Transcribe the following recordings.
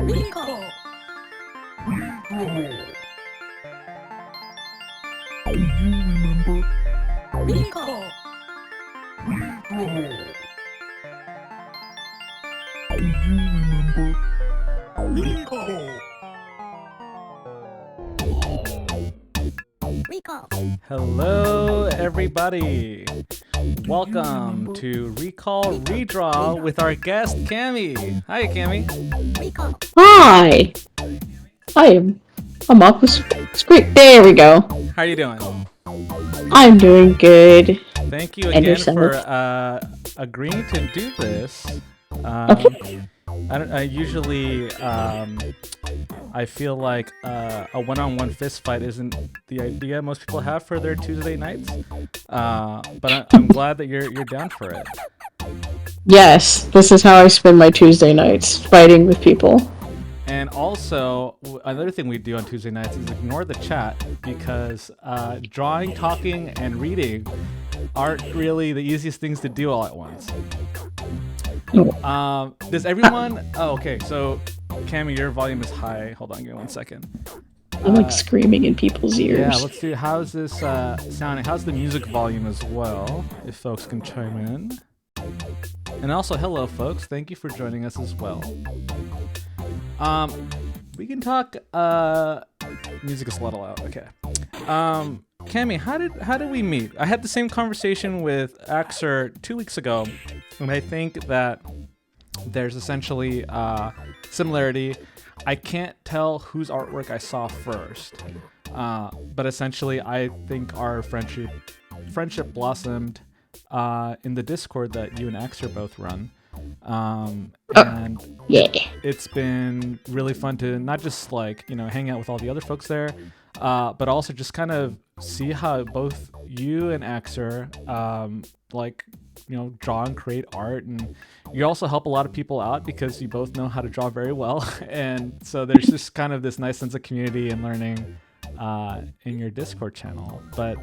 Redraw. Redraw. Do you remember? Redraw. Redraw. Do you remember? Redraw. Recall. Hello, everybody. Welcome to Recall Redraw with our guest, Cammy. Hi, Cammy. Recall. Hi. I'm up. It's great. There we go. How are you doing? I'm doing good. Thank you And again yourself? for agreeing to do this. Okay. I usually I feel like a one-on-one fist fight isn't the idea most people have for their Tuesday nights. But I'm glad that you're down for it. Yes, this is how I spend my Tuesday nights, fighting with people. And also, another thing we do on Tuesday nights is ignore the chat because drawing, talking, and reading aren't really the easiest things to do all at once. Does everyone... Oh, okay, so Cammy, your volume is high. Hold on, give me 1 second. I'm like screaming in people's ears. Yeah, let's see. How's this sounding? How's the music volume as well? If folks can chime in. And also, hello, folks. Thank you for joining us as well. We can talk. Music is a little loud. Okay. Cammy, how did we meet? I had the same conversation with Axer 2 weeks ago, and I think that there's essentially similarity. I can't tell whose artwork I saw first, but essentially I think our friendship blossomed in the Discord that you and Axer both run. And yeah. it's been really fun to not just hang out with all the other folks there, but also just kind of see how both you and Axer draw and create art, and you also help a lot of people out because you both know how to draw very well, and so there's just kind of this nice sense of community and learning in your Discord channel. But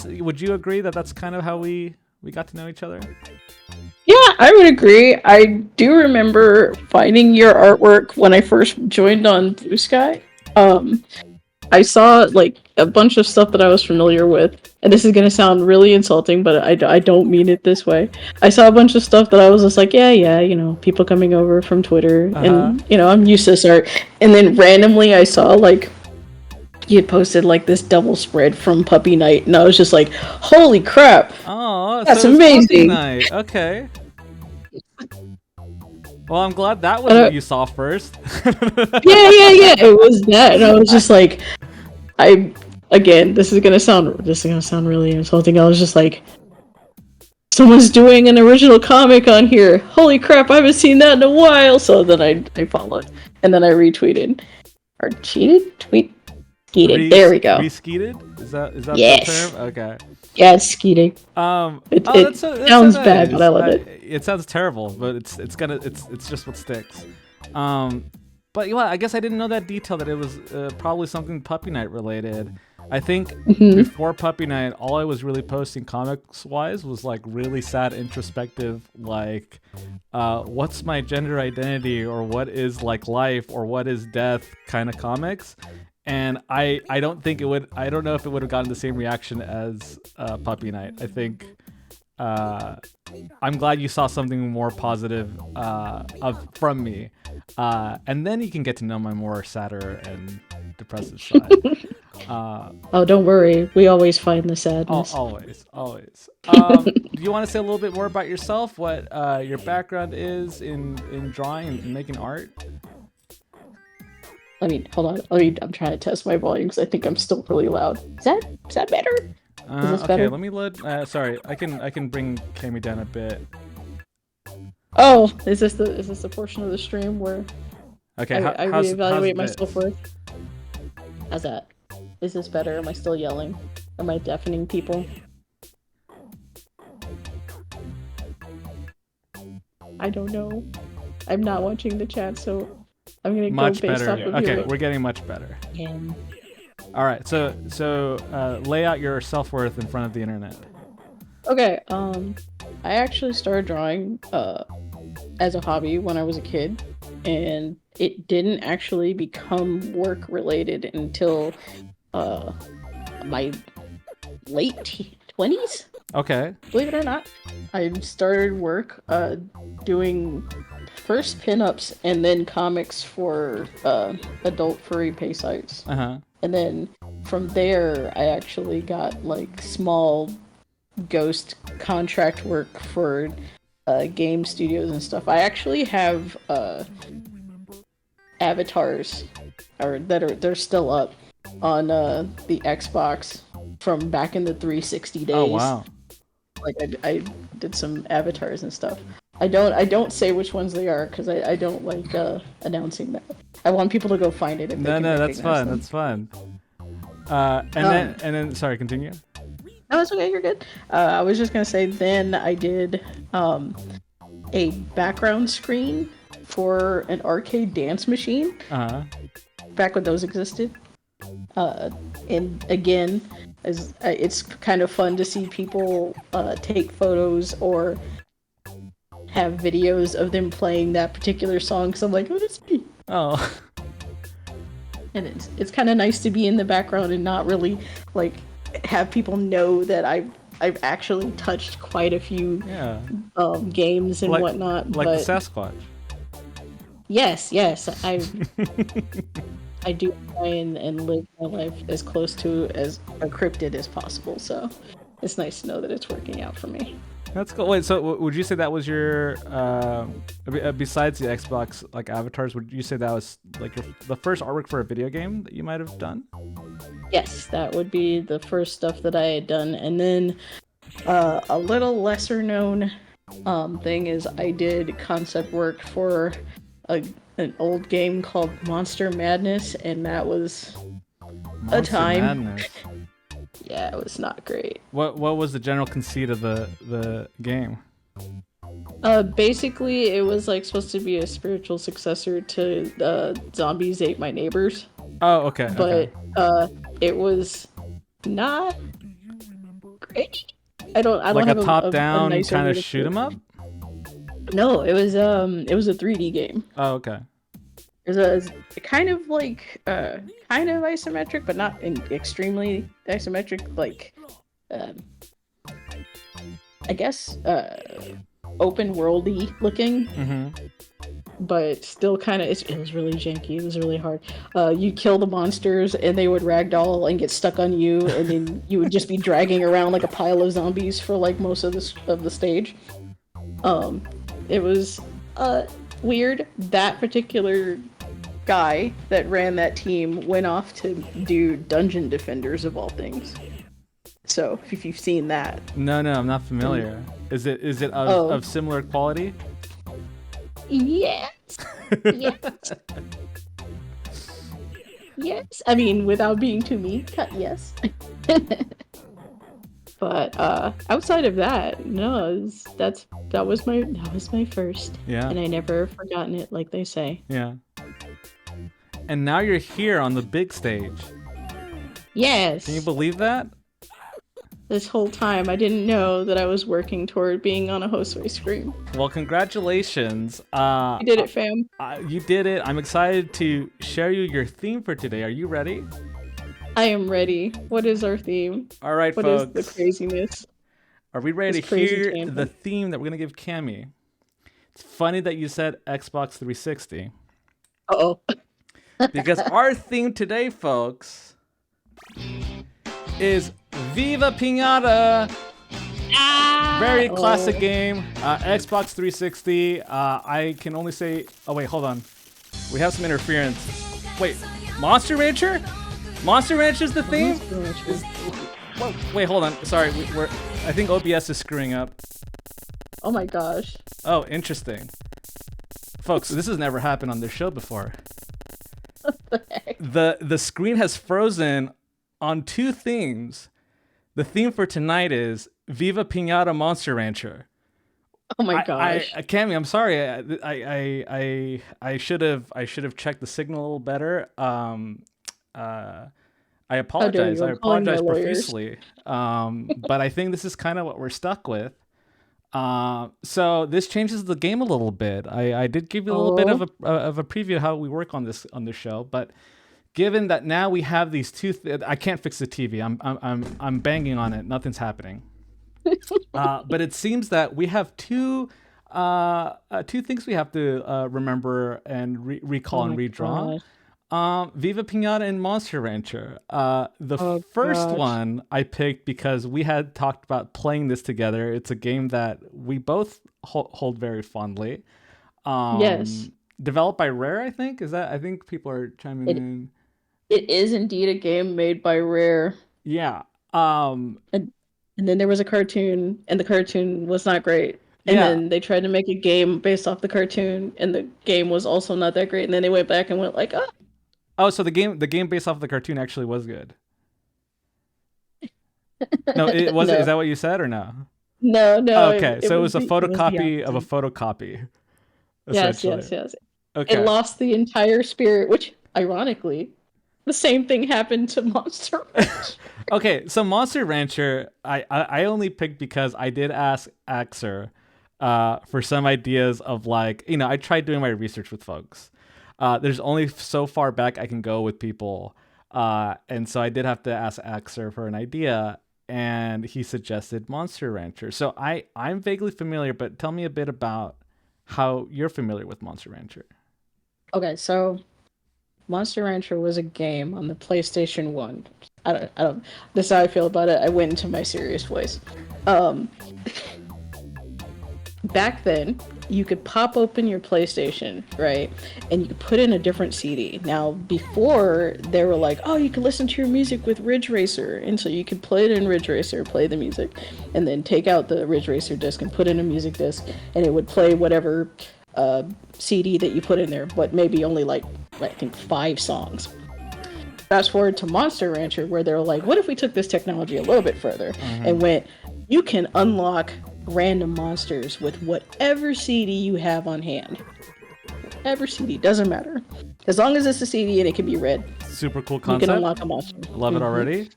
would you agree that that's kind of how we got to know each other? Yeah, I would agree. I do remember finding your artwork when I first joined on Blue Sky. I saw a bunch of stuff that I was familiar with, and this is gonna sound really insulting, but I don't mean it this way. I saw a bunch of stuff that I was just like, yeah, people coming over from Twitter, and I'm used to this art. And then randomly I saw you had posted this double spread from Puppy Night, and I was just like, holy crap! Oh, that's so amazing! Night. Okay. Well, I'm glad that was what you saw first. yeah, it was that, and I was just like, this is gonna sound really insulting. I was just like, someone's doing an original comic on here. Holy crap, I haven't seen that in a while. So then I followed, and then I retweeted or skeeted. There we go. Reskeeted? Is that yes. the term? Okay. Yeah, it's skeeting. It sounds bad, but I love it. It sounds terrible, but it's just what sticks. But I guess I didn't know that detail, that it was probably something Puppy Night related. I think before Puppy Night, all I was really posting comics wise was really sad, introspective, what's my gender identity, or what is life, or what is death kind of comics. And I don't know if it would have gotten the same reaction as Puppy Night. I think I'm glad you saw something more positive from me. And then you can get to know my more sadder and depressive side. Oh, don't worry. We always find the sadness. Always. Do you want to say a little bit more about yourself? What your background is in drawing and making art? Hold on. I'm trying to test my volume because I think I'm still really loud. Is that better? Is this better? Okay, let me sorry, I can bring Cammy down a bit. Oh, is this the portion of the stream where I how's reevaluate my self-worth? How's that? Is this better? Am I still yelling? Am I deafening people? I don't know. I'm not watching the chat, so I'm gonna much go based better. off of Okay, we're getting much better. Yeah. All right, so lay out your self-worth in front of the internet. Okay, I actually started drawing as a hobby when I was a kid. and it didn't actually become work related until my late 20s. Okay. Believe it or not, I started work doing first pinups and then comics for adult furry pay sites. Uh-huh. And then from there, I actually got like small ghost contract work for game studios and stuff. I actually have avatars, or they're still up on the Xbox from back in the 360 days. Oh wow. Like I did some avatars and stuff. I don't say which ones they are because I don't like announcing that. I want people to go find it. If they No, can no, that's recognize fun. them. That's fun. And then, sorry, continue. No, it's okay. You're good. I was just gonna say. Then I did a background screen for an arcade dance machine. Uh-huh. Back when those existed. And again, it's kind of fun to see people take photos or have videos of them playing that particular song. So I'm like, oh, that's me. Oh. And it's kind of nice to be in the background and not really like have people know that I've actually touched quite a few games and whatnot. Like but the Sasquatch. Yes, I do try and live my life as close to as a cryptid as possible. So it's nice to know that it's working out for me. That's cool. Wait, so would you say that was your besides the Xbox like avatars? Would you say that was like the first artwork for a video game that you might have done? Yes, that would be the first stuff that I had done, and then a little lesser known thing is I did concept work for an old game called Monster Madness, and that was a time. Madness. Yeah, it was not great. What was the general conceit of the game? Basically, it was like supposed to be a spiritual successor to Zombies Ate My Neighbors. Oh, okay. But it was not great. I don't like have a top-down nicer kind way of to shoot 'em up. No, it was a 3D game. Oh, okay. It was a kind of like kind of isometric, but not extremely isometric. Like, I guess open worldy looking, but still kind of. It was really janky. It was really hard. You kill the monsters, and they would ragdoll and get stuck on you, and then you would just be dragging around like a pile of zombies for like most of the stage. It was weird. That particular guy that ran that team went off to do Dungeon Defenders of all things. So if you've seen that. No, I'm not familiar. Is it of similar quality? Yes. Yes. Yes. I mean, without being too mean, yes. But outside of that, no, that was my first. Yeah. And I never forgotten it, like they say. Yeah. And now you're here on the big stage. Yes. Can you believe that? This whole time, I didn't know that I was working toward being on a Josue screen. Well, congratulations. You did it, fam. You did it. I'm excited to share you your theme for today. Are you ready? I am ready. What is our theme? All right, What folks. is the craziness? Are we ready to This crazy hear tangent. the theme that we're going to give Cammy? It's funny that you said Xbox 360. Uh-oh. Because our theme today, folks, is Viva Piñata. Very classic game. Xbox 360. I can only say... Oh, wait, hold on. We have some interference. Wait, Monster Rancher? Monster Rancher is the theme? Whoa, wait, hold on. Sorry, I think OBS is screwing up. Oh my gosh. Oh, interesting. Folks, this has never happened on this show before. The screen has frozen on two themes. The theme for tonight is Viva Piñata Monster Rancher. Oh my gosh. Cammy, I'm sorry. I should have checked the signal a little better. I apologize. I apologize profusely. But I think this is kind of what we're stuck with. So this changes the game a little bit. I did give you a little bit of a preview of how we work on this show, but given that now we have these two, I can't fix the TV. I'm banging on it. Nothing's happening. But it seems that we have two things we have to remember and recall and redraw. Viva Piñata and Monster Rancher. The first one I picked because we had talked about playing this together. It's a game that we both hold very fondly. Yes. Developed by Rare, I think. I think people are chiming in. It is indeed a game made by Rare. Yeah. And then there was a cartoon, and the cartoon was not great. And then they tried to make a game based off the cartoon, and the game was also not that great. And then they went back and went like, oh. Oh, so the game based off the cartoon actually was good. No, it was. No. Is that what you said or no? No. Okay, so it was a photocopy of a photocopy. Yes. Okay. It lost the entire spirit, which, ironically, the same thing happened to Monster Rancher. Okay, so Monster Rancher, I only picked because I did ask Axer for some ideas of like, I tried doing my research with folks. There's only so far back I can go with people. And so I did have to ask Axer for an idea, and he suggested Monster Rancher. So I'm vaguely familiar, but tell me a bit about how you're familiar with Monster Rancher. Okay, so Monster Rancher was a game on the PlayStation 1. I don't this is how I feel about it. I went into my serious voice. Back then, you could pop open your PlayStation, right? And you could put in a different CD. Now, before, they were like, oh, you can listen to your music with Ridge Racer. And so you could play it in Ridge Racer, play the music, and then take out the Ridge Racer disc and put in a music disc, and it would play whatever CD that you put in there, but maybe only like, I think 5 songs. Fast forward to Monster Rancher, where they're like, what if we took this technology a little bit further and went, you can unlock random monsters with whatever CD you have on hand. Whatever CD, doesn't matter. As long as it's a CD and it can be read. Super cool concept. You can unlock a monster. Love it already.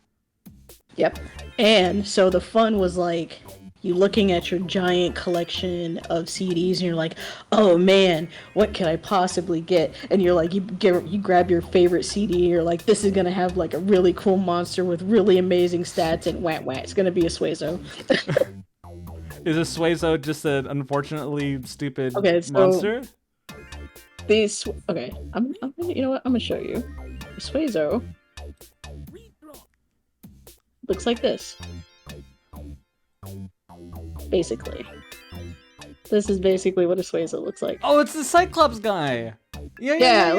Yep. And so the fun was like, you looking at your giant collection of CDs and you're like, oh man, what can I possibly get? And you're like, you grab your favorite CD and you're like, this is gonna have like a really cool monster with really amazing stats and wah, it's gonna be a Suezo. Is a Suezo just an unfortunately stupid monster? I'm you know what? I'm gonna show you. The Suezo looks like this. Basically. This is basically what a Suezo looks like. Oh, it's the Cyclops guy. Yeah.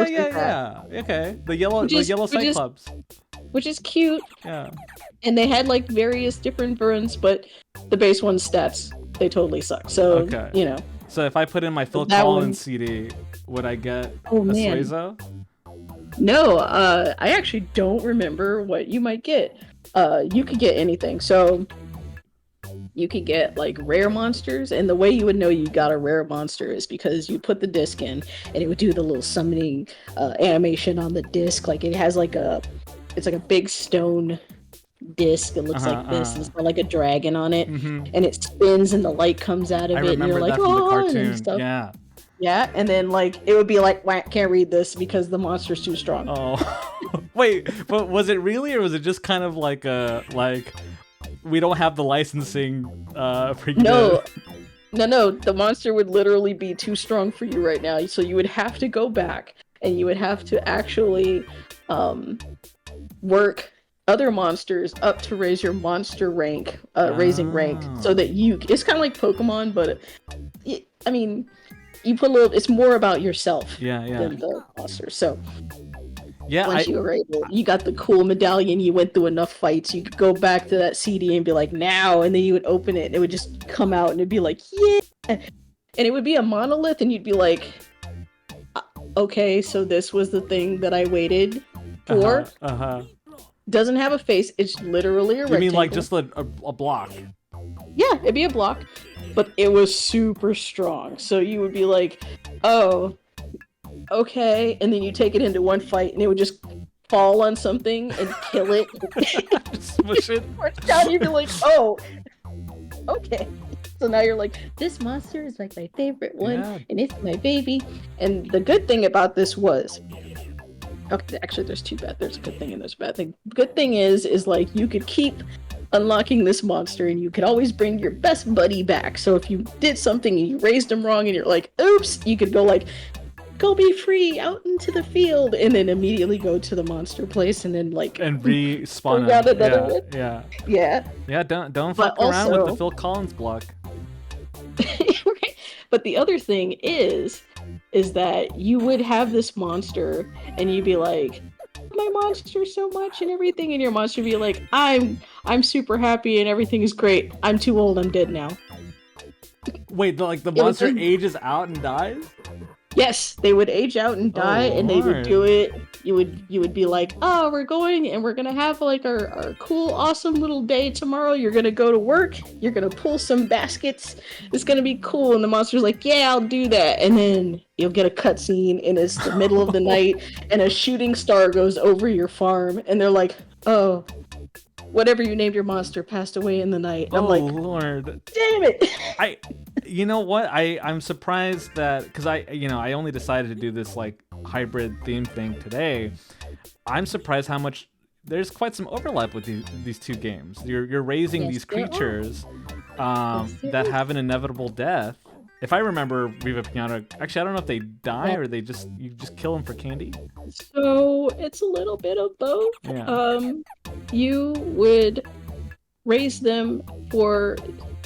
Okay. The yellow Cyclops. Which is cute. Yeah. And they had like various different burns, but the base one's stats, they totally suck. So, So if I put in my Phil Collins CD, would I get a Suezo? No, I actually don't remember what you might get. You could get anything. So you could get like rare monsters, and the way you would know you got a rare monster is because you put the disc in and it would do the little summoning animation on the disc. Like it has like it's like a big stone disc. It looks like this. It's got like a dragon on it, and it spins and the light comes out of it, and you're like, oh, and stuff. Yeah, and then like it would be like, wah, can't read this because the monster's too strong. Oh, wait, but was it really, or was it just kind of like we don't have the licensing for No, the monster would literally be too strong for you right now. So you would have to go back and you would have to actually work other monsters up to raise your monster rank, raising rank, so that it's kind of like Pokemon, but you put a little, it's more about yourself than the monster. So once you were able, you got the cool medallion, you went through enough fights, you could go back to that CD and be like, now, and then you would open it and it would just come out and it'd be like, yeah, and it would be a monolith and you'd be like, okay, so this was the thing that I waited for. Doesn't have a face, it's literally a rectangle. You mean like just a block? Yeah, it'd be a block, but it was super strong. So you would be like, oh, okay, and then you take it into one fight and it would just fall on something and kill it. Smush it. Down, you'd be like, oh, okay. So now you're like, this monster is like my favorite one, Yeah. and it's my baby. And the good thing about this was, okay, actually, there's two bad. There's a good thing and there's a bad thing. The good thing is like you could keep unlocking this monster, and you could always bring your best buddy back. So if you did something and you raised him wrong, and you're like, oops, you could go like, go be free out into the field, and then immediately go to the monster place, and then like And respawn got him. another Yeah, one. yeah. Yeah. Yeah, don't But fuck around with the also- Phil Collins block. Right. But the other thing is that you would have this monster, and you'd be like, my monster so much and everything, and your monster would be like, I'm super happy and everything is great. I'm too old. I'm dead now. Wait, like the It was monster like- ages out and dies? Yes, they would age out and die, and they would Lord. do it. You would be like, oh, we're going and we're gonna have like our cool, awesome little day tomorrow. You're gonna go to work. You're gonna pull some baskets. It's gonna be cool. And the monster's like, yeah, I'll do that. And then you'll get a cutscene, and it's the middle of the night, and a shooting star goes over your farm, and they're like, oh, whatever you named your monster passed away in the night. And I'm like, Lord. damn it. You know what? I'm surprised that because I only decided to do this like hybrid theme thing today. I'm surprised how much there's quite some overlap with these two games. You're raising Yes, these there are. creatures Yes, there that is. have an inevitable death. If I remember Viva Piñata, actually I don't know if they die or you just kill them for candy. So it's a little bit of both. Yeah. You would raise them for,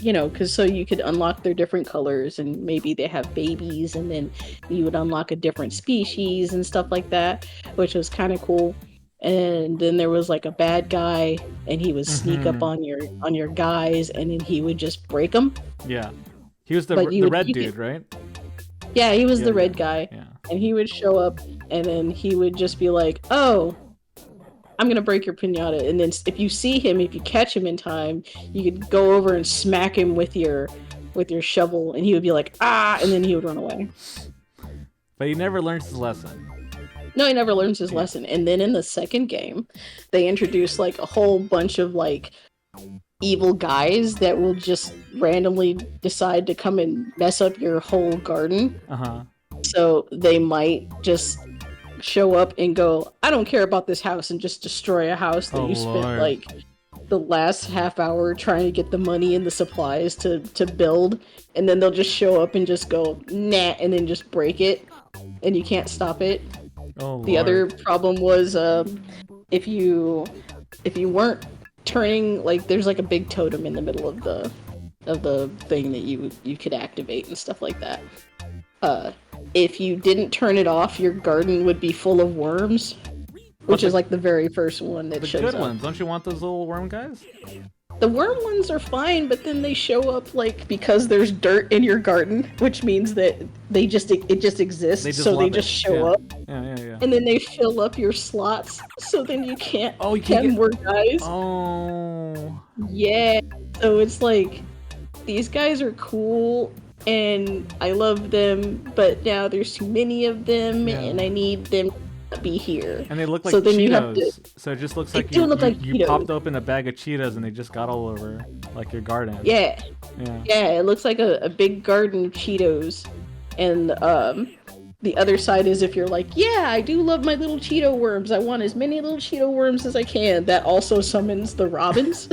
because so you could unlock their different colors, and maybe they have babies, and then you would unlock a different species and stuff like that, which was kind of cool. And then there was like a bad guy, and he would sneak up on your guys, and then he would just break them. Yeah. He was the But you would- red you dude, could- right? Yeah, he was Yeah, the yeah. red guy. Yeah. And he would show up, and then he would just be like, oh, I'm gonna break your piñata. And then if you see him, if you catch him in time, you could go over and smack him with your shovel, and he would be like, ah, and then he would run away. But he never learns his lesson. No, he never learns his lesson. And then in the second game, they introduce like a whole bunch of like evil guys that will just randomly decide to come and mess up your whole garden. Uh-huh. So they might just show up and go, I don't care about this house, and just destroy a house that Oh, you spent Lord. like the last half hour trying to get the money and the supplies to build. And then they'll just show up and just go, nah, and then just break it, and you can't stop it. Oh, The other problem was if you weren't turning, like, there's like a big totem in the middle of the thing that you could activate and stuff like that. If you didn't turn it off, your garden would be full of worms, which is like the very first one that the shows good up. ones. Don't you want those little worm guys? The worm ones are fine, but then they show up like because there's dirt in your garden, which means that it just exists. They just so they love just it. show Yeah. up, Yeah. and then they fill up your slots, so then you can't Oh, you can't get get- more guys. Oh. Yeah. So it's like these guys are cool and I love them, but now there's too many of them, Yeah. and I need them to be here. And they look like So then Cheetos. you have to- So it just looks They like do you, look you, like you Cheetos. popped open a bag of Cheetos and they just got all over like your garden. Yeah. Yeah. Yeah, it looks like a big garden of Cheetos. And the other side is if you're like, yeah, I do love my little Cheeto worms. I want as many little Cheeto worms as I can. That also summons the robins.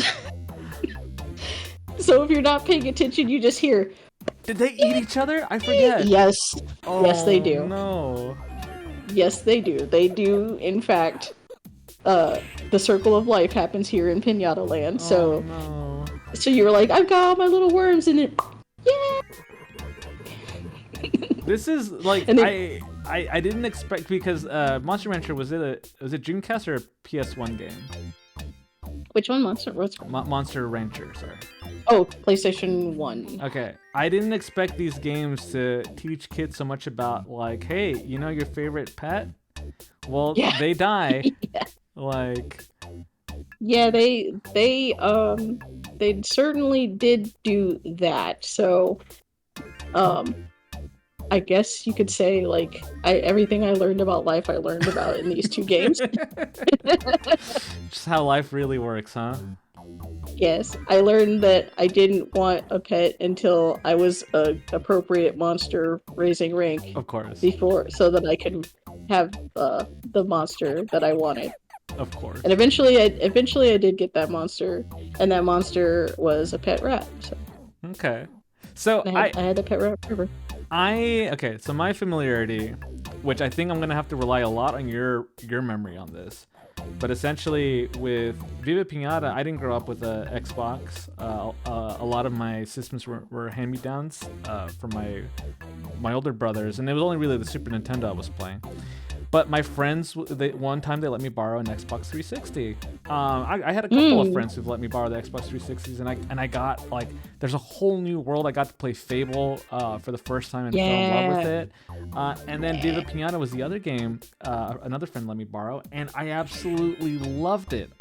So if you're not paying attention, you just hear, Did they eat each other? I forget. yes, Oh, yes, they do. No. yes, they do. They do, in fact. The circle of life happens here in Piñata Land. Oh, no. So you were like, I've got all my little worms, and then, yeah. This is like And then- I didn't expect because Monster Rancher was it Dreamcast or a PS1 game? Which one, Monster? What's Monster Rancher, sorry. Oh, PlayStation 1. Okay, I didn't expect these games to teach kids so much about like, hey, you know your favorite pet? Well, Yeah. they die. Yeah. Like, Yeah, they certainly did do that. So, I guess you could say like everything I learned about life I learned about in these two games. just how life really works, huh? Yes, I learned that I didn't want a pet until I was a appropriate monster raising rank Of course. before, so that I could have the monster that I wanted. Of course. And eventually I did get that monster, and that monster was a pet rat. So Okay. So I had a pet rat forever. okay, so my familiarity, which I think I'm gonna have to rely a lot on your memory on this, but essentially with Viva Piñata, I didn't grow up with a Xbox. A lot of my systems were hand-me-downs from my older brothers, and it was only really the Super Nintendo I was playing. But my friends, one time they let me borrow an Xbox 360. I had a couple of friends who've let me borrow the Xbox 360s, and I got like, there's a whole new world. I got to play Fable for the first time and fell in love with it. And then Viva Piñata was the other game another friend let me borrow, and I absolutely loved it.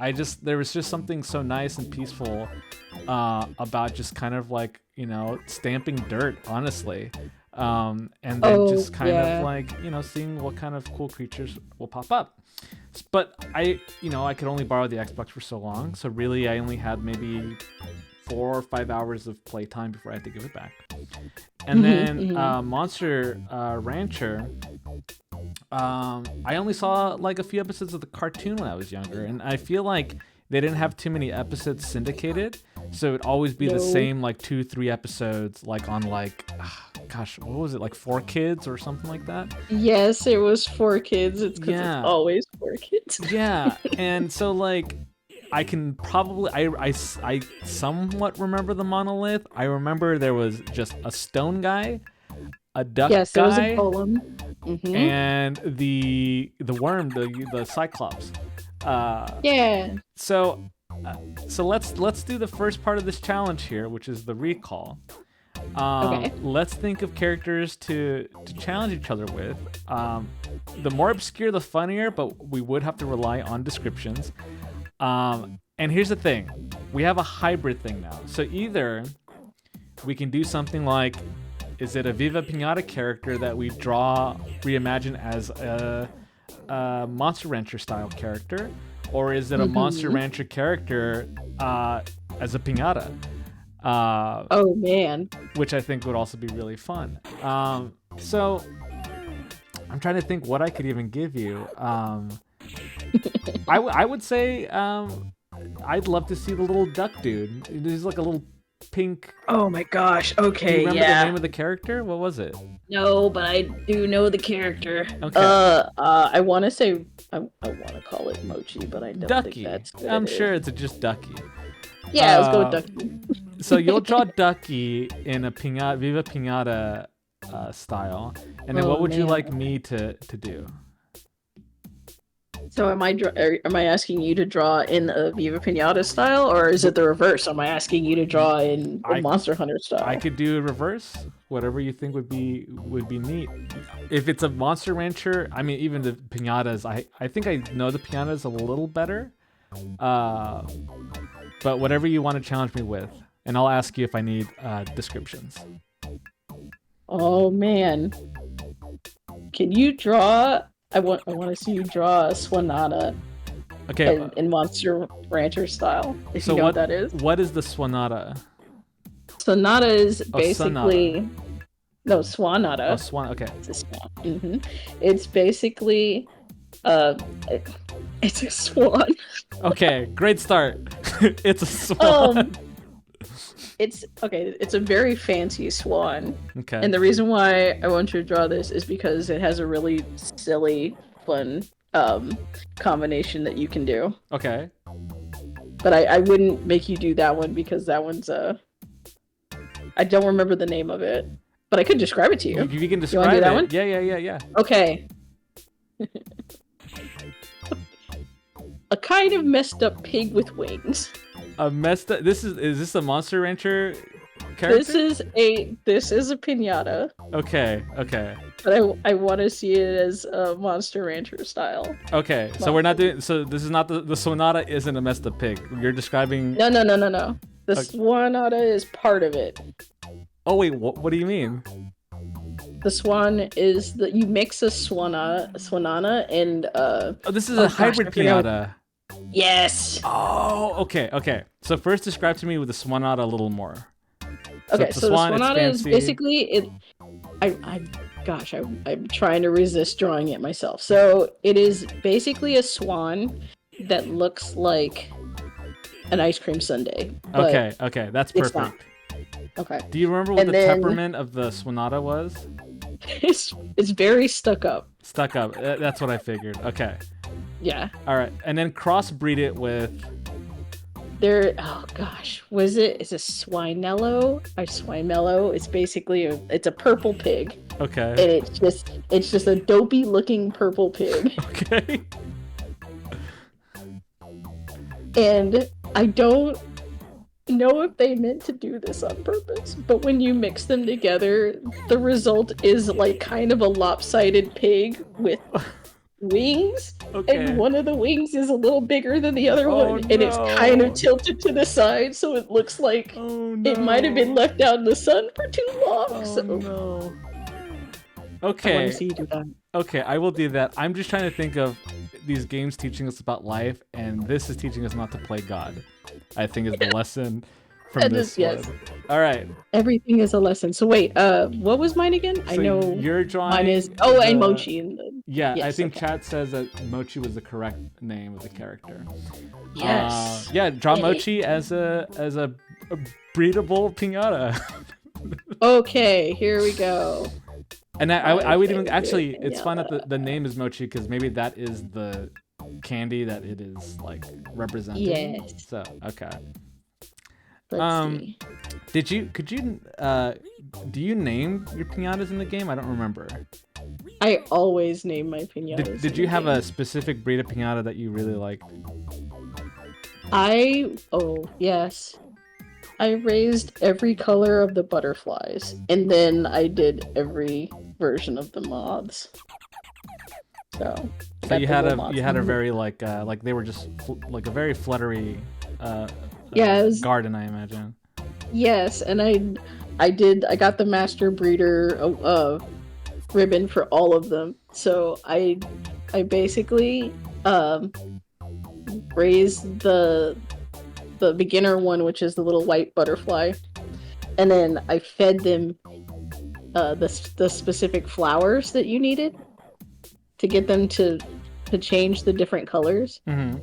There was just something so nice and peaceful about just kind of like, stamping dirt, honestly. And then just kind of like, seeing what kind of cool creatures will pop up. But I could only borrow the Xbox for so long, so really I only had maybe 4 or 5 hours of playtime before I had to give it back. And then Monster Rancher, I only saw like a few episodes of the cartoon when I was younger, and I feel like they didn't have too many episodes syndicated, so it would always be the same like 2-3 episodes, like on like, gosh, what was it, like 4Kids or something like that? Yes, it was 4Kids. It's because it's always 4Kids. Yeah, and so like, I can probably, I somewhat remember the monolith. I remember there was just a stone guy, a duck guy, there was a golem, and the worm, the Cyclops. So let's do the first part of this challenge here, which is the recall. Let's think of characters to challenge each other with. The more obscure, the funnier, but we would have to rely on descriptions. And here's the thing: we have a hybrid thing now. So either we can do something like, is it a Viva Piñata character that we reimagine as a Monster Rancher style character, or is it a Monster Rancher character as a piñata? Oh man, which I think would also be really fun. So I'm trying to think what I could even give you. I would say I'd love to see the little duck dude. He's like a little pink. Oh my gosh. Okay. Do you remember the name of the character? What was it? No, but I do know the character. Okay. I want to say I want to call it Mochi, but I don't Ducky. think that's what I'm sure it's just Ducky. Yeah, let's go with Ducky. So you'll draw Ducky in a Viva Piñata style, and then what would you like me to do? So am I asking you to draw in a Viva Piñata style, or is it the reverse? Am I asking you to draw in the Monster Hunter style? I could do a reverse. Whatever you think would be neat. If it's a Monster Rancher, I mean, even the piñatas, I think I know the piñatas a little better. But whatever you want to challenge me with, and I'll ask you if I need descriptions. Oh man, can you draw? I want to see you draw a Swanata. Okay. In Monster Rancher style. If so you know what that is. What is the Swanata? Swanata is basically Swanata. Oh, Swan. Okay. It's a swan. It's basically it's a swan. Okay, great start. It's a swan. It's a very fancy swan. Okay. And the reason why I want you to draw this is because it has a really silly, fun combination that you can do. Okay. But I wouldn't make you do that one because that one's I don't remember the name of it. But I could describe it to you. You can describe do that it. One? Yeah. Okay. A kind of messed up pig with wings. A messed up. Is this a Monster Rancher character? This is a piñata. Okay. But I want to see it as a Monster Rancher style. Okay, so we're not doing. So this is not the Swanata. Isn't a messed up pig. You're describing. No. The Swanata is part of it. Oh wait, what do you mean? The swan is you mix a swanana and Oh, this is a hybrid piñata. Yes. Oh, okay. So first describe to me with the Swanata a little more. Okay, it's a so the swan, it's Swanata is fancy. basically it. I'm trying to resist drawing it myself. So it is basically a swan that looks like an ice cream sundae. But Okay, that's it's not. perfect. Okay. Do you remember what And the then- temperament of the Swanata was? It's very stuck up. Stuck up. That's what I figured. Okay. Yeah. All right, and then crossbreed it with. Oh gosh, was it? It's a Swinello. A Swimello. It's basically it's a purple pig. Okay. And it's just a dopey looking purple pig. Okay. And I don't know if they meant to do this on purpose, but when you mix them together, the result is like kind of a lopsided pig with wings. Okay. And one of the wings is a little bigger than the other Oh, one, and it's kind no. of tilted to the side, so it looks like Oh no. it might have been left out in the sun for too long. Oh so no. I want Okay. to see you do that. Okay, I will do that. I'm just trying to think of these games teaching us about life, and this is teaching us not to play God. I think is the lesson from That this is- yes. one. All right. Everything is a lesson. So wait, what was mine again? I So know you're drawing. mine is. Oh, and the- Mochi. And the... Yeah, I Yes, think okay. chat says that Mochi was the correct name of the character. Yes. Yeah, draw Yay. Mochi as a breedable Piñata. Okay, here we go. And I would even Okay, actually, good. it's fun that the name is Mochi because maybe that is the candy that it is like representing. Yes. So okay. Let's see. Do you name your piñatas in the game? I don't remember. I always name my piñatas. Did you have a specific breed of piñata that you really liked? Oh yes. I raised every color of the butterflies, and then I did every version of the moths. So So you got had the a little you had a moths. very like they were just like a very fluttery Yeah, it was- garden, I imagine. Yes, and I got the master breeder ribbon for all of them. So I basically raised the beginner one, which is the little white butterfly, and then I fed them the specific flowers that you needed to get them to change the different colors. Mm-hmm.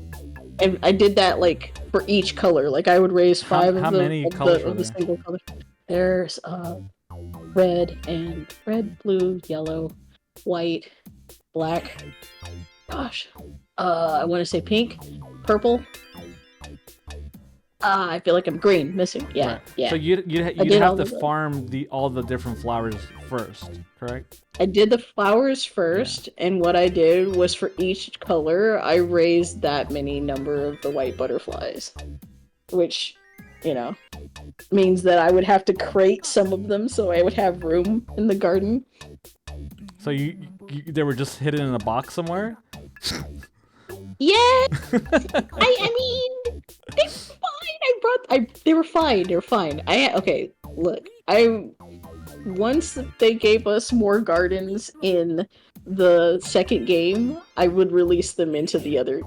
And I did that like for each color. Like I would raise five How of the many of colors the, were of the there? single color. There's red, blue, yellow, white, black. Gosh, I want to say pink, purple. I feel like I'm green, missing. Yeah, Right. yeah. So you'd did have all to of them. farm all the different flowers first, correct? I did the flowers first, and what I did was for each color, I raised that many number of the white butterflies, which, means that I would have to crate some of them so I would have room in the garden. So they were just hidden in a box somewhere? Yeah, I mean, they're fine. They were fine. They were fine. Okay. Look, once they gave us more gardens in the second game, I would release them into the other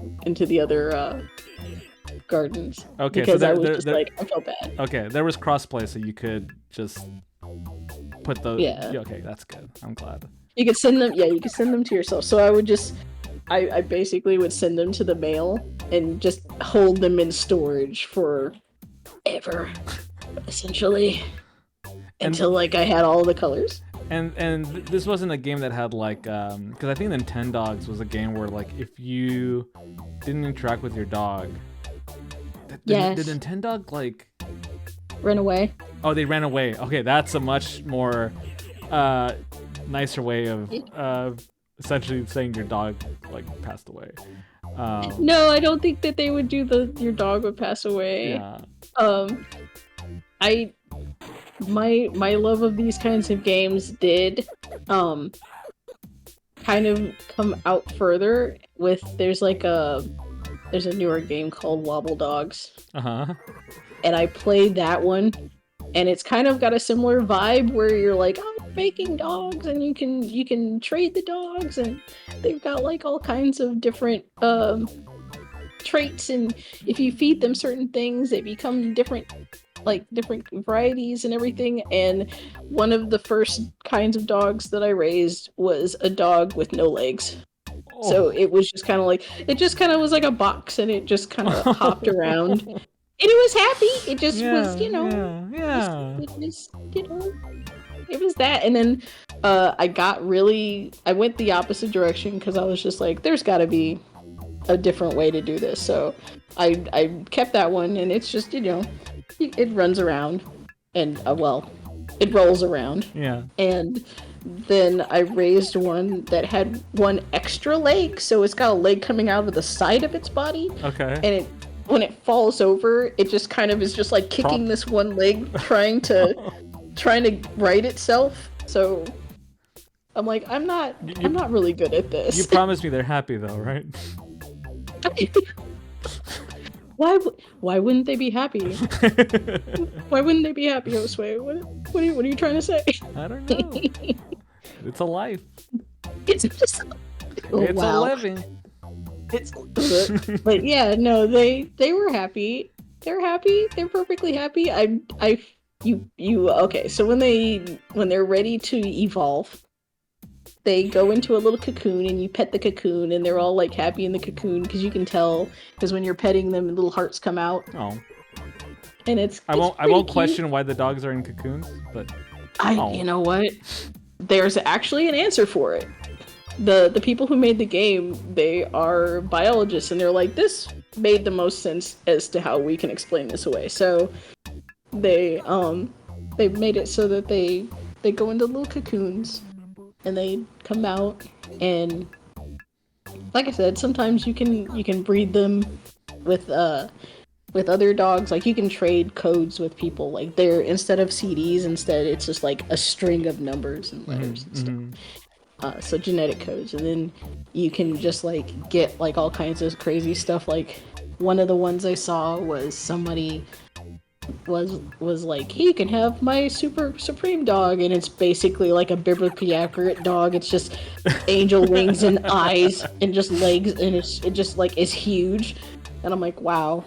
gardens. Okay, because so I was I felt bad. Okay, there was crossplay, so you could just put the. Yeah. Okay, that's good. I'm glad. You could send them. Yeah, you could send them to yourself. So I would just. I basically would send them to the mail and just hold them in storage for ever, essentially, until I had all the colors. And this wasn't a game that had because I think Nintendogs was a game where if you didn't interact with your dog, Yes. did Nintendog Run away. Oh, they ran away. Okay, that's a much more nicer way of essentially saying your dog passed away. No, I don't think that they would do your dog would pass away. Yeah. My love of these kinds of games did kind of come out further with there's a newer game called Wobble Dogs. Uh-huh. And I played that one, and it's kind of got a similar vibe where you're I'm making dogs, and you can trade the dogs, and they've got all kinds of different traits, and if you feed them certain things, they become different varieties and everything. And one of the first kinds of dogs that I raised was a dog with no legs. So it was just kind of like, it just kind of was like a box, and it just kind of hopped around. And it was happy. It just was, you know, it was, you know, it was that. And then I went the opposite direction because I was just like, there's got to be a different way to do this. So I kept that one, and it's just, you know, it runs around, and it rolls around. Yeah. And then I raised one that had one extra leg, so it's got a leg coming out of the side of its body. Okay. And when it falls over, it just kind of is just like kicking this one leg, trying to right itself. So I'm like, I'm not really good at this. You promised me they're happy though, right? Why wouldn't they be happy? Why wouldn't they be happy, Josue? What are you trying to say? I don't know. It's a life. It's just A living. But yeah, no, they were happy. They're happy. They're perfectly happy. Okay, so when they're ready to evolve, they go into a little cocoon, and you pet the cocoon, and they're all like happy in the cocoon, because you can tell, because when you're petting them, little hearts come out. Oh. And it's I won't cute. question why the dogs are in cocoons, but you know what? There's actually an answer for it. The people who made the game, they are biologists, and they're like, this made the most sense as to how we can explain this away. So they made it so that they go into little cocoons, and they come out, and like I said, sometimes you can breed them with other dogs. Like, you can trade codes with people. Like, they're, instead of CDs, it's just like a string of numbers and letters and stuff. So genetic codes, and then you can just like get like all kinds of crazy stuff. Like, one of the ones I saw was somebody was like, hey, you can have my super supreme dog, and it's basically like a biblically accurate dog. It's just angel wings and eyes and just legs, and it just like is huge. And I'm like, wow.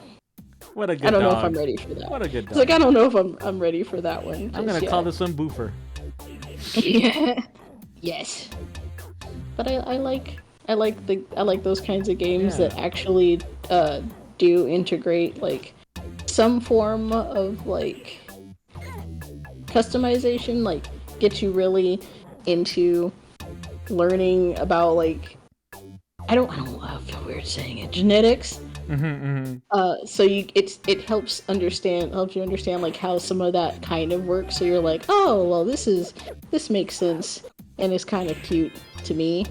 What a good dog. I don't know if I'm ready for that. What a good dog. It's like, I don't know if I'm ready for that one. I'm gonna call this one Boofer. Yeah. Yes. But I like those kinds of games that actually do integrate like some form of like customization, like get you really into learning about like I feel weird saying it, genetics. So it helps you understand like how some of that kind of works. So you're like, oh well, this makes sense and it's kind of cute to me.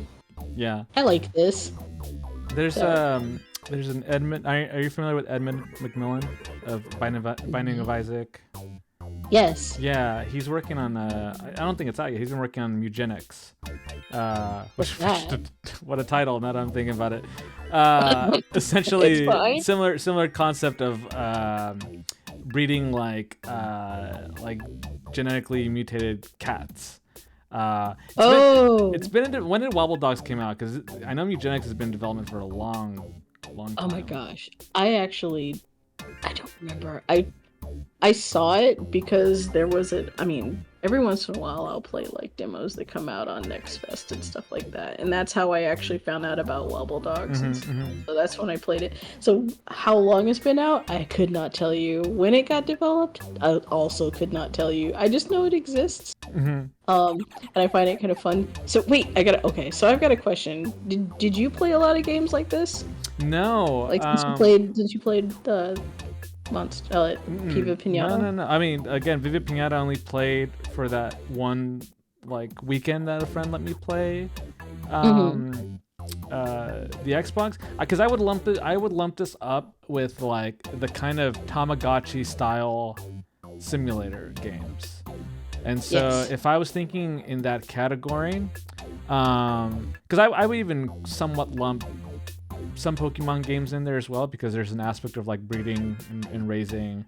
Yeah, I like this. There's an Edmund. Are you familiar with Edmund McMillan of Binding of Isaac? Yes. Yeah, he's working on I don't think it's out yet. He's been working on eugenics. What a title! Now that I'm thinking about it, essentially similar concept of breeding like genetically mutated cats. It's been when did Wobble Dogs came out? Because I know eugenics has been in development for a long time. Oh my gosh, I don't remember. I saw it because there was every once in a while I'll play like demos that come out on Next Fest and stuff like that, and that's how I actually found out about Wobble Dogs. So that's when I played it. So how long it's been out, I could not tell you. When it got developed, I also could not tell you. I just know it exists. And I find it kind of fun. So wait, so I've got a question. Did you play a lot of games like this? No. Like since you played the Viva Piñata? No. I mean, again, Viva Piñata only played for that one like weekend that a friend let me play. The Xbox, because I would lump this up with like the kind of Tamagotchi style simulator games. And so if I was thinking in that category, because I would even somewhat lump some Pokemon games in there as well, because there's an aspect of like breeding and raising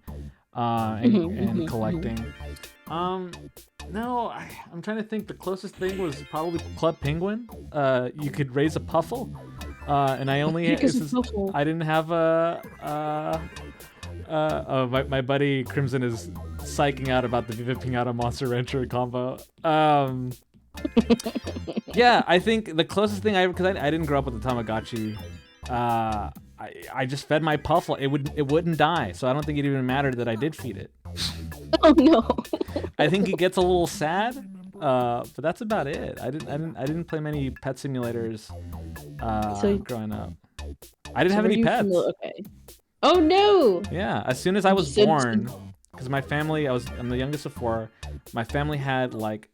and collecting. No, I'm trying to think. The closest thing was probably Club Penguin. You could raise a Puffle. And I only Because it's helpful. I didn't have my buddy Crimson is psyching out about the Viva Piñata Monster Rancher combo. Yeah, I think the closest thing because I didn't grow up with the Tamagotchi. I just fed my Puffle. It wouldn't die, so I don't think it even mattered that I did feed it. Oh no. I think it gets a little sad, but that's about it. I didn't play many pet simulators growing up. I didn't have any pets. Okay. Oh no. Yeah, as soon as I was born, because my family, I'm the youngest of 4. My family had like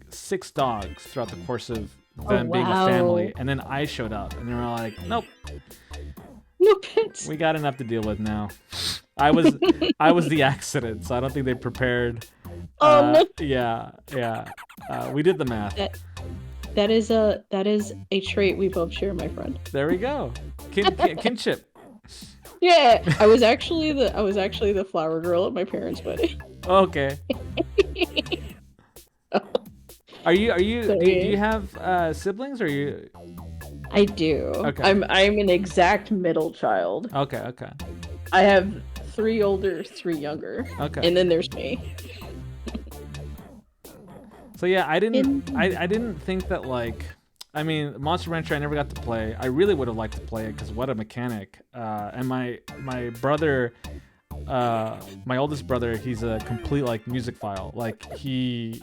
6 dogs throughout the course of them being a family, and then I showed up, and they were like, "Nope, no pets. we got enough to deal with now." I was the accident, so I don't think they prepared. Oh no. Yeah. We did the math. That is a trait we both share, my friend. There we go. Kinship. Yeah, I was actually the flower girl at my parents' wedding. Okay. Do you have siblings, or are you? I do. Okay. I'm an exact middle child. Okay. I have 3 older, 3 younger. Okay. And then there's me. So yeah, I didn't think that Monster Rancher I never got to play. I really would have liked to play it because what a mechanic. And my brother, my oldest brother, he's a complete music file. He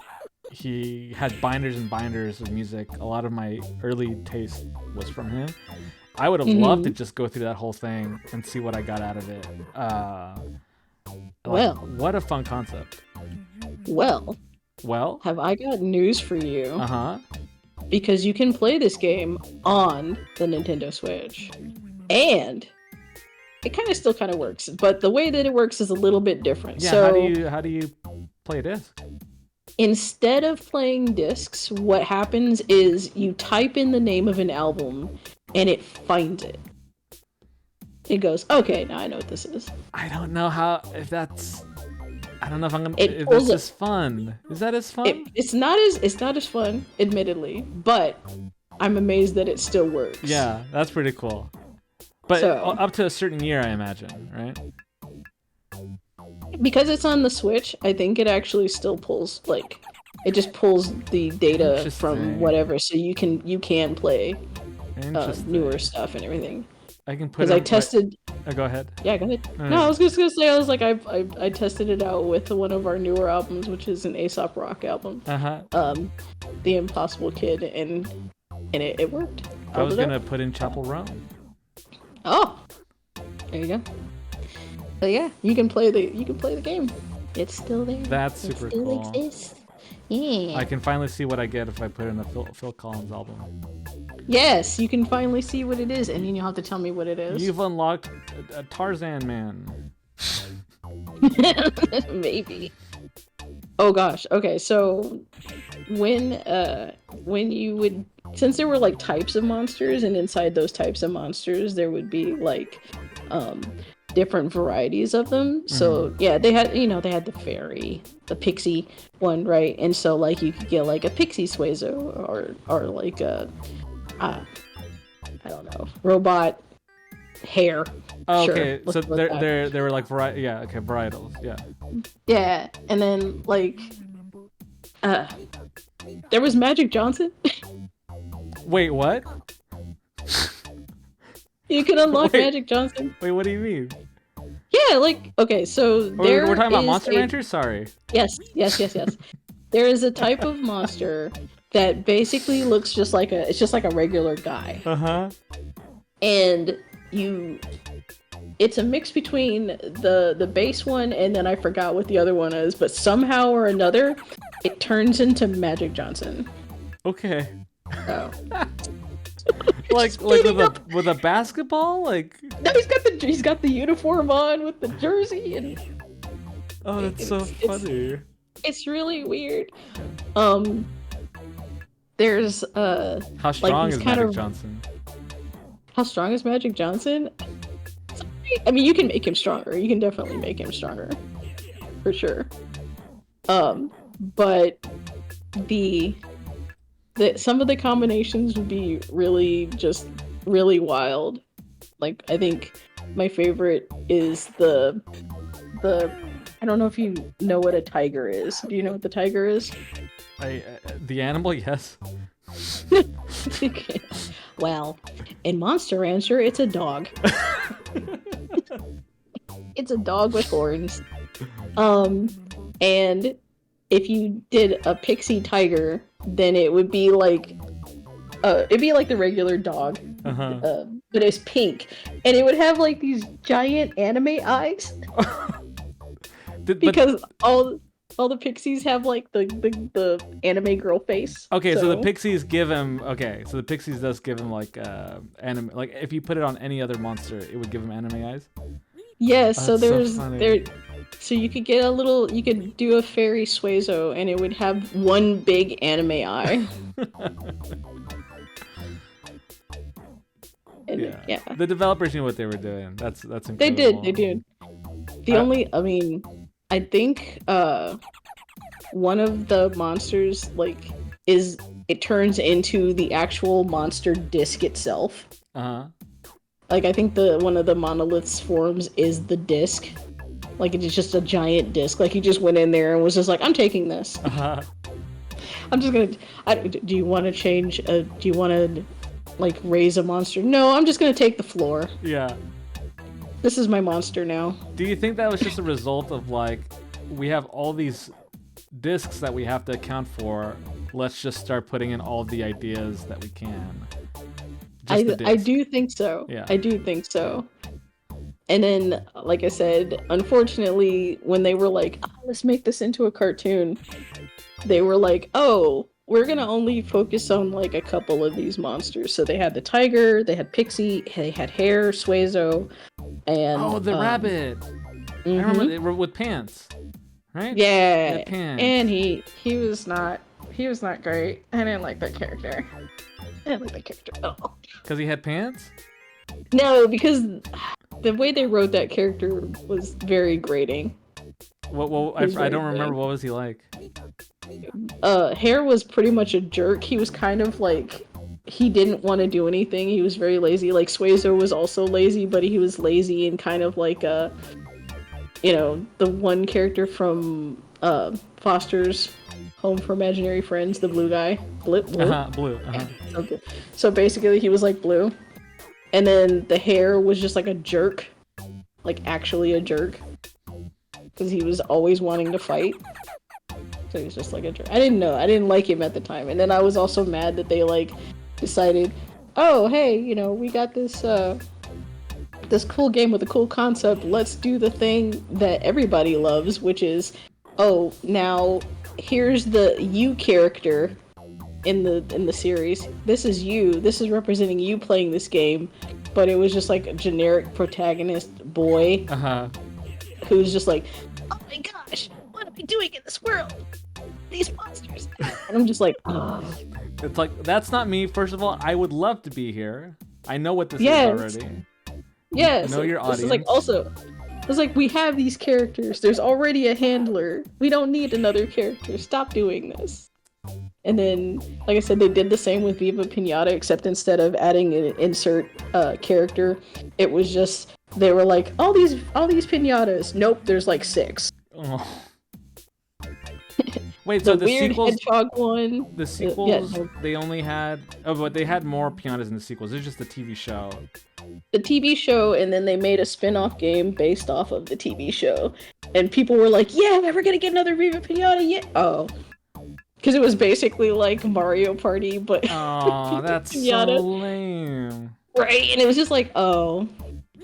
had binders and binders of music. A lot of my early taste was from him. I would have loved to just go through that whole thing and see what I got out of it. What a fun concept. Well, have I got news for you? Uh-huh. Because you can play this game on the Nintendo Switch. And it still works, but the way that it works is a little bit different. Yeah, so how do you play a disc? Instead of playing discs, what happens is you type in the name of an album and it finds it. It goes, okay, now I know what this is. I don't know if I'm gonna. If this is fun. Is that as fun? It's not as fun, admittedly, but I'm amazed that it still works. Yeah, that's pretty cool. But up to a certain year, I imagine, right? Because it's on the Switch, I think it actually still pulls it just pulls the data from whatever, so you can play newer stuff and everything. I can put. Because I tested. Go ahead. Yeah, go ahead. No, I was just gonna say I tested it out with one of our newer albums, which is an Aesop Rock album. The Impossible Kid, and it worked. I was gonna put in Chapel Roan. Oh, there you go. So yeah, you can play the game. It's still there. That's super cool. It still exists. Yeah. I can finally see what I get if I put in a Phil Collins album. Yes, you can finally see what it is, and then you'll have to tell me what it is. You've unlocked a Tarzan man. Maybe. Oh gosh. Okay, so when you would, since there were types of monsters, and inside those types of monsters there would be different varieties of them. So yeah, they had the fairy, the pixie one, right? And so you could get a pixie Suezo or a I don't know, robot hair. Oh, sure, okay, so there were variety. Yeah, okay, varietals. Yeah. Yeah, and then there was Magic Johnson. Wait, what? You can unlock Magic Johnson. Wait, what do you mean? Yeah, okay, so we're talking about Monster Rancher? Sorry. Yes. There is a type of monster that basically looks just like a regular guy. Uh-huh. And it's a mix between the base one and then I forgot what the other one is, but somehow or another it turns into Magic Johnson. Okay. Oh. with a basketball? No, he's got the uniform on with the jersey and oh, that's so funny. It's really weird. There's how strong is Magic Johnson? How strong is Magic Johnson? I mean, you can make him stronger. You can definitely make him stronger, for sure. But some of the combinations would be really just really wild. Like, I think my favorite is the I don't know if you know what a tiger is. Do you know what the tiger is? The animal, yes. Okay. Well, in Monster Rancher, it's a dog. It's a dog with horns. And if you did a pixie tiger, then it would be like it'd be like the regular dog, but it's pink, and it would have like these giant anime eyes. Because all the pixies have like the anime girl face. Okay, so the pixies give him. Okay, so the pixies does give him like anime. Like if you put it on any other monster, it would give him anime eyes. Yes, so there's so there. So you could get you could do a fairy Suezo, and it would have one big anime eye. And, yeah. The developers knew what they were doing. That's incredible. They did. I mean, I think one of the monsters it turns into the actual monster disc itself. Like I think one of the monolith's forms is the disc. Like it's just a giant disc. Like he just went in there and was just like, I'm taking this. I'm just gonna. Do you want to change? Do you want to like raise a monster? No, I'm just gonna take the floor. Yeah. This is my monster now. Do you think that was just a result of like, we have all these discs that we have to account for, let's just start putting in all the ideas that we can? I do think so. Yeah. I do think so. And then, like I said, unfortunately, when they were like, let's make this into a cartoon, they were like, oh, we're gonna only focus on like a couple of these monsters. So they had the tiger, they had Pixie, they had Hare, Suezo, and the rabbit. I remember they were with pants, right? Yeah, pants. And he was not great. I didn't like that character. I didn't like that character at all. Because he had pants? No, because the way they wrote that character was very grating. Well, I don't remember. What was he like? Hare was pretty much a jerk. He was kind of like, he didn't want to do anything. He was very lazy. Like Suezo was also lazy, but he was lazy and kind of like the one character from Foster's Home for Imaginary Friends, the blue guy. Blue? Blue. Okay. So basically he was like blue. And then the Hare was just like a jerk. Like actually a jerk. Because he was always wanting to fight. So he was just like a jerk. I didn't like him at the time. And then I was also mad that they like decided, oh hey, we got this this cool game with a cool concept. Let's do the thing that everybody loves, which is, oh, now here's the you character in the series. This is you. This is representing you playing this game. But it was just like a generic protagonist boy. Who's just like, oh my gosh, what are we doing in this world? These monsters. And I'm just like, oh. It's like, that's not me. First of all, I would love to be here. I know what this is already. Yes. Know your audience. This is like also, it's like we have these characters. There's already a handler. We don't need another character. Stop doing this. And then, like I said, they did the same with Viva Piñata, except instead of adding an insert character, it was just, they were like, all these piñatas. Nope, there's like 6. Oh. Wait, so the weird sequels? Hedgehog one. The sequels, they only had, but they had more piñatas in the sequels. It was just the TV show. The TV show, and then they made a spin-off game based off of the TV show. And people were like, yeah, we're gonna get another Viva Piñata, yeah. Oh. Because it was basically like Mario Party, but... Oh, that's so lame. Right, and it was just like, oh,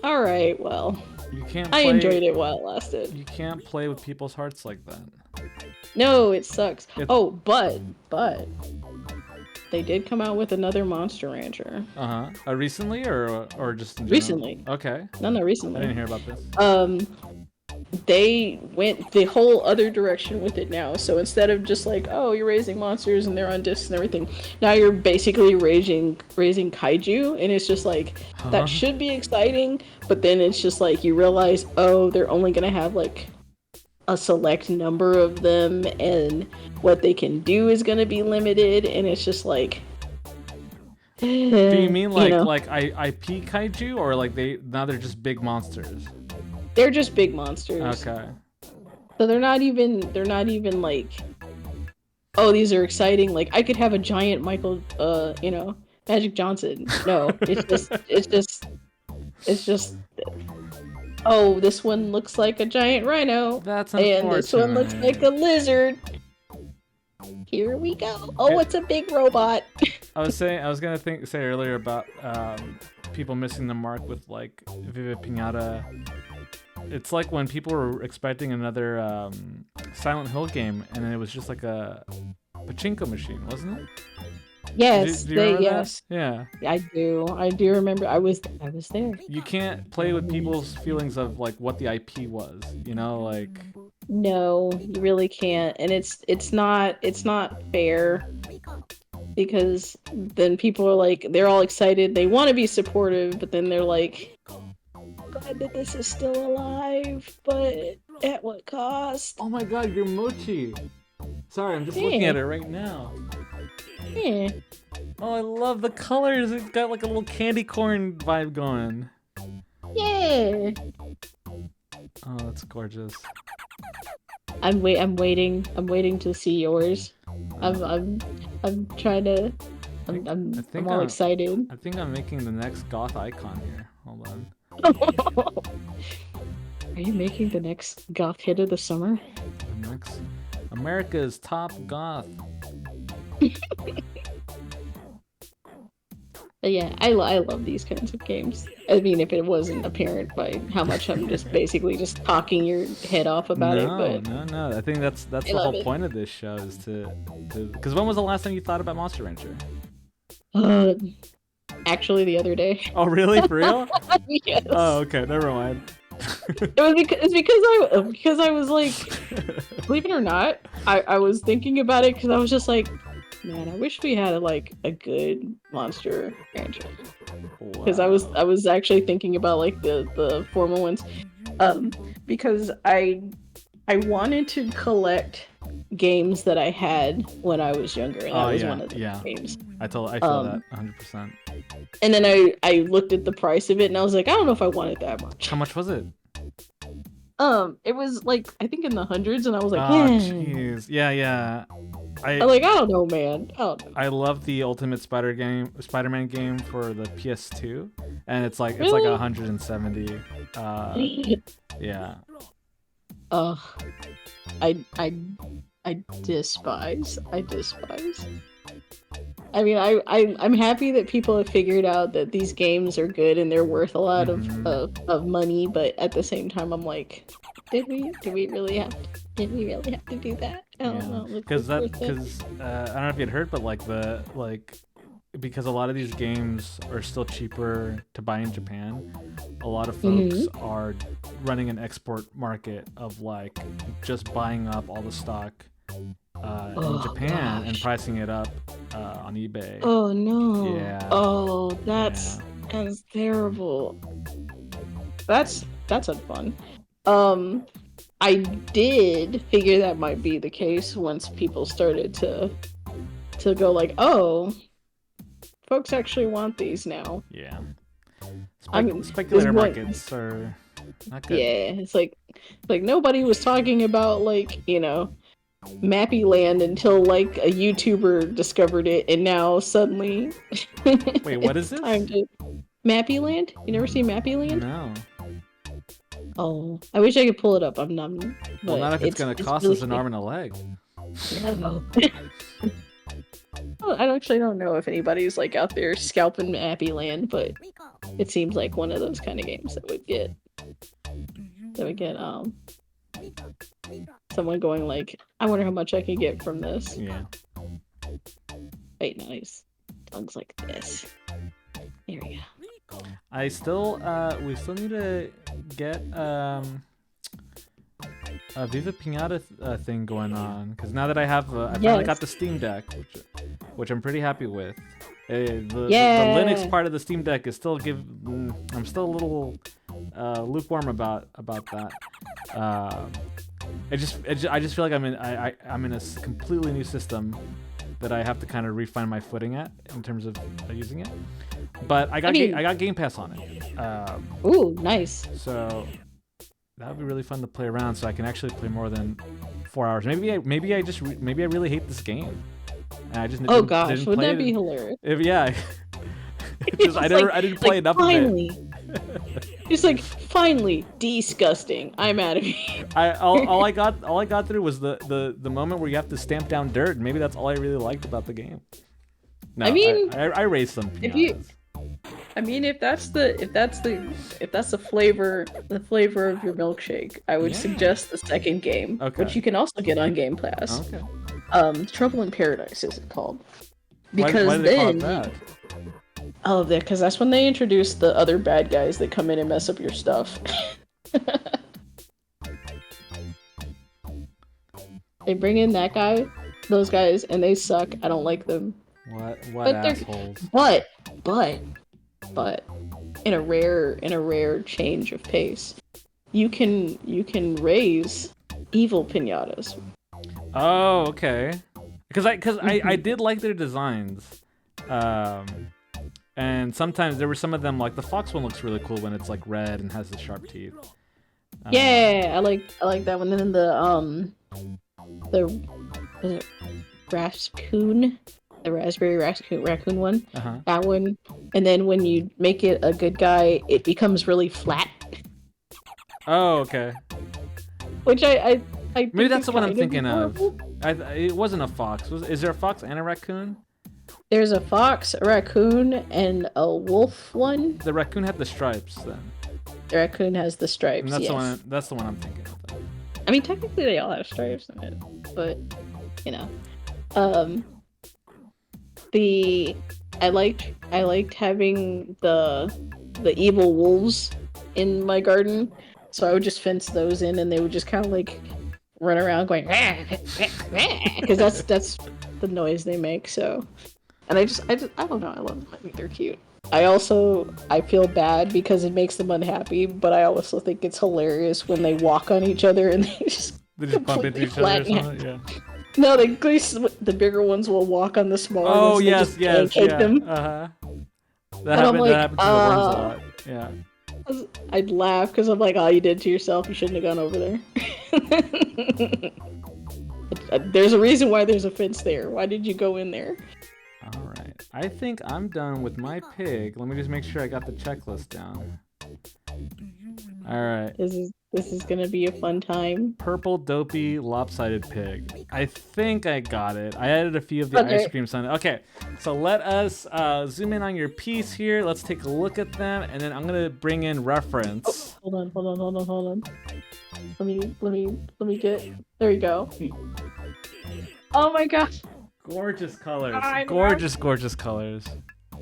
alright, well. You can't I enjoyed it while it lasted. You can't play with people's hearts like that. No, it sucks. But they did come out with another Monster Rancher. Recently or just in general? Recently. Okay. No, recently. I didn't hear about this. They went the whole other direction with it now. So instead of just like, oh, you're raising monsters and they're on discs and everything, now you're basically raising kaiju, and it's just like, that should be exciting, but then it's just like, you realize, oh, they're only gonna have like a select number of them, and what they can do is gonna be limited, and it's just like, Do you mean like know, IP kaiju, or like they're just big monsters? they're just big monsters. Okay. So they're not even like, oh, these are exciting. Like I could have a giant Michael, Magic Johnson. No, it's just. Oh, this one looks like a giant rhino. That's unfortunate. And this one looks like a lizard. Here we go. Oh, it's a big robot. I was gonna say earlier about people missing the mark with like Viva Piñata. It's like when people were expecting another Silent Hill game, and then it was just like a pachinko machine, wasn't it? Yes, do you remember yes. that? Yeah. I do remember. I was there. You can't play with people's feelings of like what the IP was, like. No, you really can't, and it's not fair, because then people are like, they're all excited, they want to be supportive, but then they're like, glad that this is still alive, but at what cost? Oh my god, your mochi! Sorry, I'm just looking at it right now. Yeah. Oh, I love the colors. It's got like a little candy corn vibe going. Yeah. Oh, that's gorgeous. I'm waiting to see yours. I'm trying to. I'm all excited. I think I'm making the next goth icon here. Hold on. Are you making the next goth hit of the summer? The next America's top goth. But yeah, I love these kinds of games. I mean, if it wasn't apparent by how much I'm just basically just talking your head off about it, but No. I think that's the whole point of this show, is to because when was the last time you thought about Monster Rancher? Actually, the other day. Oh, really? For real? Yes. Oh, okay. Never mind. It's because I was like, believe it or not, I was thinking about it because I was just like, man, I wish we had like a good Monster Rancher. Because I was actually thinking about like the formal ones, because I wanted to collect games that I had when I was younger, and that was one of the games. I feel that 100%. And then I looked at the price of it, and I was like, I don't know if I want it that much. How much was it? It was like, I think in the hundreds, and I was like, oh, jeez. Yeah. I'm like, I don't know, man. I don't know. I love the Ultimate Spider-Man game for the PS2, and it's like Really? 170. Yeah. I despise. I mean, I'm happy that people have figured out that these games are good and they're worth a lot of money, but at the same time, I'm like, did we really have to do that? I don't know. Because I don't know if you'd heard, but because a lot of these games are still cheaper to buy in Japan, a lot of folks are running an export market of like just buying up all the stock in Japan and pricing it up on eBay. Oh no. Yeah. Oh, that's terrible. That's unfun. I did figure that might be the case once people started to go like, oh, folks actually want these now. Yeah. Speculator markets are not good. Yeah, it's like nobody was talking about Mappy Land until like a YouTuber discovered it, and now suddenly. Wait, what is this? Mappy Land? You never seen Mappy Land? No. Oh, I wish I could pull it up. Well, not if it's gonna cost us an arm and a leg. No. I actually don't know if anybody's like out there scalping Mappy Land, but it seems like one of those kind of games that would get someone going like, I wonder how much I can get from this. Yeah. Wait, nice. Tongues like this. There we go. We still need to get a Viva Piñata thing going on, because now that I finally got the Steam Deck, which I'm pretty happy with. The Linux part of the Steam Deck is still I'm still a little lukewarm about that. I just feel like I'm in a completely new system, that I have to kind of refine my footing at in terms of using it. But I got Game Pass on it. Ooh, nice. So that would be really fun to play around. So I can actually play more than 4 hours. Maybe I really hate this game. And I just Oh gosh, didn't would play that it. be hilarious? Yeah. Just, I didn't play enough finally. of it. It's like finally disgusting. I'm out of here. All I got through was the moment where you have to stamp down dirt. Maybe that's all I really liked about the game. No, I mean, I raised some piñatas. If that's the flavor of your milkshake, I would suggest the second game, which you can also get on Game Pass. Okay. Trouble in Paradise is it called? Because why did they call it that? Oh, because that's when they introduce the other bad guys that come in and mess up your stuff. They bring in those guys, and they suck. I don't like them. What assholes? But in a rare change of pace, you can raise evil piñatas. Oh, okay. Because I did like their designs. And sometimes there were some of them, like the fox one looks really cool when it's like red and has the sharp teeth. Yeah, I like that one. And then is it raccoon, the raspberry raccoon one, that one. And then when you make it a good guy, it becomes really flat. Oh, okay. Which I maybe that's the one I'm thinking of. It wasn't a fox. Is there a fox and a raccoon? There's a fox, a raccoon, and a wolf one. The raccoon had the stripes then. The raccoon has the stripes. And yes. That's the one I'm thinking of. Then. I mean, technically they all have stripes in it, but you know, I liked having the evil wolves in my garden, so I would just fence those in, and they would just kind of like run around going because that's the noise they make. So, and I don't know, I love them. I think they're cute. I feel bad because it makes them unhappy, but I also think it's hilarious when they walk on each other and they just bump into each other or something. Yeah. No, the bigger ones will walk on the smaller ones. Oh yes. Them. That happens to the worms a lot. Yeah. I'd laugh because I'm like, oh, you did it to yourself. You shouldn't have gone over there. There's a reason why there's a fence there. Why did you go in there? All right. I think I'm done with my pig. Let me just make sure I got the checklist down. All right. This is gonna be a fun time. Purple, dopey, lopsided pig. I think I got it. I added a few of the ice creams on it. Okay, so let us zoom in on your piece here. Let's take a look at them, and then I'm gonna bring in reference. Oh, hold on. Let me get. There you go. Oh my gosh. Gorgeous colors. Gorgeous colors.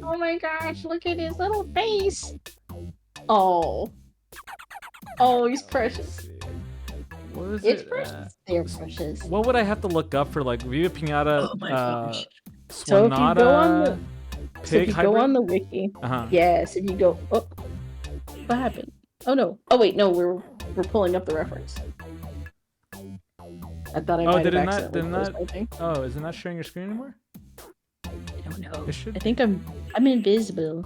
Oh my gosh! Look at his little face. Oh, he's precious. What is it's it? Precious. They're precious. What would I have to look up for, like, Viva Piñata, Oh my gosh. Swanata, So if you go on the wiki, yes, if you go, oh, what happened? Oh no! Oh wait, no, we're pulling up the reference. I thought I might have accidentally closed my thing. Oh, is it not showing your screen anymore? I don't know. It should. I think I'm invisible.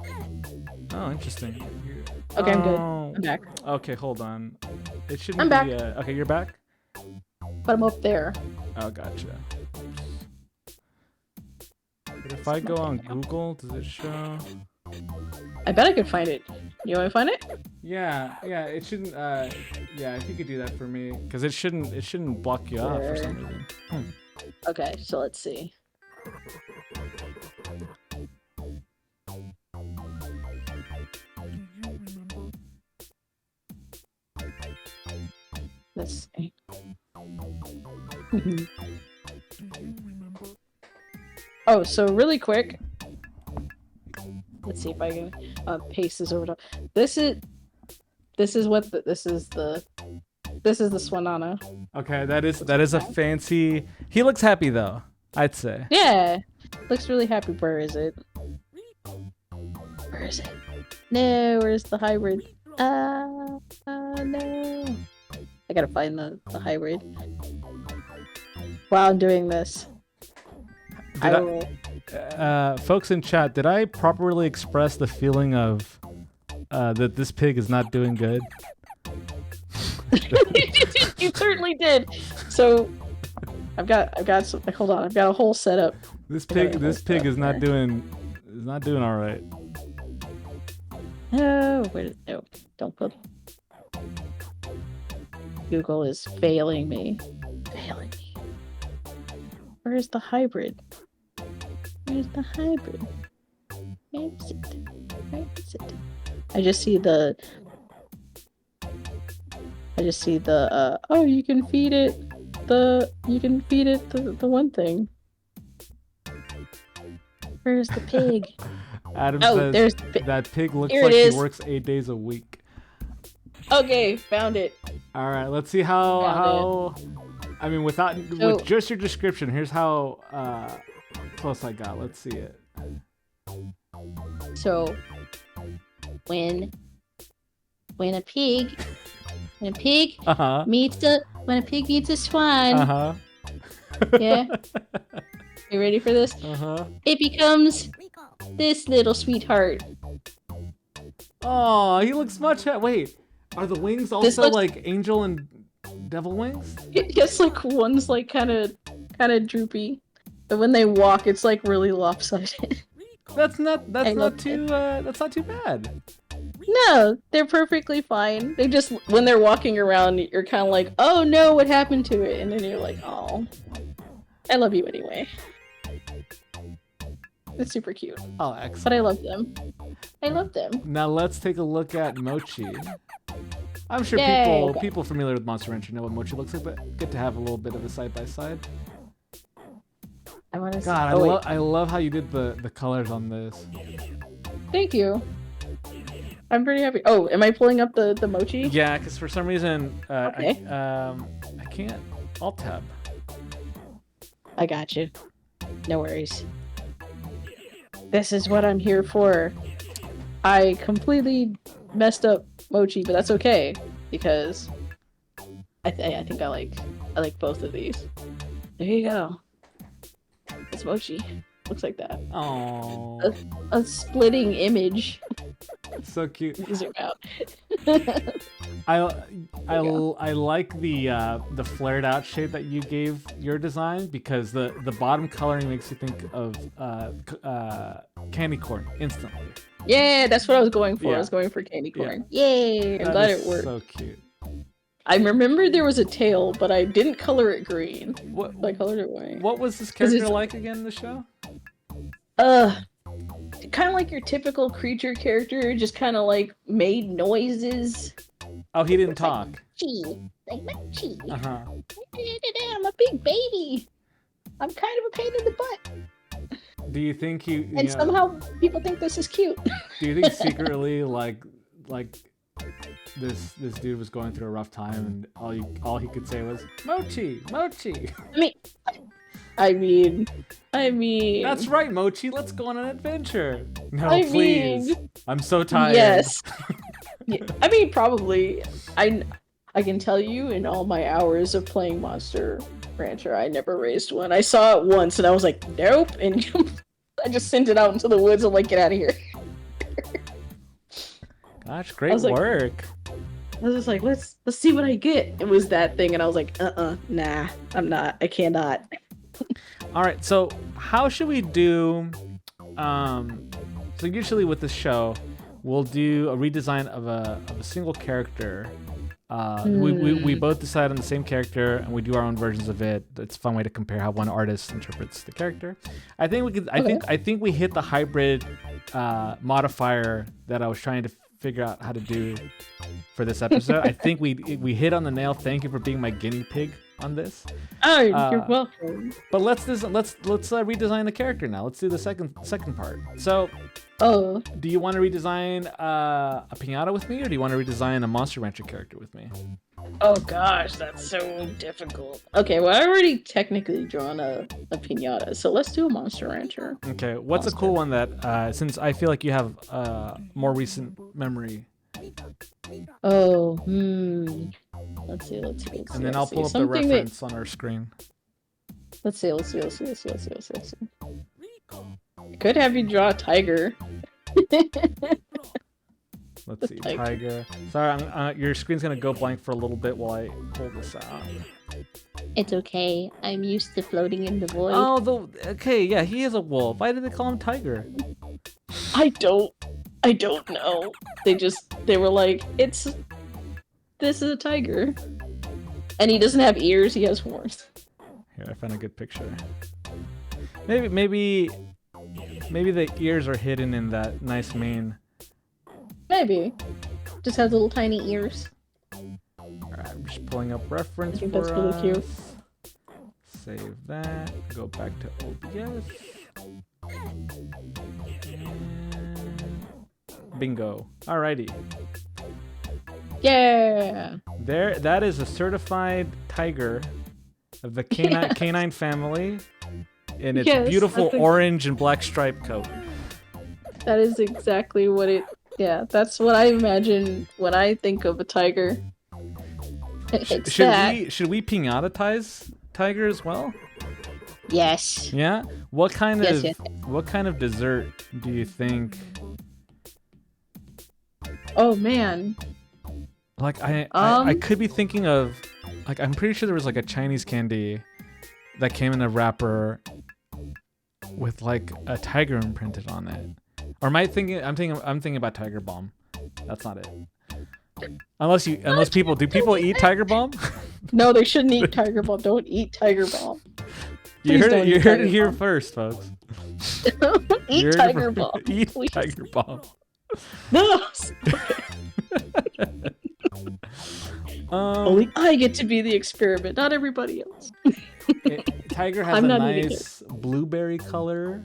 Oh, interesting. Okay, I'm good. I'm back. Okay, hold on. It shouldn't I'm back. Okay, you're back? But I'm up there. Oh, gotcha. But if I go on Google, does it show? I bet I could find it. You want me to find it? Yeah, it shouldn't, yeah, if you could do that for me. Because it shouldn't block you off for some reason. Okay, so let's see. Let's see. Oh, so really quick. Let's see if I can paste this over to. This is the Swanana. Okay, that is a fancy. He looks happy though, I'd say. Yeah, looks really happy. Where is it? Where is it? No, where's the hybrid? No. I gotta find the hybrid. While I'm doing this. did I will. folks in chat, did I properly express the feeling of that this pig is not doing good? You certainly did. So I've got some. Hold on, I've got a whole setup. This pig is not doing all right. No, no, don't put. Google is failing me. Where's the hybrid? Where's the hybrid? Where is it? Where is it? I just see the. Oh, you can feed it the one thing. Where's the pig? Adam Oh, says there's the pig. that pig looks Here like it he is. works 8 days a week. Okay, found it. All right, let's see how. I mean, with just your description, here's how close I got. Let's see it. So, when a pig meets a swine, yeah. You ready for this? It becomes this little sweetheart. Oh, he looks much. Wait, are the wings also like angel and devil wings? It's like one's like kind of droopy, but when they walk, it's like really lopsided. That's not too bad. No, they're perfectly fine. They just when they're walking around, you're kind of like, oh no, what happened to it? And then you're like, oh, I love you anyway. It's super cute. Oh, excellent. But I love them. Now let's take a look at Mochi. I'm sure people familiar with Monster Rancher know what Mochi looks like, but get to have a little bit of a side by side. I love how you did the colors on this. Thank you. I'm pretty happy. Oh, am I pulling up the Mochi? Yeah, because for some reason Okay. I can't alt tab. I got you. No worries. This is what I'm here for. I completely messed up Mochi, but that's okay because I think I like both of these. There you go. It's Mochi. Looks like that. Oh, A splitting image. so cute. Zoom out. I like the flared out shape that you gave your design because the bottom coloring makes you think of candy corn instantly. Yeah, that's what I was going for. Yeah. I was going for candy corn. Yeah. Yay! I'm glad it worked. So cute. I remember there was a tail, but I didn't color it green. What I colored it white. What was this character like again in the show? Kind of like your typical creature character, just kind of like made noises. Oh, he didn't talk. Like Mochi. Uh-huh. I'm a big baby. I'm kind of a pain in the butt. Do you think And somehow people think this is cute. Do you think secretly like this dude was going through a rough time and all he could say was Mochi, Mochi. I mean. That's right, Mochi. Let's go on an adventure. No, I please. mean, I'm so tired. yes. Yeah, I mean, probably. I can tell you in all my hours of playing Monster Rancher, I never raised one. I saw it once and I was like, nope, and I just sent it out into the woods. I'm like, get out of here. Gosh, great work. I was just like, let's see what I get. It was that thing, and I was like, nah, I'm not. I cannot. All right, so how should we do? So usually with this show, we'll do a redesign of a single character. We both decide on the same character and we do our own versions of it. It's a fun way to compare how one artist interprets the character. I think we could. I think we hit the hybrid modifier that I was trying to figure out how to do for this episode. I think we hit on the nail. Thank you for being my guinea pig on this. Oh, you're welcome. But let's redesign the character now. Let's do the second part. So. Oh. Do you want to redesign a Piñata with me, or do you want to redesign a Monster Rancher character with me? Oh gosh, that's so difficult. Okay, well I already technically drawn a Piñata, so let's do a Monster Rancher. Okay, what's a cool one that, since I feel like you have more recent memory? Oh, Let's see. And then I'll pull up the reference on our screen. Let's see. I could have you draw a tiger. Let's see, tiger. Sorry, your screen's gonna go blank for a little bit while I pull this out. It's okay. I'm used to floating in the void. Oh, okay, yeah, he is a wolf. Why did they call him tiger? I don't know. They were like, this is a tiger. And he doesn't have ears, he has horns. Here, I found a good picture. Maybe the ears are hidden in that nice mane. Maybe. Just has little tiny ears. Alright, I'm just pulling up reference I think for that's really cute. us. Save that. Go back to OBS. And bingo. Alrighty. Yeah. That is a certified tiger of the canine family in its beautiful orange and black striped coat. That is exactly what it. Yeah, that's what I imagine when I think of a tiger. Should we piñata-tize tiger as well? Yes. Yeah. What kind of dessert do you think? Oh man. Like I could be thinking of, like, I'm pretty sure there was like a Chinese candy that came in a wrapper with like a tiger imprinted on it. Or am I thinking? I'm thinking about Tiger Bomb. That's not it. Unless people eat Tiger Bomb? No, they shouldn't eat Tiger Bomb. Don't eat Tiger Bomb. You heard it here first, folks. Eat Tiger Bomb. Eat Tiger Bomb. No. Only I get to be the experiment, not everybody else. Tiger has a nice blueberry color.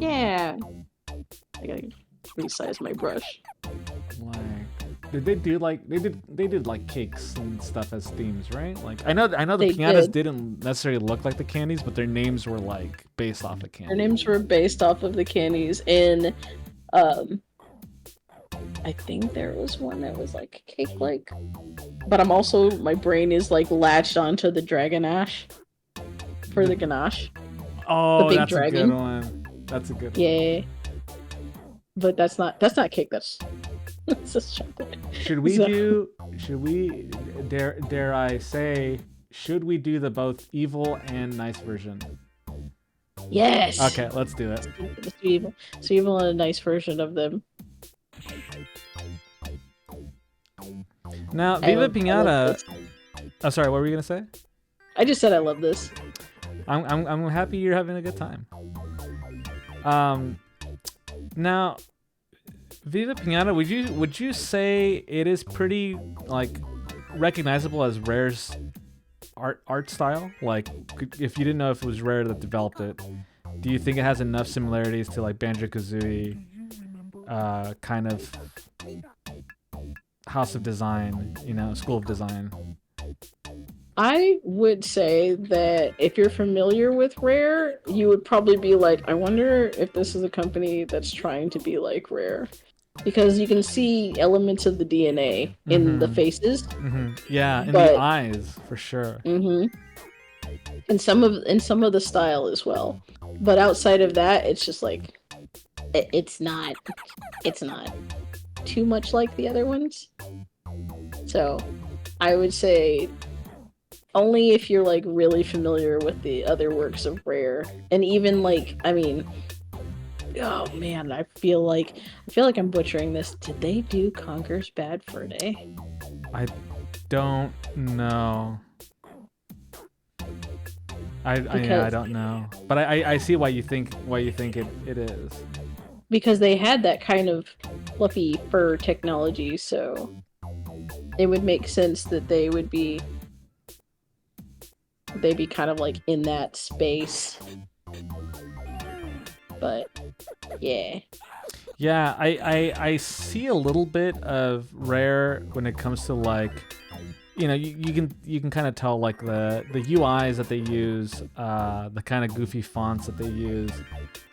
Yeah. I gotta resize my brush. Did they do they did like cakes and stuff as themes, right? Like I know the piñatas didn't necessarily look like the candies, but their names were like based off of candies. Their names were based off of the candies, and I think there was one that was like cake-like. But my brain is like latched onto the dragon ash for the ganache. Oh, the big that's dragon. a good one. That's a good one. Yeah. But that's not cake, that's just chocolate. Should we dare I say, should we do the both evil and nice version? Yes. Okay, let's do it. Let's do evil. So evil and a nice version of them. Now, Viva Piñata. Oh, sorry. What were you gonna say? I just said I love this. I'm happy you're having a good time. Now, Viva Piñata, would you say it is pretty like recognizable as Rare's art style? Like, if you didn't know if it was Rare that developed it, do you think it has enough similarities to like Banjo-Kazooie, kind of house of design, school of design? I would say that if you're familiar with Rare, you would probably be like, I wonder if this is a company that's trying to be like Rare. Because you can see elements of the DNA in the faces. Mm-hmm. Yeah, in the eyes, for sure. Mm-hmm. And some of the style as well. But outside of that, it's just like, it's not too much like the other ones. So, I would say only if you're like really familiar with the other works of Rare, and even like, I mean, oh man, I feel like I'm butchering this. Did they do Conker's Bad Fur Day? I don't know. I don't know, but I see why you think it is. Because they had that kind of fluffy fur technology, so it would make sense that they'd be kind of like in that space. But yeah. Yeah, I see a little bit of Rare when it comes to like, you can kind of tell like the UIs that they use, the kind of goofy fonts that they use.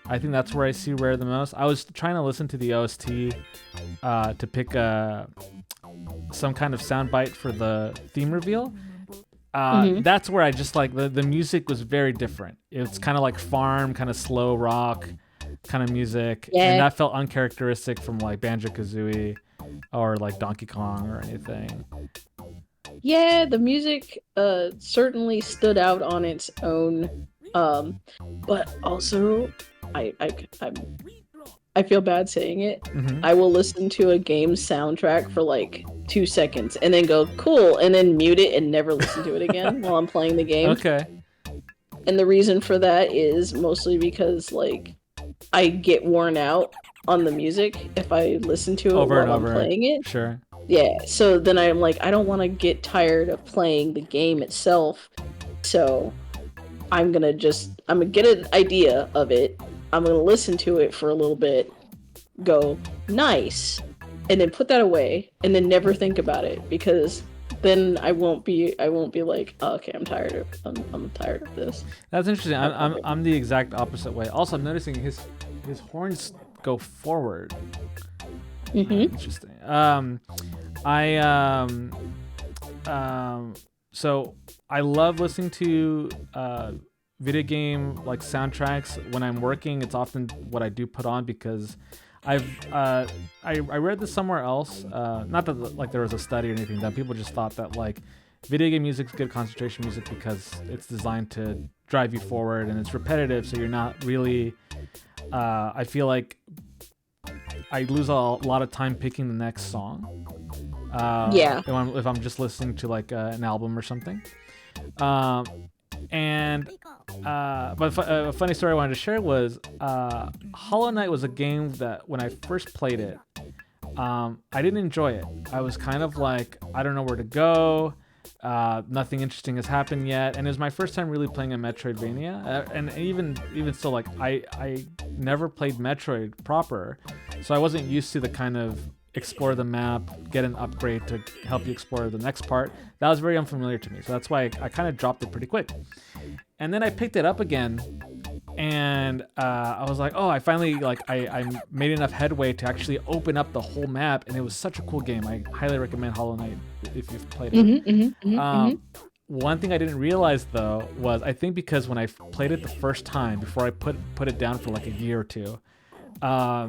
I think that's where I see Rare the most. I was trying to listen to the OST to pick some kind of soundbite for the theme reveal, That's where I just like the music was very different. It's kind of like farm, kind of slow rock kind of music, and that felt uncharacteristic from like Banjo-Kazooie or like Donkey Kong or anything. Yeah, the music certainly stood out on its own, but also I feel bad saying it. I will listen to a game soundtrack for like 2 seconds and then go cool, and then mute it and never listen to it again while I'm playing the game. Okay. And the reason for that is mostly because like I get worn out on the music if I listen to it while I'm playing it. Sure. Yeah, so then I'm like, I don't want to get tired of playing the game itself, so I'm gonna get an idea of it, I'm gonna listen to it for a little bit, go, nice, and then put that away, and then never think about it, because then I won't be like, oh, okay, I'm tired of this. That's interesting. I'm the exact opposite way. Also, I'm noticing his horns go forward. Interesting. So I love listening to video game like soundtracks when I'm working. It's often what I do put on because I read this somewhere else. Not that like there was a study or anything, that people just thought that like video game music is good concentration music because it's designed to drive you forward and it's repetitive, so you're not really. I feel like I lose a lot of time picking the next song. If I'm just listening to like an album or something. But a funny story I wanted to share was Hollow Knight was a game that when I first played it, I didn't enjoy it. I was kind of like, I don't know where to go. Nothing interesting has happened yet, and it was my first time really playing a Metroidvania. And even still, like I never played Metroid proper, so I wasn't used to the kind of explore the map, get an upgrade to help you explore the next part. That was very unfamiliar to me, so that's why I kind of dropped it pretty quick. And then I picked it up again, and I was like, oh, I finally I made enough headway to actually open up the whole map, and it was such a cool game. I highly recommend Hollow Knight if you've played it. One thing I didn't realize though was I think because when I played it the first time before I put it down for like a year or two, I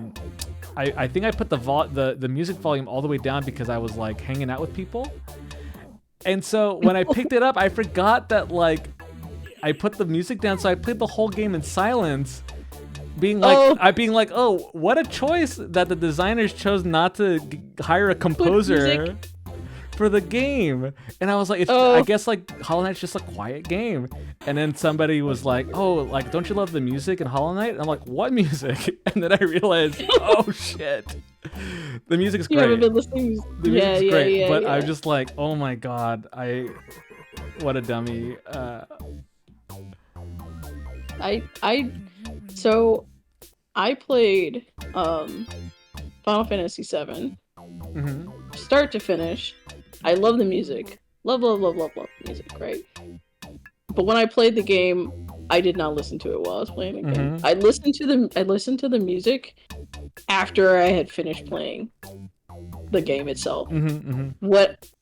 think I put the music volume all the way down because I was like hanging out with people, and so when I picked it up, I forgot that like I put the music down, so I played the whole game in silence, being like, oh, what a choice that the designers chose not to hire a composer for the game. And I was like, I guess like Hollow Knight's just a quiet game. And then somebody was like, oh, like, don't you love the music in Hollow Knight? And I'm like, what music? And then I realized, oh shit, the music's great. You haven't been listening. The music's great, but I'm just like, oh my god, what a dummy. I played Final Fantasy VII, start to finish. I love the music, love the music, right? But when I played the game, I did not listen to it while I was playing the game. I listened to the music after I had finished playing the game itself.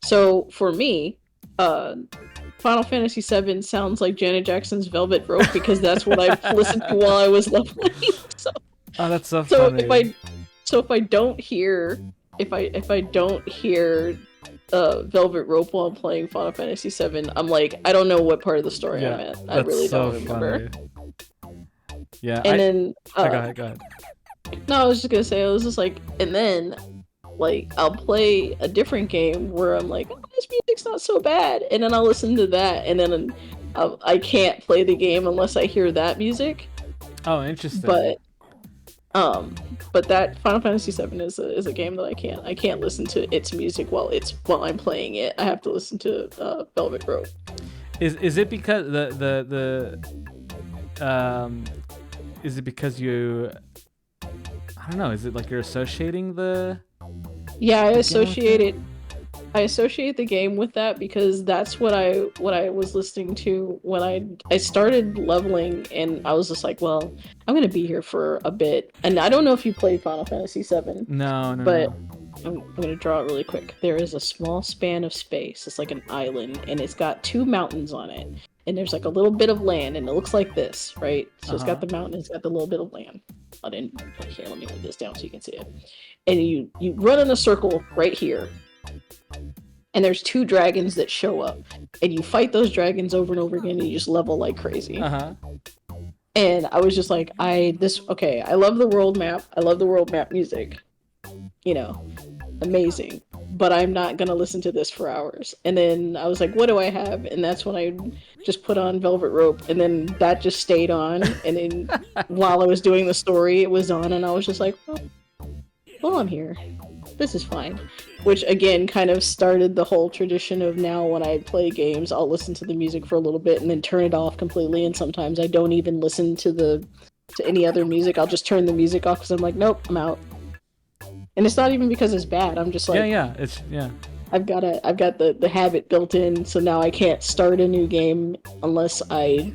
So for me, Final Fantasy VII sounds like Janet Jackson's Velvet Rope because that's what I listened to while I was leveling. So, oh, that's so funny. If I don't hear Velvet Rope while I'm playing Final Fantasy VII, I'm like, I don't know what part of the story I'm at. I really don't remember. Funny. Yeah. And then go ahead. No, I was just gonna say, I was just like, and then like I'll play a different game where I'm like, oh, this music's not so bad, and then I'll listen to that, and then I can't play the game unless I hear that music. Oh, interesting. But that Final Fantasy VII is a game that I can't listen to its music while I'm playing it. I have to listen to Velvet Rope. Is it because is it because you, I don't know, is it like you're associating the Yeah, I associate the game with that because that's what I was listening to when I started leveling, and I was just like, well, I'm gonna be here for a bit. And I don't know if you played Final Fantasy VII. No. I'm gonna draw it really quick. There is a small span of space. It's like an island, and it's got 2 mountains on it. And there's like a little bit of land, and it looks like this, right? So it's got the mountain, it's got the little bit of land. Here, let me move this down so you can see it. And you run in a circle right here. And there's 2 dragons that show up. And you fight those dragons over and over again, and you just level like crazy. And I was just like, I love the world map. I love the world map music. You know, amazing. But I'm not gonna listen to this for hours. And then I was like, what do I have? And that's when I just put on Velvet Rope, and then that just stayed on. And then while I was doing the story, it was on, and I was just like, well, I'm here. This is fine. Which again kind of started the whole tradition of now when I play games, I'll listen to the music for a little bit and then turn it off completely. And sometimes I don't even listen to any other music. I'll just turn the music off because I'm like, nope, I'm out. And it's not even because it's bad. I'm just like, I've got the habit built in, so now I can't start a new game unless I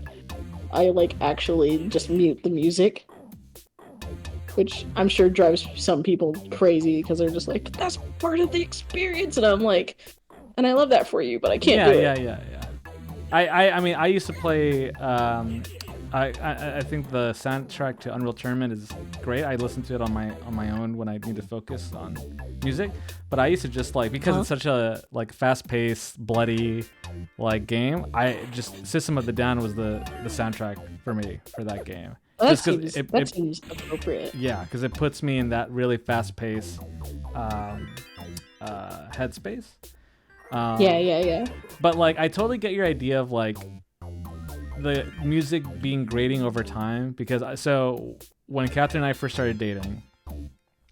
like actually just mute the music. Which I'm sure drives some people crazy because they're just like, but that's part of the experience. And I'm like, and I love that for you, but I can't do it. Yeah. I mean, I used to play. I think the soundtrack to Unreal Tournament is great. I listen to it on my own when I need to focus on music. But I used to just like, because it's such a like fast-paced, bloody like game. I just System of the Down was the soundtrack for me for that game. Well, that seems appropriate. Yeah, because it puts me in that really fast-paced headspace. Yeah. But like, I totally get your idea of like the music being grading over time, because so when Catherine and I first started dating,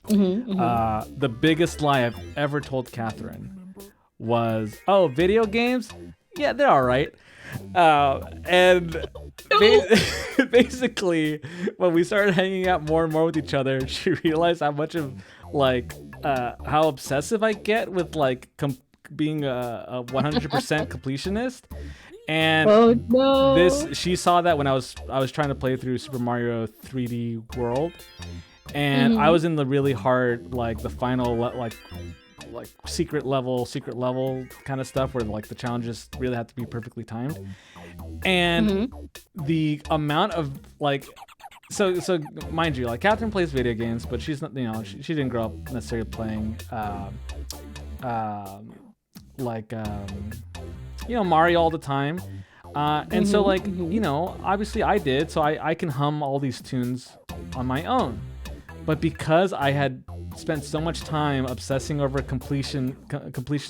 the biggest lie I've ever told Catherine was, "Oh, video games? Yeah, they're all right." And basically, when we started hanging out more and more with each other, she realized how much of like how obsessive I get with like being a 100% completionist. And she saw that when I was trying to play through Super Mario 3D World, and I was in the really hard like the final like secret level kind of stuff where like the challenges really have to be perfectly timed, and the amount of like so mind you, like Catherine plays video games, but she's not, you know, she didn't grow up necessarily playing you know, Mario all the time, and so like you know, obviously I did, so I can hum all these tunes on my own. But because I had spent so much time obsessing over completion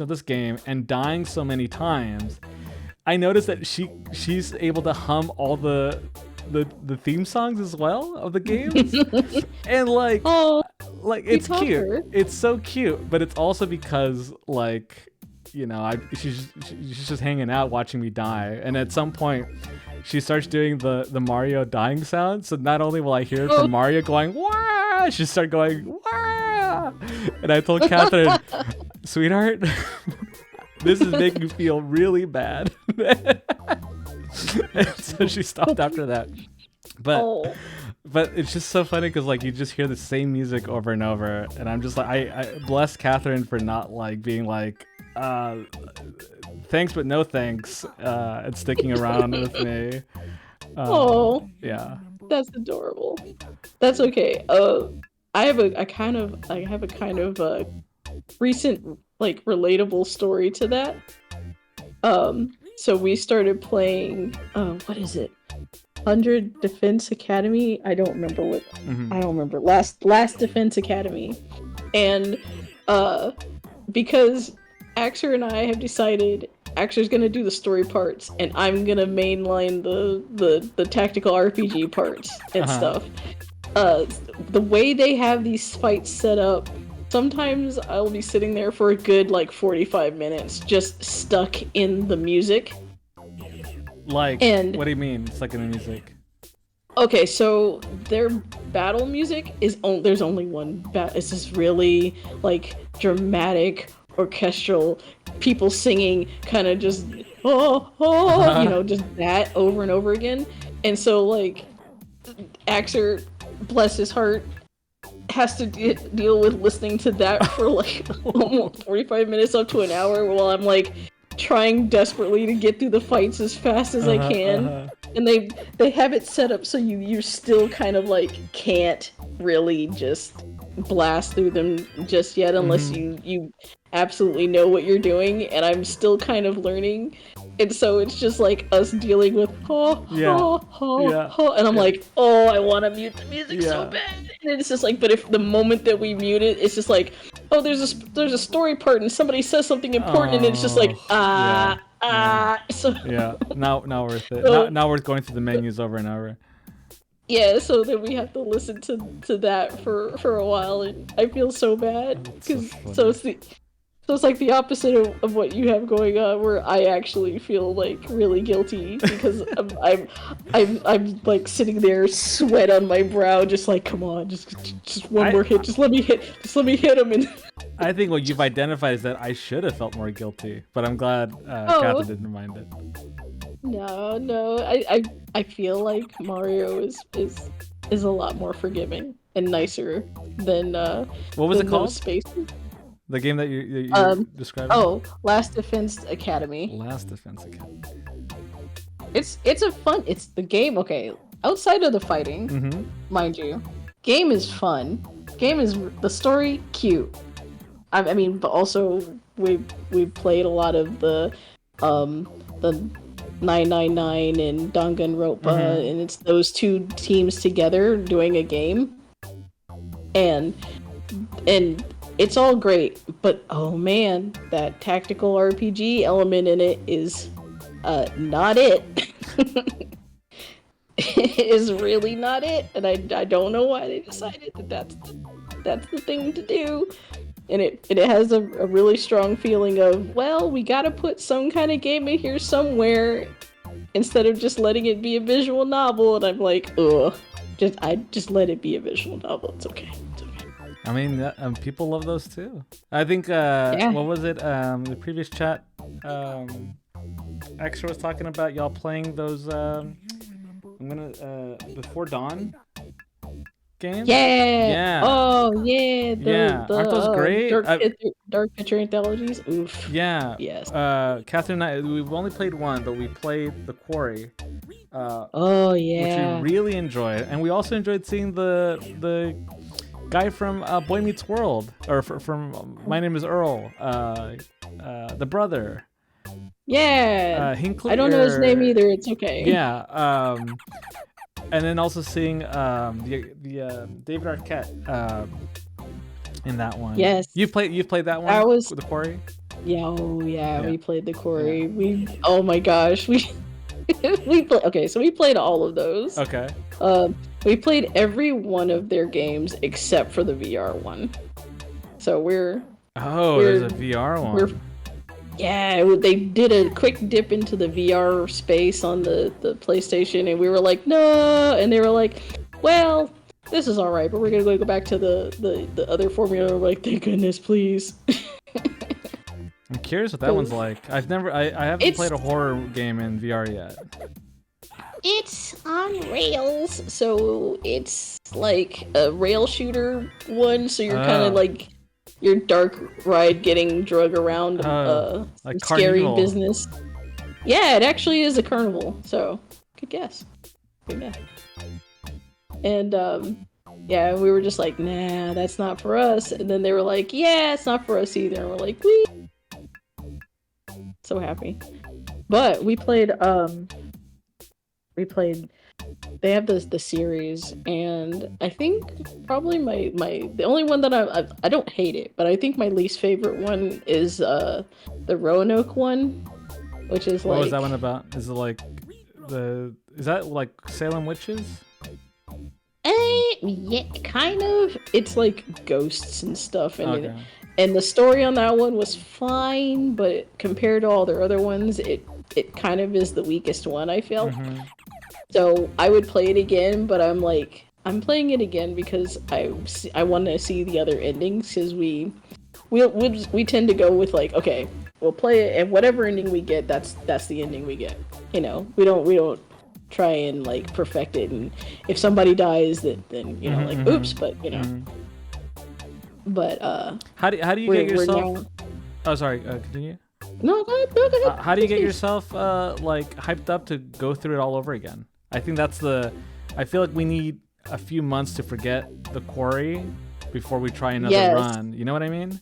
of this game and dying so many times, I noticed that she's able to hum all the theme songs as well of the games. And like it's cute. It's so cute, but it's also because like, you know, she's just hanging out watching me die, and at some point she starts doing the Mario dying sound. So not only will I hear it from Mario going "Wah!" she started going "Wah!" And I told Catherine, "Sweetheart, this is making me feel really bad." And so she stopped after that. But it's just so funny because like you just hear the same music over and over, and I'm just like, I bless Catherine for not like being like, thanks but no thanks, and sticking around with me. Yeah, that's adorable. That's okay. I have a kind of recent like relatable story to that. So we started playing what is it? 100 Defense Academy. I don't remember what. I don't remember. Last Defense Academy, and because Axer and I have decided Axer's gonna do the story parts, and I'm gonna mainline the tactical RPG parts and stuff. The way they have these fights set up, sometimes I'll be sitting there for a good like 45 minutes, just stuck in the music. Like, and what do you mean stuck in the music? Okay, so their battle music is there's only one it's this really like dramatic orchestral, people singing, kind of just you know, just that over and over again. And so like Axer, bless his heart, has to deal with listening to that for like almost 45 minutes up to an hour while I'm like trying desperately to get through the fights as fast as I can. And they have it set up so you still kind of like can't really just blast through them just yet unless you absolutely know what you're doing, and I'm still kind of learning. And so it's just like us dealing with and I'm like, oh, I want to mute the music so bad. And it's just like, but if the moment that we mute it, it's just like, oh, there's a story part and somebody says something important, and it's just like so now worth it. Now worth going through the menus over and over. Yeah, so then we have to listen to that for a while, and I feel so bad because so it's like the opposite of what you have going on, where I actually feel like really guilty because I'm like sitting there, sweat on my brow, just like, come on, just one more hit, just let me hit him. And I think what you've identified is that I should have felt more guilty, but I'm glad Catherine didn't mind it. No, I feel like Mario is a lot more forgiving and nicer than what was it called? Spaces. The game that you're describing? Oh, Last Defense Academy. Last Defense Academy. It's the game, okay, outside of the fighting, mind you, game is fun. Game is the story cute. I mean, but also we played a lot of the 999 and Danganronpa, and it's those two teams together doing a game. And it's all great, but oh man, that tactical RPG element in it is not it. It is really not it, and I don't know why they decided that's the thing to do. And it has a really strong feeling of, well, we gotta put some kind of game in here somewhere instead of just letting it be a visual novel. And I'm like, ugh, just let it be a visual novel. It's okay. I mean, people love those too. I think, what was it? The previous chat, Extra was talking about y'all playing those, Before Dawn games? Yeah. Oh, yeah. Aren't those great? Dark Picture Anthologies? Oof. Yeah. Yes. Catherine and I, we've only played one, but we played The Quarry. Oh, yeah. Which we really enjoyed. And we also enjoyed seeing the guy from Boy Meets World, or from My Name is Earl, the brother. Yeah. Hinckley, I don't know his name either. It's okay. Yeah. And then also seeing the David Arquette in that one. Yes. You've played that one. That was The Quarry. Yeah. Oh yeah. We played The Quarry. Yeah. Oh my gosh. We played all of those. Okay. We played every one of their games except for the VR one. So there's a VR one. They did a quick dip into the VR space on the PlayStation, and we were like, no, and they were like, well, this is all right, but we're gonna go back to the other formula. We're like, thank goodness, please. I'm curious what that one's like. I haven't played a horror game in VR yet. It's on rails, so it's like a rail shooter one, so you're kind of like your dark ride getting drug around like scary carnival business. Yeah, it actually is a carnival, so good guess. And we were just like, nah, that's not for us. And then they were like, yeah, it's not for us either. And we're like, wee. So happy. But we played they have the series, and I think probably the only one that I don't hate it, but I think my least favorite one is the Roanoke one, which is what was that one about? Is that like Salem witches? Yeah, kind of. It's like ghosts and stuff, and and the story on that one was fine, but compared to all their other ones, it kind of is the weakest one, I felt. So I would play it again, but I'm playing it again because I want to see the other endings, because we tend to go with like, okay, we'll play it, and whatever ending we get, that's the ending we get. You know, we don't try and like perfect it, and if somebody dies, then you know, like oops, but you know. But How do you get yourself? Oh, sorry. Continue. No, go ahead. How do you get yourself like hyped up to go through it all over again? I think that's I feel like we need a few months to forget the quarry before we try another run. You know what I mean?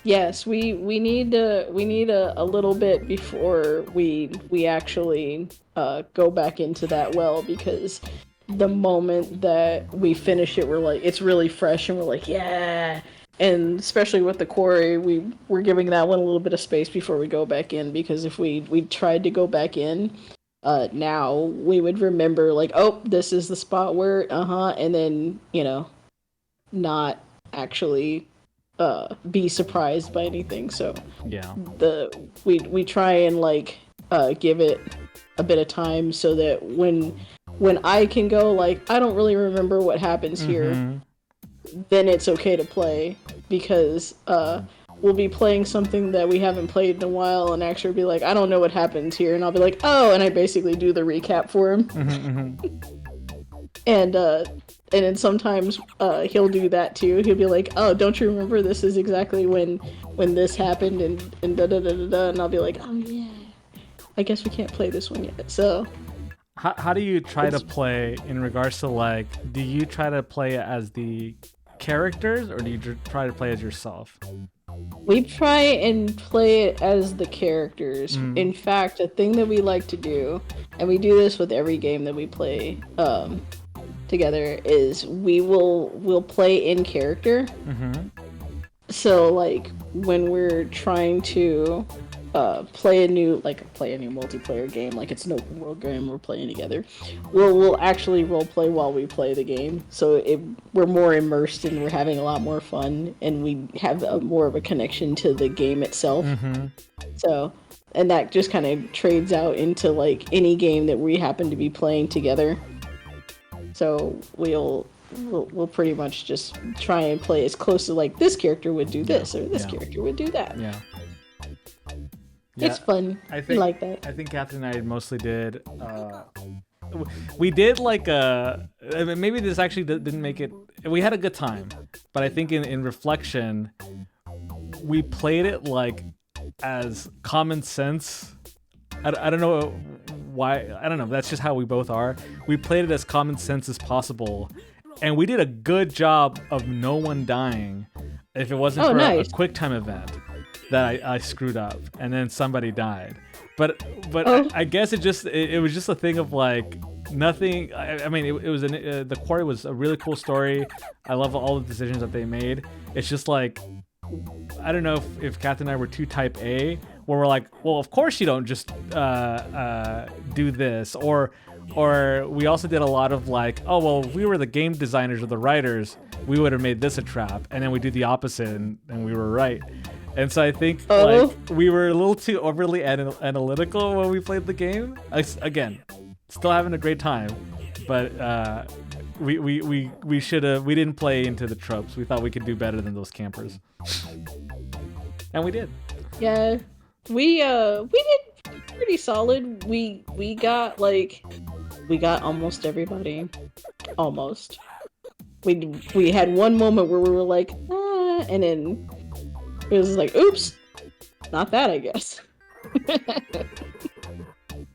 Yes, we need a little bit before we actually go back into that well, because the moment that we finish it, we're like, it's really fresh and we're like, yeah. And especially with the quarry, we're giving that one a little bit of space before we go back in, because if we tried to go back in now, we would remember like, oh, this is the spot where and then, you know, not actually be surprised by anything. So yeah, we try and like give it a bit of time so that when I can go like, I don't really remember what happens here, then it's okay to play, because we'll be playing something that we haven't played in a while and actually be like, I don't know what happens here, and I'll be like, oh, and I basically do the recap for him. And then sometimes he'll do that too. He'll be like, oh, don't you remember this is exactly when this happened, and da da da da da, and I'll be like, oh yeah, I guess we can't play this one yet. So how do you try to play in regards to, like, do you try to play as the characters or do you try to play as yourself? We try and play it as the characters. In fact, a thing that we like to do, and we do this with every game that we play together, is we'll play in character. So like when we're trying to play a new multiplayer game, like it's an open world game we're playing together, we'll actually role play while we play the game, so we're more immersed and we're having a lot more fun, and we have more of a connection to the game itself. So, and that just kind of trades out into like any game that we happen to be playing together. So we'll pretty much just try and play as close to like, this character would do this or this character would do that. Yeah, it's fun. I like that. I think Catherine and I mostly did. We did like maybe this actually didn't make it. We had a good time, but I think in reflection, we played it like as common sense. I don't know why. I don't know. That's just how we both are. We played it as common sense as possible, and we did a good job of no one dying. If it wasn't for a quick time event that I screwed up, and then somebody died. But I guess it was just a thing of like nothing. I mean, it was the quarry was a really cool story. I love all the decisions that they made. It's just like, I don't know if Kath and I were too type A, where we're like, well, of course you don't just do this, or we also did a lot of like, oh well, if we were the game designers or the writers, we would have made this a trap, and then we do the opposite, and we were right. And so I think like we were a little too overly analytical when we played the game. Again, still having a great time, but we didn't play into the tropes. We thought we could do better than those campers, and we did. Yeah, we did pretty solid. We got almost everybody, almost. We had one moment where we were like, and then it was like, oops, not that, I guess.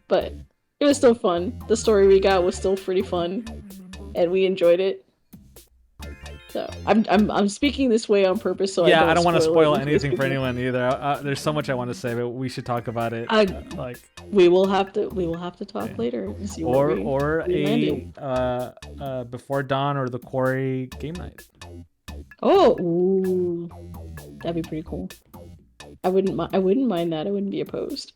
But it was still fun. The story we got was still pretty fun, and we enjoyed it. So I'm speaking this way on purpose, so I don't want to spoil anything for anyone either. There's so much I want to say, but we should talk about it. We will have to talk later and see or a Before Dawn or the Quarry game night. Oh, ooh, that'd be pretty cool. I wouldn't mind that. I wouldn't be opposed.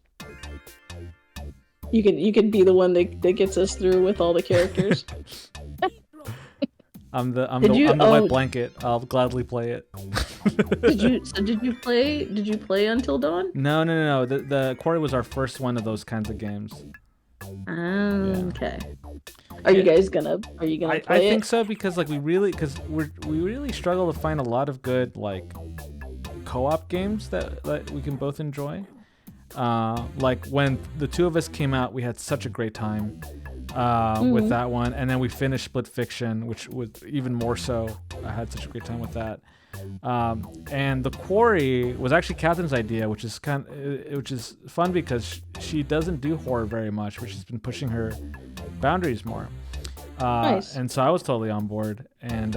You could be the one that gets us through with all the characters. I'm the wet blanket. I'll gladly play it. Did you play Until Dawn? No. The Quarry was our first one of those kinds of games. Okay. Are you gonna play it? I think so, because like we really struggle to find a lot of good like co-op games that we can both enjoy. Like when the two of us came out, we had such a great time with that one, and then we finished Split Fiction, which was even more so. I had such a great time with that. And the quarry was actually Catherine's idea, which is fun because she doesn't do horror very much, but she's been pushing her boundaries more. Nice. And so I was totally on board, and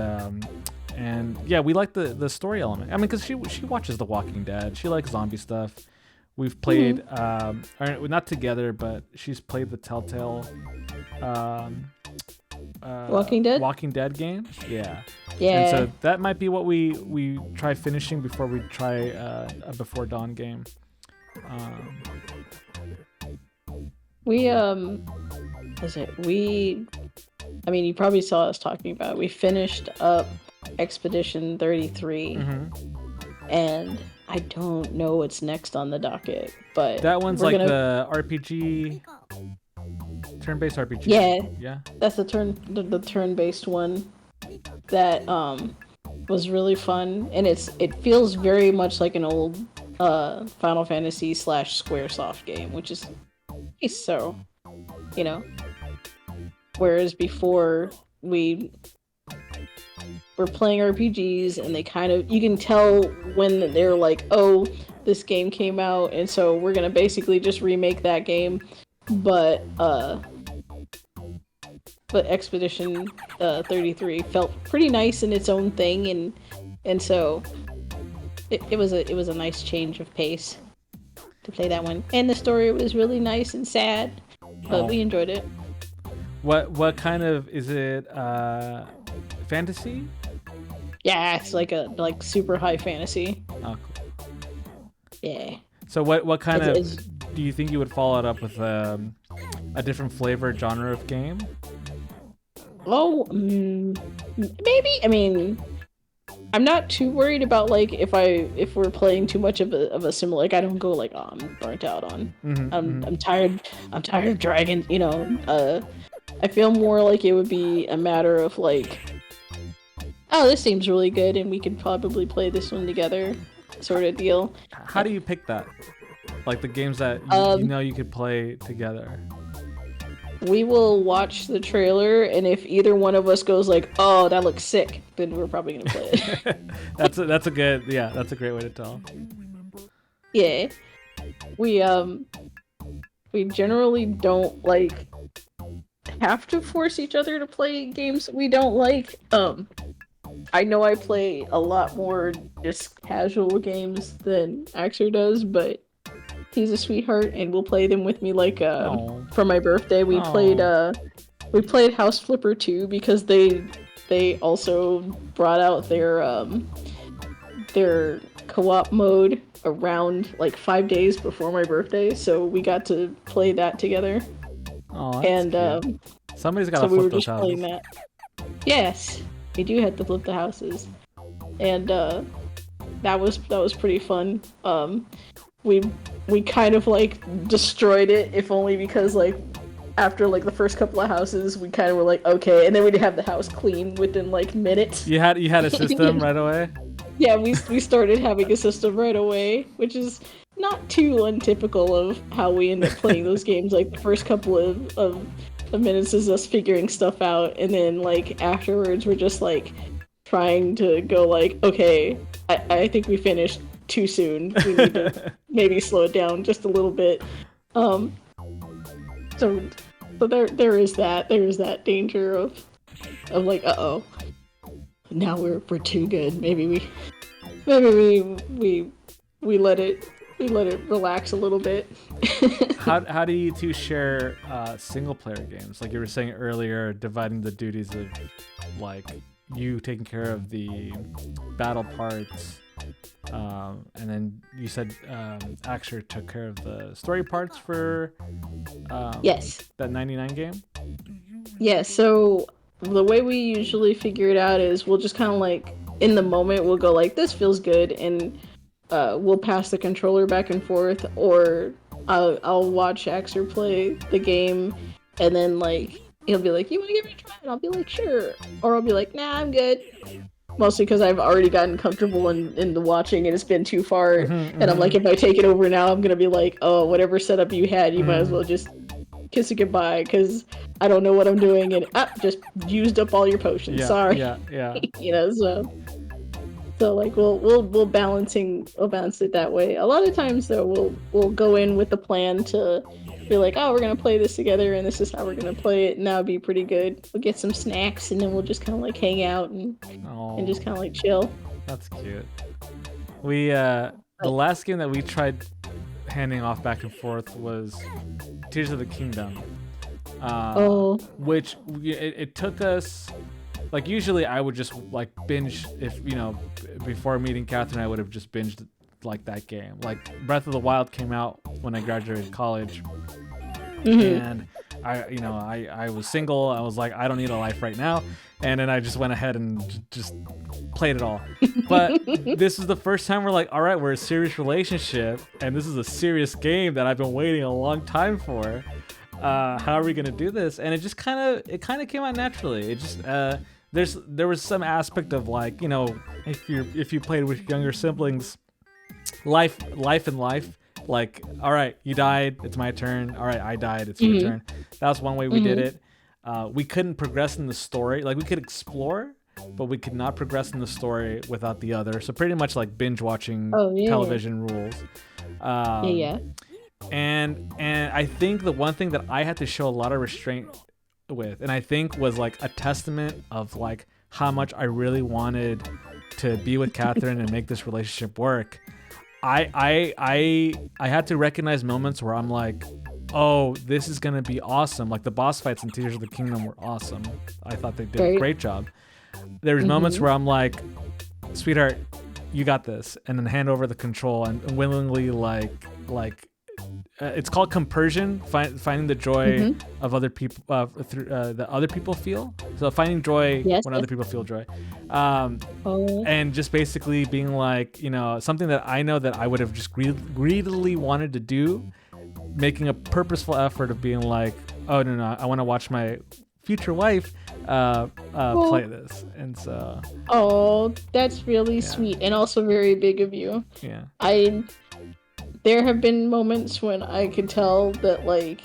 yeah, we like the story element. I mean, because she watches The Walking Dead, she likes zombie stuff. We've played, not together, but she's played the Telltale Walking Dead games. Yeah. Yeah. And so that might be what we try finishing before we try a Before Dawn game. I mean, you probably saw us talking about it. We finished up Expedition 33, and I don't know what's next on the docket, but that one's like the RPG, turn-based RPG. Yeah, that's the turn-based one that was really fun, and it feels very much like an old Final Fantasy / Squaresoft game, which is nice. So, whereas before we were playing RPGs and they kind of, you can tell when they're like, oh, this game came out and so we're gonna basically just remake that game, but Expedition 33 felt pretty nice in its own thing, and so it was a nice change of pace to play that one, and the story was really nice and sad, but we enjoyed it. What kind of is it? Fantasy? Yeah, it's like super high fantasy. Oh, cool. Yeah. So what kind do you think you would follow it up with a different flavor genre of game? Oh, maybe. I mean, I'm not too worried about like if we're playing too much of a similar. Like I don't go like, oh, I'm burnt out on. I'm tired. I'm tired of dragons. I feel more like it would be a matter of like, oh, this seems really good, and we could probably play this one together, sort of deal. How do you pick that? Like the games that you could play together. We will watch the trailer, and if either one of us goes like, "Oh, that looks sick," then we're probably gonna play it. that's a great way to tell. Yeah, we generally don't like have to force each other to play games we don't like. I know I play a lot more just casual games than Axer does, but he's a sweetheart and will play them with me. Like for my birthday, we played House Flipper 2 because they also brought out their co-op mode around like 5 days before my birthday, so we got to play that together. Oh, that's cute. Somebody's got to flip those houses. Playing that. Yes, we do have to flip the houses, and that was pretty fun. We kind of like destroyed it, if only because like after like the first couple of houses, we kind of were like, okay, and then we'd have the house clean within like minutes. You had a system right away? Yeah, we started having a system right away, which is not too untypical of how we end up playing those games. Like the first couple of minutes is us figuring stuff out, and then like afterwards we're just like trying to go like, okay, I think we finished too soon. We need to maybe slow it down just a little bit. So there is that danger of like, uh-oh, now we're too good. Maybe we let it relax a little bit. How do you two share single player games? Like you were saying earlier, dividing the duties of like you taking care of the battle parts, and then you said Axer took care of the story parts for yes, that 99 game. Yeah, so the way we usually figure it out is we'll just kind of like in the moment we'll go like, this feels good, and we'll pass the controller back and forth, or I'll watch Axer play the game, and then like he'll be like, you want to give it a try? And I'll be like, sure. Or I'll be like, nah, I'm good. Mostly because I've already gotten comfortable in the watching and it's been too far. And I'm like, if I take it over now, I'm going to be like, oh, whatever setup you had, you might as well just kiss it goodbye because I don't know what I'm doing and just used up all your potions. Yeah, Sorry. yeah. You know, so like we'll balance it that way. A lot of times though we'll go in with the plan to be like, oh, we're gonna play this together and this is how we're gonna play it, and that'll be pretty good. We'll get some snacks and then we'll just kind of like hang out and just kind of like chill. That's cute. We the last game that we tried handing off back and forth was Tears of the Kingdom. Which it took us, like, usually I would just like binge, if you know, before meeting Catherine I would have just binged like that game. Like Breath of the Wild came out when I graduated college, and I was single. I was like, I don't need a life right now, and then I just went ahead and just played it all. But this is the first time we're like, all right, we're a serious relationship and this is a serious game that I've been waiting a long time for. How are we gonna do this? And it kind of came out naturally. It just there was some aspect of like, you know, if you played with younger siblings, life in life, like, all right, you died, it's my turn. All right, I died, it's your turn. That was one way we did it. We couldn't progress in the story. Like, we could explore, but we could not progress in the story without the other. So pretty much like binge watching television rules. And I think the one thing that I had to show a lot of restraint with, and I think was like a testament of like how much I really wanted to be with Catherine and make this relationship work. I had to recognize moments where I'm like, oh, this is gonna be awesome. Like the boss fights in Tears of the Kingdom were awesome. I thought they did a great job. There was moments where I'm like, sweetheart, you got this, and then hand over the control and willingly like it's called compersion, finding the joy of other people through that other people feel. So finding joy when other people feel joy, and just basically being like, you know, something that I know that I would have just greedily wanted to do, making a purposeful effort of being like, oh no, I want to watch my future wife play this. And so that's really sweet and also very big of you. There have been moments when I could tell that, like,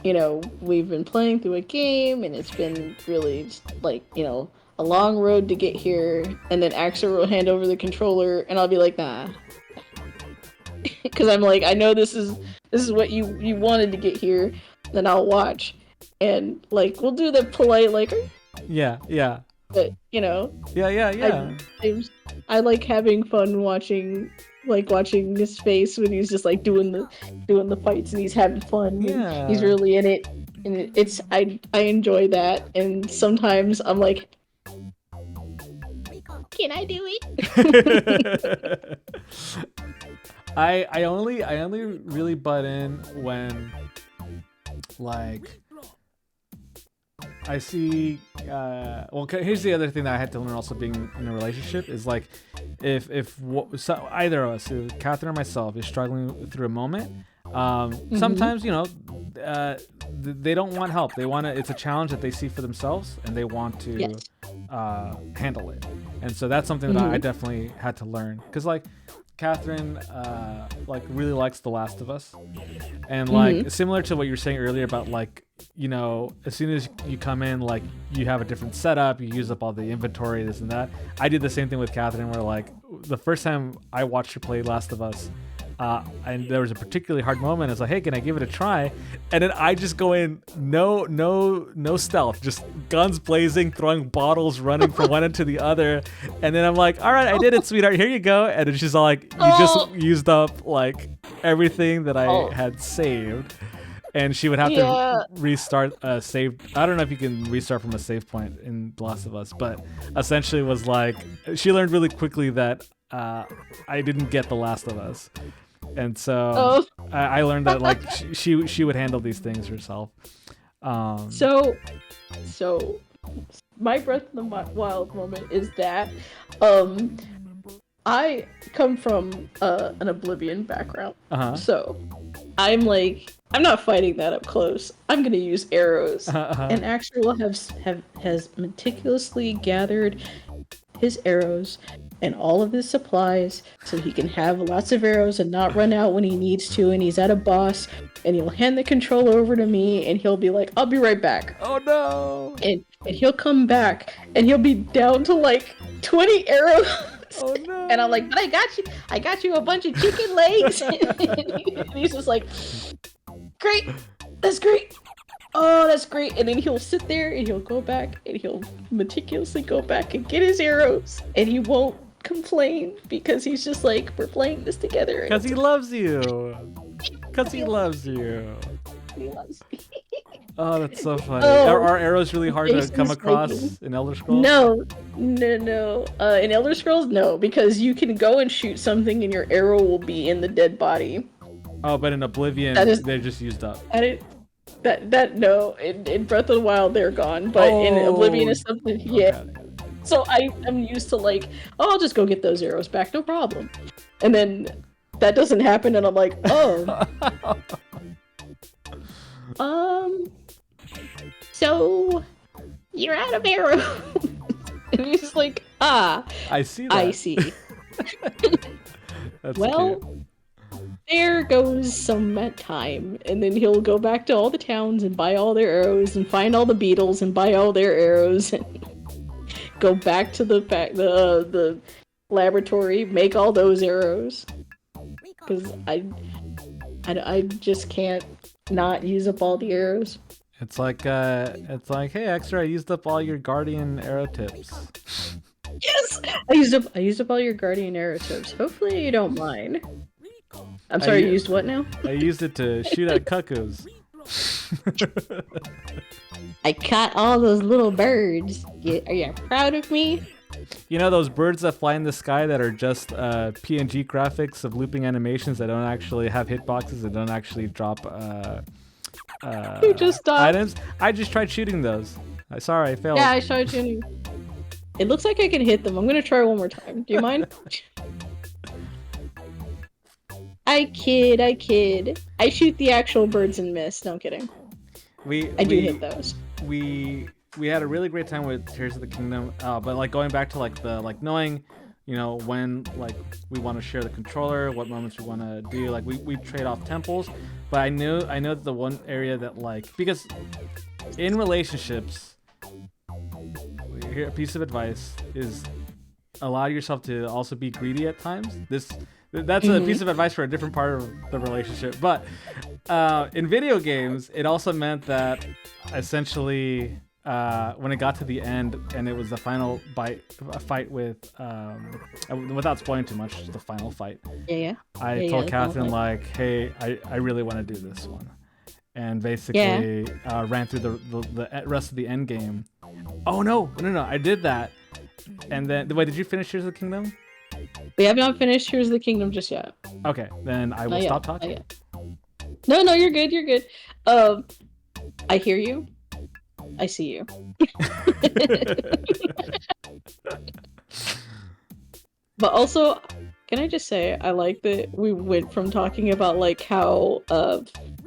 you know, we've been playing through a game and it's been really, like, you know, a long road to get here, and then Axel will hand over the controller and I'll be like, nah. Because I'm like, I know this is what you wanted to get here, then I'll watch. And, like, we'll do the polite, like... Yeah. But, you know... Yeah. I like having fun watching his face when he's just like doing the fights and he's having fun. Yeah. He's really in it, and it's I enjoy that. And sometimes I'm like, can I do it? I only really butt in when, like, I see here's the other thing that I had to learn also being in a relationship is like, if either of us, if Catherine or myself, is struggling through a moment, sometimes, you know, they don't want help. They want to, it's a challenge that they see for themselves and they want to handle it. And so that's something that I definitely had to learn, because like Catherine like really likes The Last of Us, and like similar to what you were saying earlier about, like, you know, as soon as you come in, like, you have a different setup, you use up all the inventory, this and that. I did the same thing with Catherine, where like the first time I watched her play Last of Us, and there was a particularly hard moment. I was like, hey, can I give it a try? And then I just go in, no stealth, just guns blazing, throwing bottles, running from one end to the other. And then I'm like, all right, I did it, sweetheart, here you go. And then she's all like, you just used up like everything that I had saved. And she would have to restart a save. I don't know if you can restart from a save point in The Last of Us, but essentially was like, she learned really quickly that I didn't get The Last of Us. And so I learned that like she would handle these things herself. So my Breath of the Wild moment is that I come from an Oblivion background. So I'm like, I'm not fighting that up close. I'm gonna use arrows. And Axel has meticulously gathered his arrows and all of his supplies so he can have lots of arrows and not run out when he needs to, and he's at a boss, and he'll hand the controller over to me, and he'll be like, I'll be right back. Oh no! And he'll come back, and he'll be down to like 20 arrows. Oh no! And I'm like, but I got you a bunch of chicken legs. And he's just like, great, that's great. Oh, that's great. And then he'll sit there and he'll go back and he'll meticulously go back and get his arrows, and he won't complain because he's just like, we're playing this together. Because he loves you. Because he loves you. He loves me. Oh, that's so funny. Oh, are arrows really hard to Jason's come across making- in Elder Scrolls? No. In Elder Scrolls, no, because you can go and shoot something and your arrow will be in the dead body. Oh, but in Oblivion, they're just used up. No. In Breath of the Wild, they're gone, but in Oblivion is something. Yeah. Okay. So I'm used to like, oh, I'll just go get those arrows back, no problem. And then that doesn't happen, and I'm like, oh. So you're out of arrows. And he's like, I see that. I see. That's well, cute. There goes some time, and then he'll go back to all the towns and buy all their arrows and find all the beetles and buy all their arrows and go back to the laboratory, make all those arrows. Because I just can't not use up all the arrows. It's like, hey, Extra, I used up all your guardian arrow tips. Yes, I used up all your guardian arrow tips. Hopefully you don't mind. I'm sorry, you used what now? I used it to shoot at cuckoos. I caught all those little birds. Are you proud of me? You know those birds that fly in the sky that are just PNG graphics of looping animations that don't actually have hitboxes and don't actually drop You just stopped. items? I just tried shooting those. Sorry, I failed. Yeah, I tried shooting. It looks like I can hit them. I'm gonna try one more time. Do you mind? I kid. I shoot the actual birds and miss. No, I'm kidding. I do hit those. We had a really great time with Tears of the Kingdom, but like going back to like the knowing, you know, when like we want to share the controller, what moments we want to do, like we trade off temples. But I know that the one area that like, because in relationships, here a piece of advice is allow yourself to also be greedy at times. That's a piece of advice for a different part of the relationship. But in video games, it also meant that essentially when it got to the end and it was the final fight with, without spoiling too much, just the final fight. Yeah. I told Catherine like, hey, I really want to do this one. And basically ran through the rest of the end game. Oh, no, I did that. And then, wait, did you finish Tears of the Kingdom? We have not finished Tears of the Kingdom just yet. Okay, then I will stop talking. No, you're good. I hear you. I see you. But also, can I just say, I like that we went from talking about like how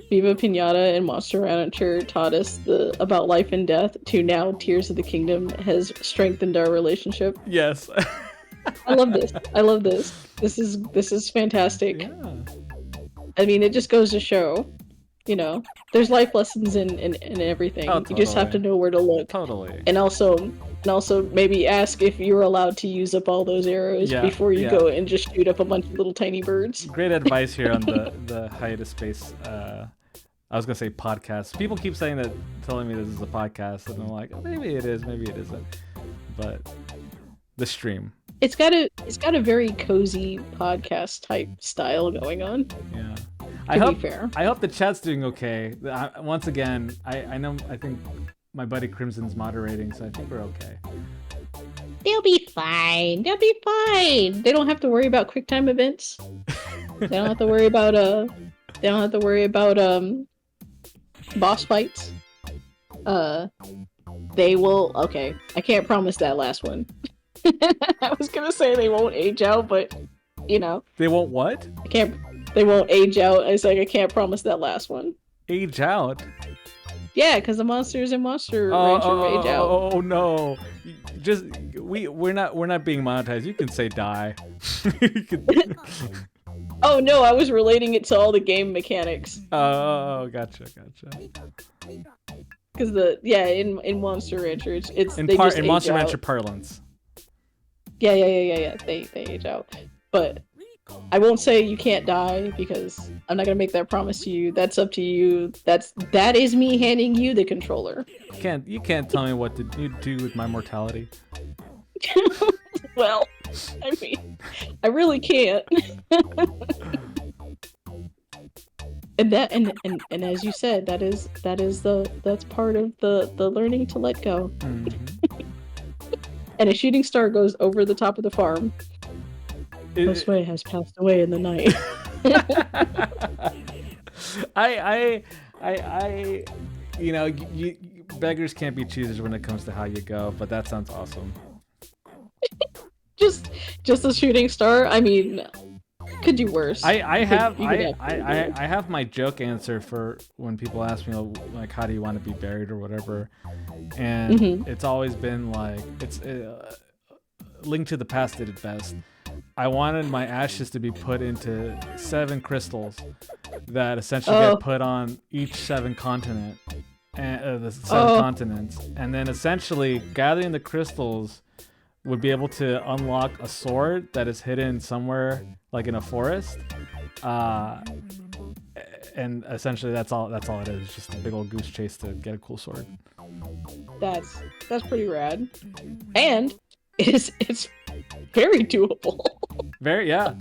Viva Piñata and Monster Rancher taught us about life and death to now Tears of the Kingdom has strengthened our relationship. Yes. I love this. This is fantastic. Yeah. I mean, it just goes to show, you know, there's life lessons in everything. Oh, You just have to know where to look. Totally. And also maybe ask if you're allowed to use up all those arrows before you go and just shoot up a bunch of little tiny birds. Great advice here on the Hiatus Space. I was gonna say podcast. People keep telling me this is a podcast, and I'm like, oh, maybe it is, maybe it isn't. But the stream. It's got a very cozy podcast type style going on. Yeah. I hope the chat's doing okay. Once again, I think my buddy Crimson's moderating, so I think we're okay. They'll be fine. They don't have to worry about QuickTime events. They don't have to worry about boss fights. They will. Okay, I can't promise that last one. I was gonna say they won't age out, but you know. They won't what? They won't age out. I was like, I can't promise that last one. Age out? Yeah, because the monsters in Monster Oh, Rancher rage out. oh no! Just we're not being monetized. You can say die. You can- Oh no, I was relating it to all the game mechanics. Oh, gotcha. Because in Monster Rancher, it's In they just in age Monster out. Rancher parlance. Yeah. They age out. But I won't say you can't die because I'm not gonna make that promise to you. That's up to you. That is me handing you the controller. You can't tell me what to do with my mortality. Well, I mean, I really can't. and as you said, that's part of the learning to let go. Mhm. And a shooting star goes over the top of the farm. Josue has passed away in the night. I you beggars can't be choosers when it comes to how you go, but that sounds awesome. just a shooting star. I mean, could do worse. I have my joke answer for when people ask me like how do you want to be buried or whatever, and it's always been like it's Link to the Past did it best. I wanted my ashes to be put into 7 crystals that essentially get put on each 7 continent and the 7 continents, and then essentially gathering the crystals would be able to unlock a sword that is hidden somewhere like in a forest, and essentially that's all it is. It's just a big old goose chase to get a cool sword. That's pretty rad, and it's very doable.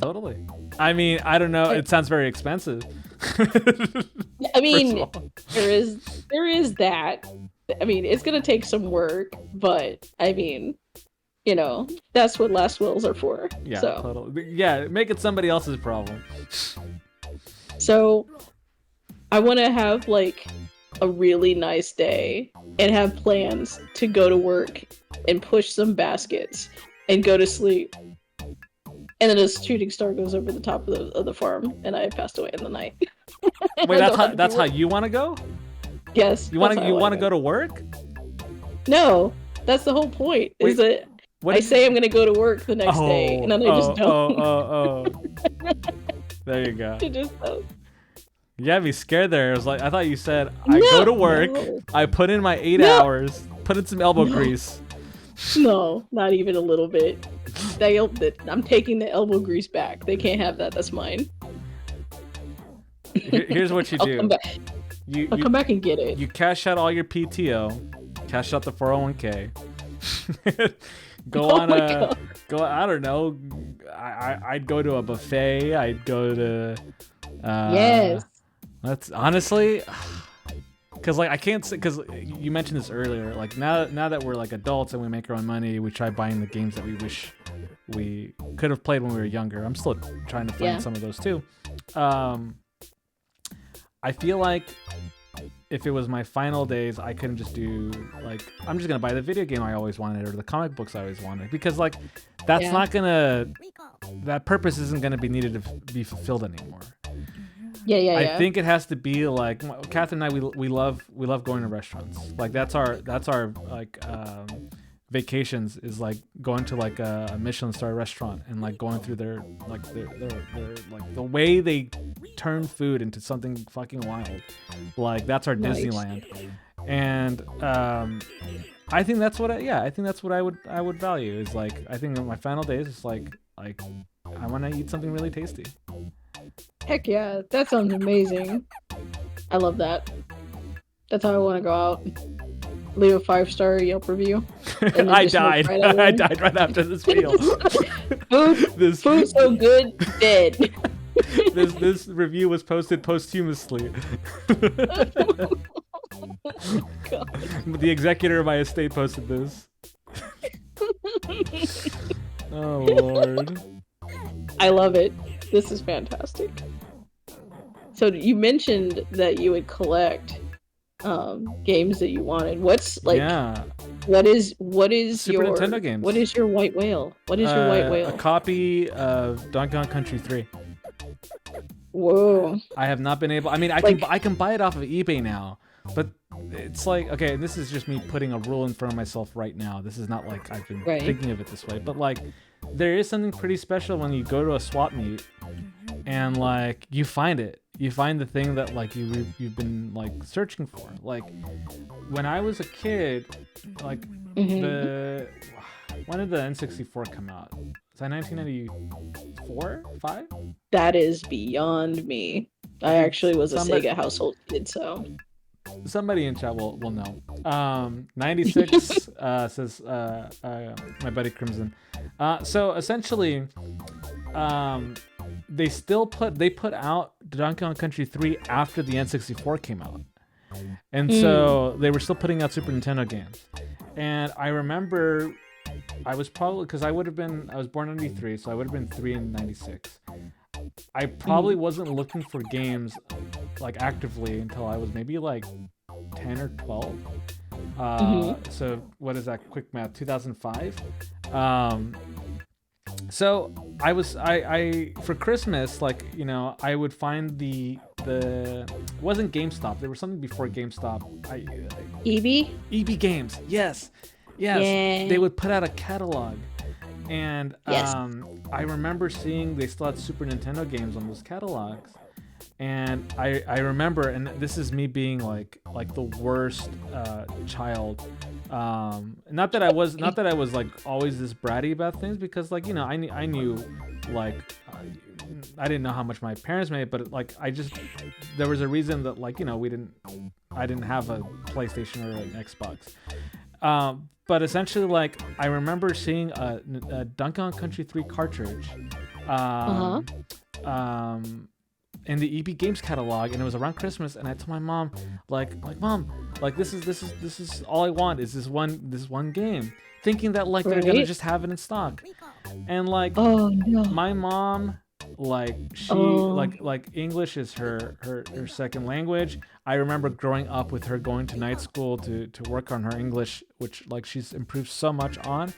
Totally. I mean, I don't know. It sounds very expensive. I mean, there is that. I mean, it's gonna take some work, but I mean, you know, that's what last wills are for. Yeah, so. totally. Yeah, make it somebody else's problem. So, I want to have like a really nice day and have plans to go to work and push some baskets and go to sleep. And then a shooting star goes over the top of the farm, and I passed away in the night. Wait, that's how you want to go? Yes. You want to go to work? No, that's the whole point. Is that I say I'm gonna go to work the next day, and then I just don't. There you go. I just don't. You had me scared there. I was like, I thought you said I go to work, I put in my 8 hours, put in some elbow grease. No, not even a little bit. I'm taking the elbow grease back. They can't have that. That's mine. Here's what you do. I'll come back and get it. You cash out all your PTO, cash out the 401k. I don't know. I'd go to a buffet. I'd go to. Yes. That's honestly. Because like I can't say, because you mentioned this earlier, like now that we're like adults and we make our own money, we try buying the games that we wish we could have played when we were younger. I'm still trying to find some of those too. I feel like if it was my final days, I couldn't just do like, I'm just gonna buy the video game I always wanted or the comic books I always wanted, because like that's not gonna, that purpose isn't gonna be needed to be fulfilled anymore. I think it has to be like Catherine and I. We love going to restaurants. Like that's our like vacations is like going to like a Michelin star restaurant and like going through their like the way they turn food into something fucking wild. Like that's our Disneyland, and I think that's what I would value is like I think in my final days it's like I want to eat something really tasty. Heck yeah, that sounds amazing. I love that. That's how I want to go out. Leave a 5-star Yelp review. I died. I died right after this meal. Food so good, dead. This review was posted posthumously. God. The executor of my estate posted this. Oh Lord. I love it. This is fantastic. So you mentioned that you would collect games that you wanted. What's like? Yeah. What is Super your Nintendo games? What is your white whale? What is your white whale? A copy of Donkey Kong Country 3. Whoa. I have not been able. I mean, I can buy it off of eBay now, But it's like, okay, this is just me putting a rule in front of myself right now. This is not like I've been thinking of it this way, but like there is something pretty special when you go to a swap meet and like you find it. You find the thing that like you've been like searching for. Like when I was a kid, like when did the N64 come out? Is that 1994? 5? That is beyond me. I actually was a Sega household kid, so somebody in chat will know. 96 says my buddy Crimson. So essentially, they put out Donkey Kong Country 3 after the N64 came out, and so they were still putting out Super Nintendo games. And I remember I was probably, because I was born in 93, so I would have been 3 in 96. I probably wasn't looking for games like actively until I was maybe like 10 or 12. So what is that? Quick math, 2005. So I for Christmas, like, you know, I would find the it wasn't GameStop. There was something before GameStop. EB Games. Yes. Yeah. They would put out a catalog. And I remember seeing they still had Super Nintendo games on those catalogs, and I remember, and this is me being like the worst child. Not that I was like always this bratty about things, because like, you know, I knew like I didn't know how much my parents made, but like there was a reason that, like, you know, I didn't have a PlayStation or an Xbox. But essentially, like, I remember seeing a Donkey Kong Country 3 cartridge in the EB Games catalog, and it was around Christmas, and I told my mom, like Mom, like this is all I want is this one game, thinking that like they're gonna just have it in stock. And like, my mom, like, she like English is her second language. I remember growing up with her going to night school to work on her English, which like she's improved so much on.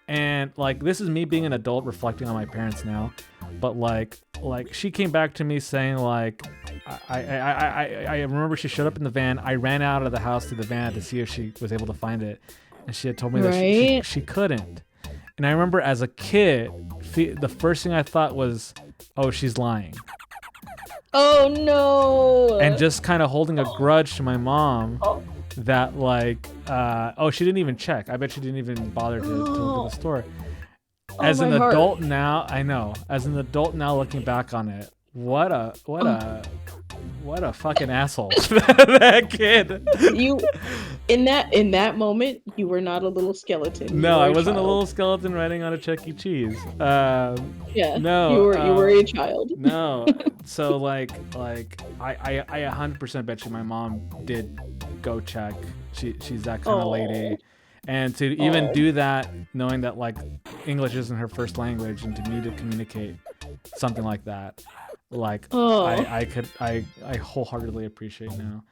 And like, this is me being an adult reflecting on my parents now, but like she came back to me saying like, I remember she showed up in the van. I ran out of the house to the van to see if she was able to find it, and she had told me that she couldn't. And I remember as a kid, the first thing I thought was, oh, she's lying. Oh no! And just kind of holding a grudge to my mom that like, she didn't even check. I bet she didn't even bother to look at the store. As an adult now, I know. As an adult now, looking back on it, what a fucking asshole that kid. You in that moment, you were not a little skeleton. No, I wasn't a little skeleton riding on a Chuck E. Cheese. No, you were a child. No, so like I 100% bet you my mom did go check. She's that kind of lady. And to even do that, knowing that like English isn't her first language, and to me to communicate something like that, like I wholeheartedly appreciate now.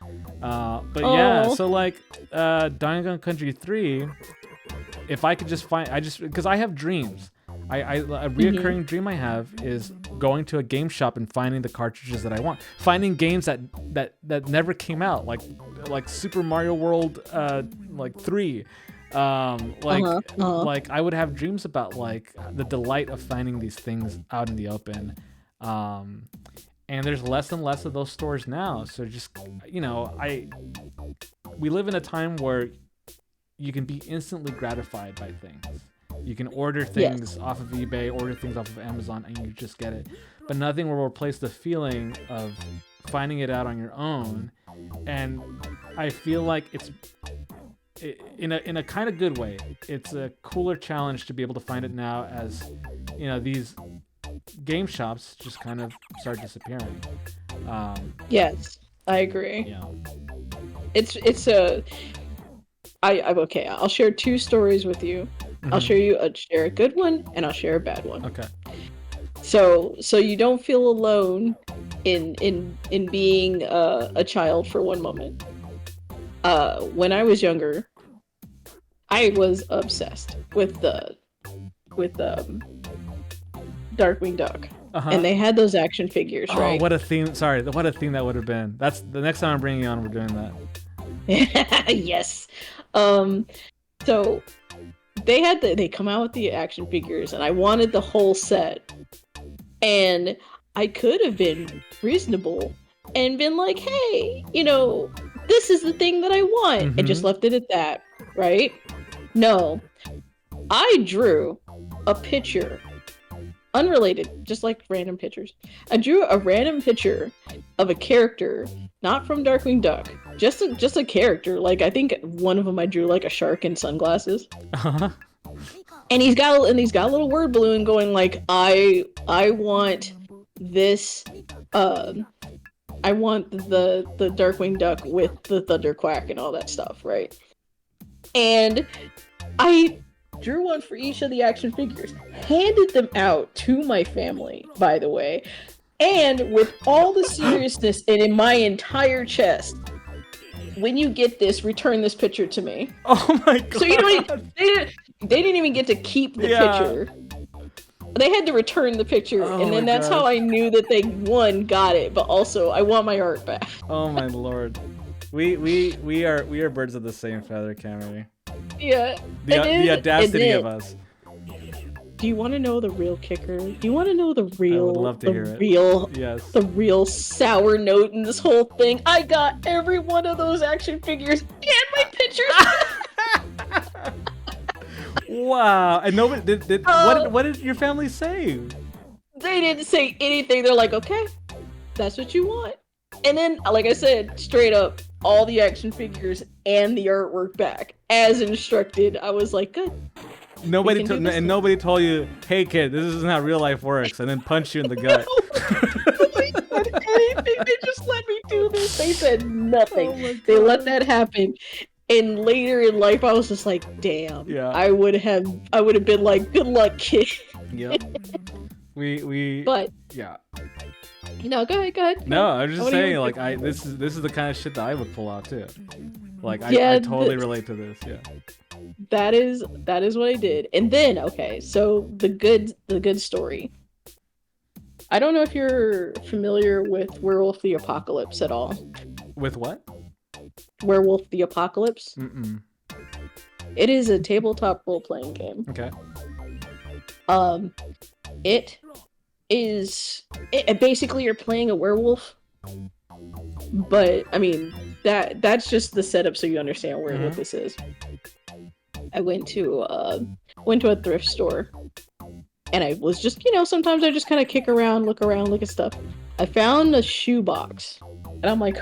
But yeah, so like Donkey Kong Country 3, if I could just find, because I have dreams. A reoccurring dream I have is going to a game shop and finding the cartridges that I want, finding games that never came out, like Super Mario World like 3. Like I would have dreams about like the delight of finding these things out in the open. And there's less and less of those stores now. So just, you know, we live in a time where you can be instantly gratified by things. You can order things off of eBay, order things off of Amazon, and you just get it. But nothing will replace the feeling of finding it out on your own. And I feel like it's in a kind of good way. It's a cooler challenge to be able to find it now, as you know, these game shops just kind of start disappearing. Yes, I agree. Yeah. It's I'm okay. I'll share 2 stories with you. Mm-hmm. I'll share a good one, and I'll share a bad one. Okay. So you don't feel alone in being a child for one moment. When I was younger, I was obsessed with Darkwing Duck. And they had those action figures, right? Oh, what a theme! Sorry, what a theme that would have been. That's the next time I'm bringing you on. We're doing that. Yes. So they come out with the action figures, and I wanted the whole set. And I could have been reasonable and been like, hey, this is the thing that I want, and just left it at that, right? No. I drew a picture, unrelated, just like random pictures. I drew a random picture of a character, not from Darkwing Duck, just a character. Like, I think one of them I drew like a shark in sunglasses. Uh-huh. And he's got a little word balloon going like, I want this, I want the Darkwing Duck with the Thunderquack and all that stuff, right? And I drew one for each of the action figures, handed them out to my family, by the way, and with all the seriousness and in my entire chest, when you get this, return this picture to me. Oh my god. So they didn't even get to keep the picture. They had to return the picture, and then that's how I knew that they got it, but also I want my art back. Oh my lord. We are birds of the same feather, Camry. Yeah. The audacity of us. Do you want to know the real kicker? Do you want to know the real? I would love to hear it. Yes. The real sour note in this whole thing. I got every one of those action figures and my pictures. Wow. And nobody did what did your family say? They didn't say anything. They're like, okay, that's what you want. And then, like I said, straight up, all the action figures and the artwork back as instructed. I was like, good. Nobody told you, hey kid, this isn't how real life works, and then punch you in the gut. Nobody said anything. They just let me do this. They said nothing. Oh they let that happen. And later in life, I was just like, damn. Yeah. I would have been like, good luck, kid. Yep. But yeah. Go ahead. No, I'm just saying, like, this is the kind of shit that I would pull out too. Like, I totally relate to this. Yeah. That is what I did. And then, okay, so the good story. I don't know if you're familiar with Werewolf the Apocalypse at all. With what? Werewolf the Apocalypse. Mm-mm. It is a tabletop role-playing game. Okay. Basically you're playing a werewolf. But I mean, that's just the setup so you understand what this is. I went to a thrift store, and I was just, sometimes I just kind of kick around, look at stuff. I found a shoe box, and I'm like,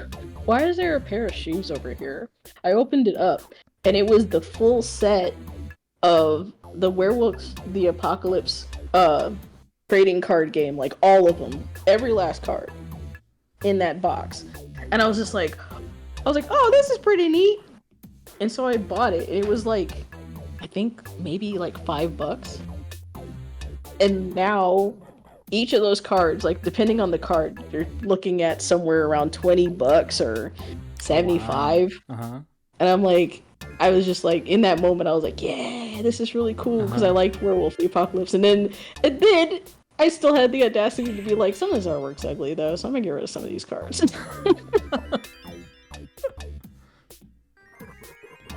why is there a pair of shoes over here? I opened it up, and it was the full set of the Werewolf the Apocalypse trading card game, like all of them, every last card in that box. And I was like, oh, this is pretty neat. And so I bought it, and it was like, I think maybe like $5. And now each of those cards, like depending on the card, you're looking at somewhere around $20 or $75. Wow. Uh-huh. And I'm like, I was just like, in that moment, I was like, yeah, this is really cool, because I liked Werewolf the Apocalypse. And then I still had the audacity to be like, some of this artwork's ugly though, so I'm gonna get rid of some of these cards.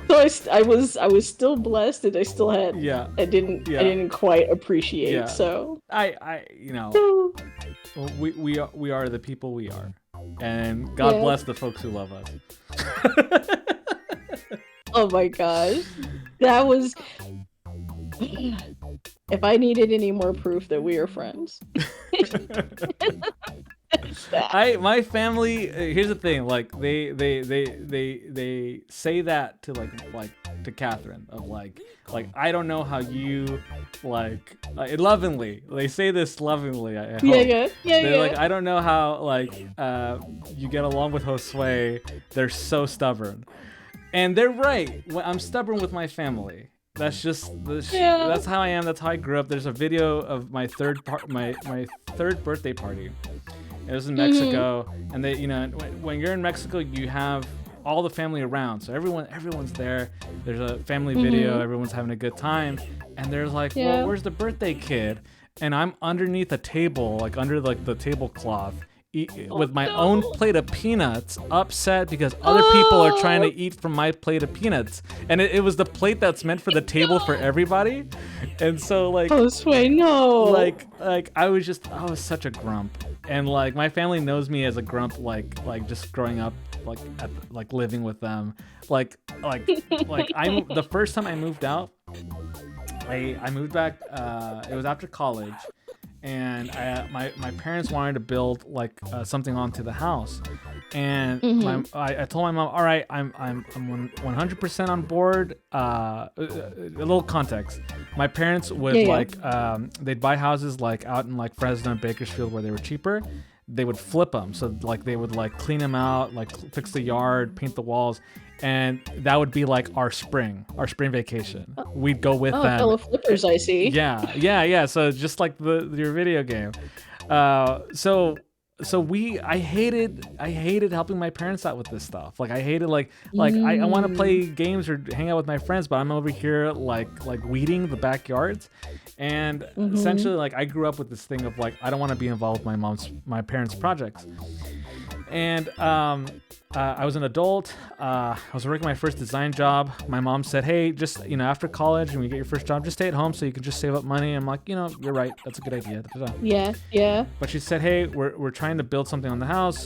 So I was still blessed, and I still had I didn't quite appreciate. Yeah. So we are the people we are, and God bless the folks who love us. Oh my gosh, that was. If I needed any more proof that we are friends. My family, here's the thing, like they say that to like to Catherine of like I don't know how you like lovingly, they say this lovingly, I hope. They're like, I don't know how like you get along with Josue, they're so stubborn. And they're right. I'm stubborn with my family. That's just that's how I am. That's how I grew up. There's a video of my third birthday party. It was in Mexico, and they, when you're in Mexico, you have all the family around, so everyone's there. There's a family video. Everyone's having a good time, and they're like, well, where's the birthday kid? And I'm underneath a table, like under like the tablecloth, with my own plate of peanuts, upset because other people are trying to eat from my plate of peanuts, and it was the plate that's meant for the table for everybody, and so like Josue, no. like I was such a grump, and like my family knows me as a grump, like just growing up like living with them, like I the first time I moved out, I moved back, it was after college, and my parents wanted to build like something onto the house, and I told my mom, all right, I'm 100% on board. A little context: my parents would they'd buy houses like out in like Fresno and Bakersfield where they were cheaper. They would flip them, so like they would like clean them out, like fix the yard, paint the walls, and that would be like our spring vacation. We'd go with them. Fellow flippers, I see. Yeah. So just like your video game. I hated helping my parents out with this stuff. Like I hated I want to play games or hang out with my friends, but I'm over here like weeding the backyards. And essentially like I grew up with this thing of like I don't want to be involved with my parents' projects. And I was an adult. I was working my first design job. My mom said, hey, just, after college, when you get your first job, just stay at home so you can just save up money. I'm like, you're right. That's a good idea. Yeah. But she said, hey, we're trying to build something on the house.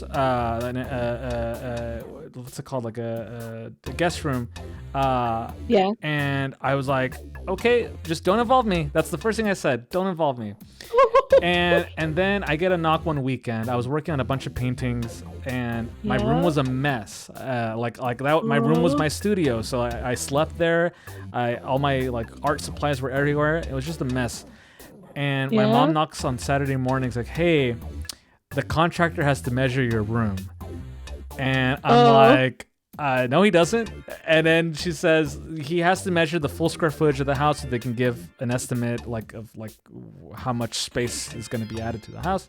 What's it called? Like a guest room. Yeah. And I was like, okay, just don't involve me. That's the first thing I said. Don't involve me. and then I get a knock one weekend. I was working on a bunch of paintings, and my room was a mess. My room was my studio, so I slept there. All my like art supplies were everywhere. It was just a mess. And my mom knocks on Saturday mornings like, hey, the contractor has to measure your room. And I'm like, no, he doesn't. And then she says he has to measure the full square footage of the house so they can give an estimate of how much space is going to be added to the house.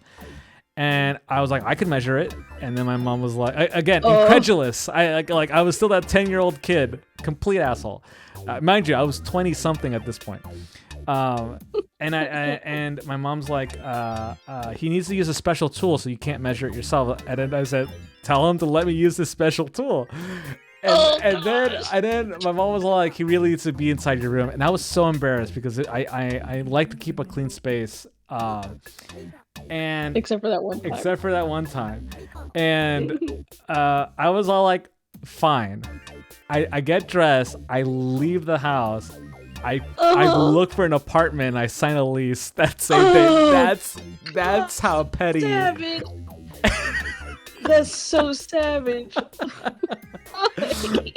And I was like, I could measure it. And then my mom was like, incredulous. I was still that 10-year-old kid, complete asshole. Mind you, I was 20 something at this point. And my mom's like, he needs to use a special tool, so you can't measure it yourself. And then I said, tell him to let me use this special tool. And then my mom was like, he really needs to be inside your room. And I was so embarrassed because I like to keep a clean space. And except for that one time. And I was all like, fine. I get dressed. I leave the house. I look for an apartment. And I sign a lease that same day. That's how petty. Savage. That's so savage.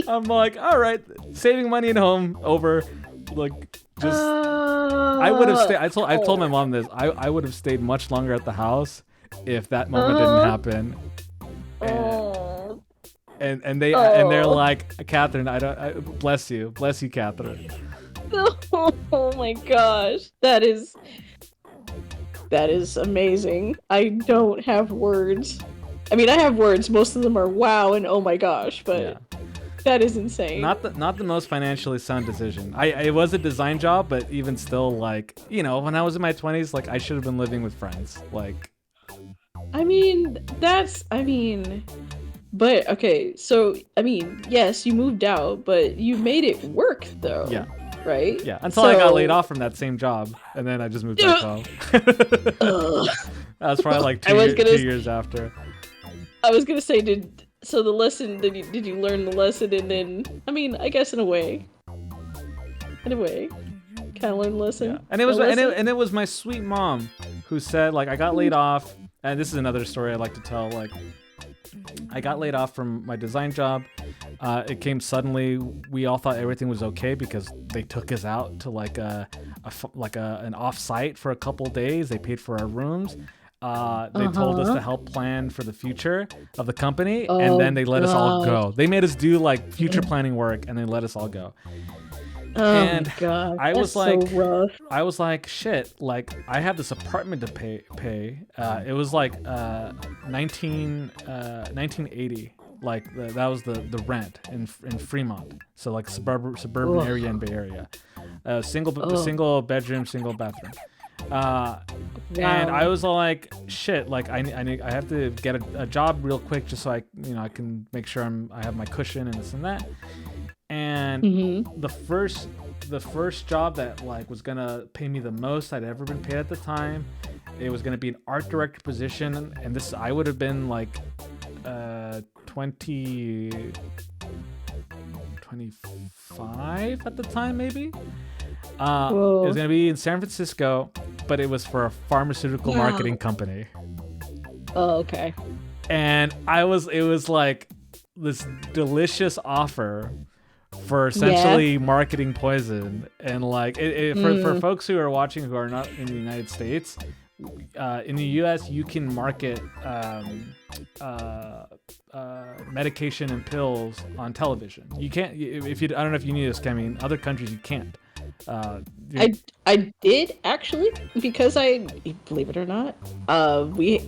I'm like, all right, saving money at home over. Like, just I would have stayed. I told my mom this. I would have stayed much longer at the house if that moment didn't happen. And they're like, Catherine, bless you, Catherine. Oh my gosh, that is amazing. I don't have words. I mean, I have words. Most of them are wow and oh my gosh, but that is insane. Not the most financially sound decision. It was a design job, but even still, like, when I was in my 20s, like, I should have been living with friends. Like, but okay, so yes, you moved out, but you made it work though. Yeah. Right? Yeah, until I got laid off from that same job, and then I just moved back home. That was probably like 2 years after. I was gonna say, did you learn the lesson, and then I guess in a way, kind of learn the lesson. Yeah. And it was my sweet mom who said, like, I got laid off, and this is another story I like to tell. Like, I got laid off from my design job. It came suddenly. We all thought everything was okay because they took us out to an off-site for a couple days. They paid for our rooms. They told us to help plan for the future of the company, and then they let us all go. They made us do like future planning work, and they let us all go. God, I was like, so rough. I was like, shit, like, I have this apartment to pay. It was like 1980. Like, that was the rent in Fremont. So like suburban area in Bay Area. Single bedroom, single bathroom. And I was all like, shit, like I have to get a job real quick just so I can make sure I have my cushion and this and that. And the first job that like was gonna pay me the most I'd ever been paid at the time, it was gonna be an art director position, and this I would have been like 25 at the time, maybe. It was gonna be in San Francisco, but it was for a pharmaceutical marketing company. Oh, okay. And it was like this delicious offer for essentially marketing poison. And like for folks who are watching who are not in the United States, in the US you can market medication and pills on television. You can't I don't know if you knew this, Kemi. In other countries you can't. I did actually, because believe it or not,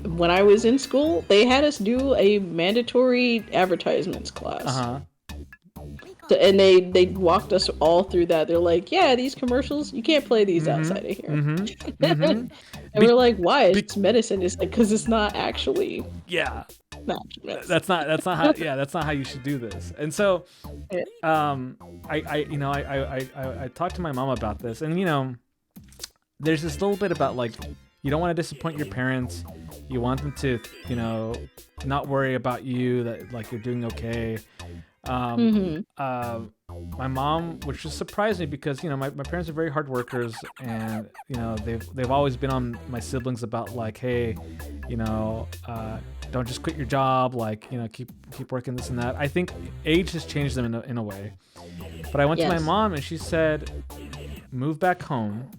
when I was in school they had us do a mandatory advertisements class. And they walked us all through that. They're like, yeah, these commercials, you can't play these outside of here. And we're like, why? It's medicine. It's like, because it's not actually. Yeah. Medicine. That's not how. Yeah, that's not how you should do this. And so, I talked to my mom about this, and there's this little bit about like, you don't want to disappoint your parents. You want them to, not worry about you, that like you're doing okay. My mom, which just surprised me because my parents are very hard workers, and they've always been on my siblings about like, hey, don't just quit your job, like keep working this and that. I think age has changed them in a way, but I went to my mom and she said, move back home.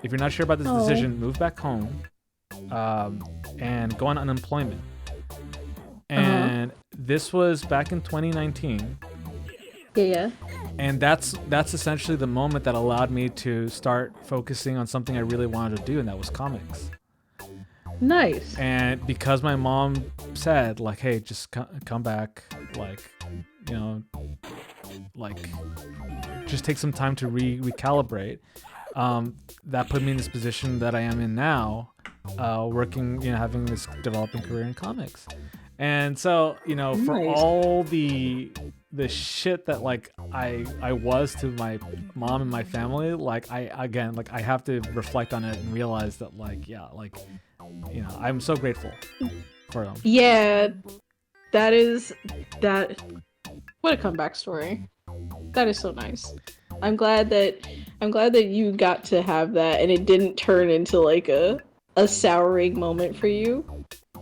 If you're not sure about this decision, move back home, and go on unemployment. And this was back in 2019. Yeah. And that's essentially the moment that allowed me to start focusing on something I really wanted to do, and that was comics. Nice. And because my mom said like, hey, just come back, like, like just take some time to recalibrate. That put me in this position that I am in now, working, having this developing career in comics. And so, for all the shit that like I was to my mom and my family, like I have to reflect on it and realize that like, I'm so grateful for them. Yeah, what a comeback story. That is so nice. I'm glad that you got to have that and it didn't turn into like a souring moment for you.